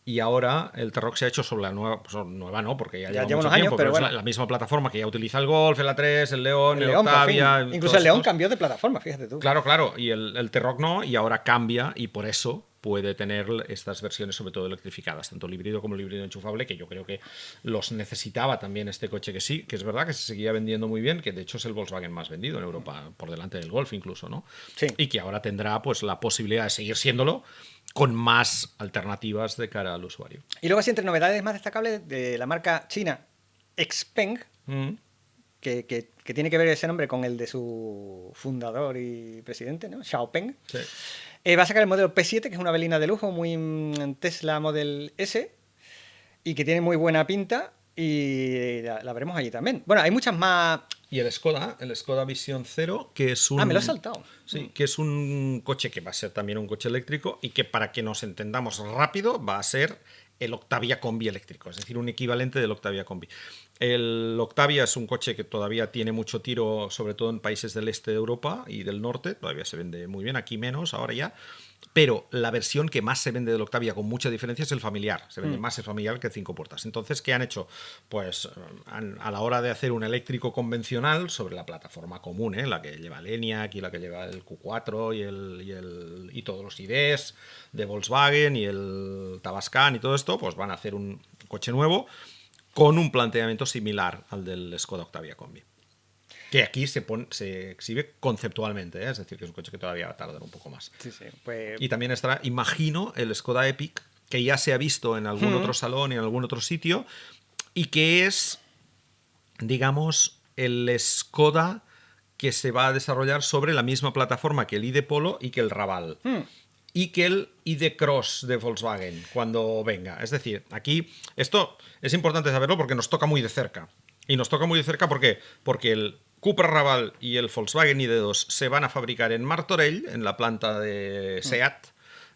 Y ahora el T-Roc se ha hecho sobre la nueva, pues nueva no, porque ya lleva unos mucho años, tiempo, pero es bueno. la misma plataforma que ya utiliza el Golf, el A3, el León, el León, Octavia. Incluso el León cambió de plataforma, fíjate tú. Claro, y el T-Roc no, y ahora cambia, y por eso puede tener estas versiones sobre todo electrificadas, tanto el híbrido como el híbrido enchufable, que yo creo que los necesitaba también este coche, que sí, que es verdad que se seguía vendiendo muy bien, que de hecho es el Volkswagen más vendido en Europa, por delante del Golf incluso, ¿no? Sí. Y que ahora tendrá pues la posibilidad de seguir siéndolo con más alternativas de cara al usuario. Y luego, así, entre novedades más destacables de la marca china Xpeng, que tiene que ver ese nombre con el de su fundador y presidente, ¿no? Xiaopeng. Sí. Va a sacar el modelo P7, que es una berlina de lujo, muy Tesla Model S, y que tiene muy buena pinta, y la veremos allí también. Bueno, hay muchas más. Y el Skoda Vision Zero, que es un... me lo he saltado. Sí, que es un coche que va a ser también un coche eléctrico y que, para que nos entendamos rápido, va a ser el Octavia Combi eléctrico, es decir, un equivalente del Octavia Combi. El Octavia es un coche que todavía tiene mucho tiro, sobre todo en países del este de Europa y del norte, todavía se vende muy bien, aquí menos, ahora ya. Pero la versión que más se vende del Octavia con mucha diferencia es el familiar. Se vende más el familiar que el 5 puertas. Entonces, ¿qué han hecho? Pues a la hora de hacer un eléctrico convencional sobre la plataforma común, la que lleva el ENIAC y la que lleva el Q4 y todos los IDs de Volkswagen y el Tavascan y todo esto, pues van a hacer un coche nuevo con un planteamiento similar al del Skoda Octavia Combi. Que aquí se exhibe conceptualmente, es decir, que es un coche que todavía va a tardar un poco más. Sí, pues... Y también estará, imagino, el Skoda Epic, que ya se ha visto en algún otro salón y en algún otro sitio, y que es, digamos, el Skoda que se va a desarrollar sobre la misma plataforma que el ID Polo y que el Raval. Y que el ID Cross de Volkswagen cuando venga. Es decir, aquí esto es importante saberlo porque nos toca muy de cerca. Y nos toca muy de cerca porque el Cupra Raval y el Volkswagen ID2 se van a fabricar en Martorell, en la planta de SEAT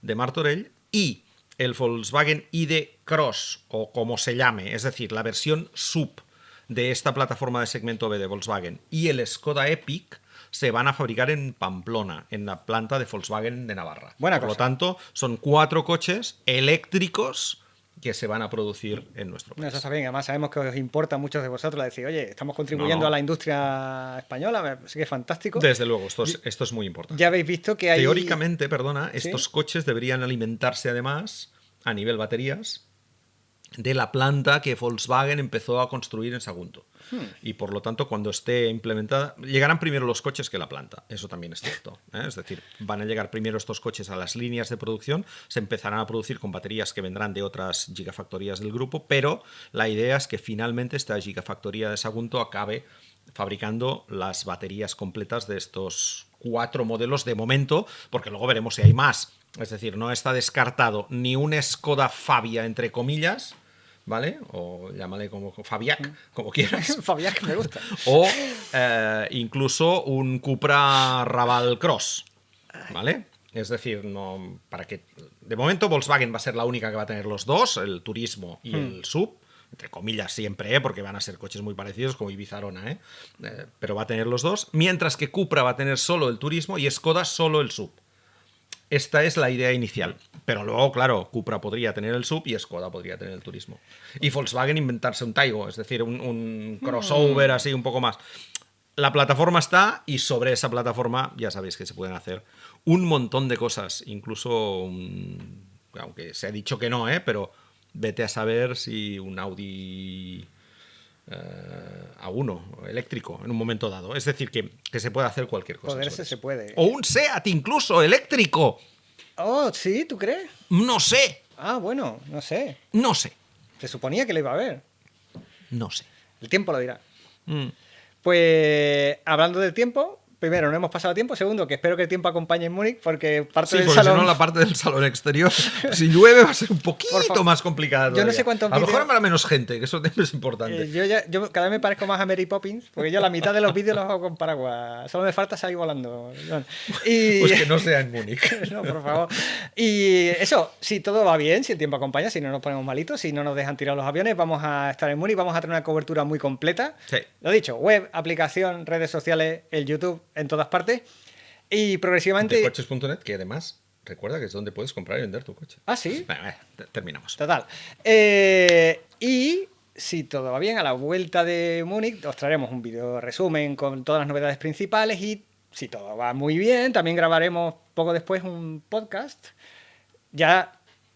de Martorell, y el Volkswagen ID Cross, o como se llame, es decir, la versión sub de esta plataforma de segmento B de Volkswagen, y el Skoda Epic se van a fabricar en Pamplona, en la planta de Volkswagen de Navarra. Por lo tanto, son 4 coches eléctricos que se van a producir en nuestro país. Eso está bien, además sabemos que os importa a muchos de vosotros decir, oye, estamos contribuyendo a la industria española, así que es fantástico. Desde luego, esto es muy importante. Ya habéis visto que hay... Teóricamente, estos coches deberían alimentarse además, a nivel baterías, de la planta que Volkswagen empezó a construir en Sagunto. Y por lo tanto, cuando esté implementada, llegarán primero los coches que la planta. Eso también es cierto. Es decir, van a llegar primero estos coches a las líneas de producción, se empezarán a producir con baterías que vendrán de otras gigafactorías del grupo, pero la idea es que finalmente esta gigafactoría de Sagunto acabe fabricando las baterías completas de estos 4 modelos de momento, porque luego veremos si hay más. Es decir, no está descartado ni un Skoda Fabia, entre comillas, ¿vale? O llámale como Fabiac, como quieras. Fabiac, me gusta. O incluso un Cupra Raval Cross, ¿vale? Es decir, no, para que de momento Volkswagen va a ser la única que va a tener los dos, el Turismo y el Sub, entre comillas siempre, porque van a ser coches muy parecidos como Ibiza Arona, pero va a tener los dos, mientras que Cupra va a tener solo el Turismo y Skoda solo el Sub. Esta es la idea inicial. Pero luego, claro, Cupra podría tener el Sub y Skoda podría tener el Turismo. Y Volkswagen inventarse un Taigo, es decir, un crossover así un poco más. La plataforma está y sobre esa plataforma ya sabéis que se pueden hacer un montón de cosas. Incluso, aunque se ha dicho que no, pero vete a saber si un Audi A1 eléctrico en un momento dado. Es decir, que se puede hacer cualquier cosa. Poderse se puede. O un SEAT incluso eléctrico. Oh, ¿sí? ¿Tú crees? No sé. Ah, bueno, no sé. No sé. Se suponía que lo iba a haber. No sé. El tiempo lo dirá. Pues, hablando del tiempo, primero, no hemos pasado tiempo. Segundo, que espero que el tiempo acompañe en Múnich, porque parte del salón... si no, la parte del salón exterior, si llueve, va a ser un poquito más complicado todavía. Yo no sé cuántos A lo mejor habrá menos gente, que eso también es importante. Yo cada vez me parezco más a Mary Poppins, porque yo la mitad de los vídeos los hago con paraguas. Solo me falta salir volando. Pues que no sea en Múnich. No, por favor. Y eso, si todo va bien, si el tiempo acompaña, si no nos ponemos malitos, si no nos dejan tirar los aviones, vamos a estar en Múnich, vamos a tener una cobertura muy completa. Sí. Lo dicho, web, aplicación, redes sociales, el YouTube, en todas partes. Y progresivamente... De coches.net, que además recuerda que es donde puedes comprar y vender tu coche. Ah, sí. Terminamos. Total. Y si todo va bien, a la vuelta de Múnich os traeremos un video resumen con todas las novedades principales y si todo va muy bien, también grabaremos poco después un podcast ya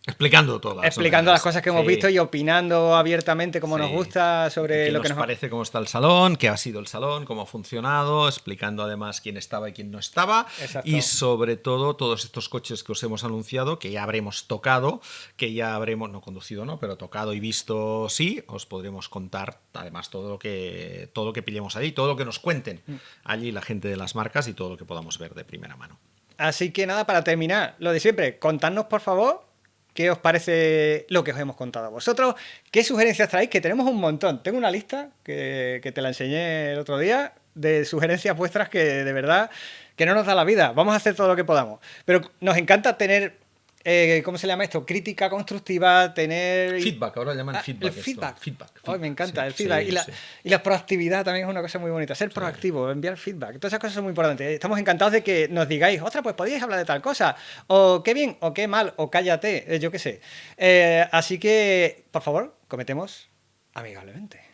explicando todas las cosas que hemos visto y opinando abiertamente como nos gusta sobre lo que nos parece, cómo está el salón, qué ha sido el salón, cómo ha funcionado, explicando además quién estaba y quién no estaba. Exacto. Y sobre todo todos estos coches que os hemos anunciado, que ya habremos tocado, que ya habremos, no conducido no, pero tocado y visto sí, os podremos contar además todo lo que pillemos allí, todo lo que nos cuenten allí la gente de las marcas y todo lo que podamos ver de primera mano. Así que nada, para terminar, lo de siempre, contadnos por favor ¿qué os parece lo que os hemos contado a vosotros? ¿Qué sugerencias traéis? Que tenemos un montón. Tengo una lista que te la enseñé el otro día de sugerencias vuestras que de verdad que no nos da la vida. Vamos a hacer todo lo que podamos. Pero nos encanta tener, ¿cómo se llama esto? Crítica constructiva, tener... Feedback, ahora llaman feedback. El feedback. Feedback. Oh, me encanta el feedback. Y la proactividad también es una cosa muy bonita. Ser proactivo, enviar feedback. Todas esas cosas son muy importantes. Estamos encantados de que nos digáis, ostras, pues podíais hablar de tal cosa. O qué bien, o qué mal, o cállate, yo qué sé. Así que, por favor, cometemos amigablemente.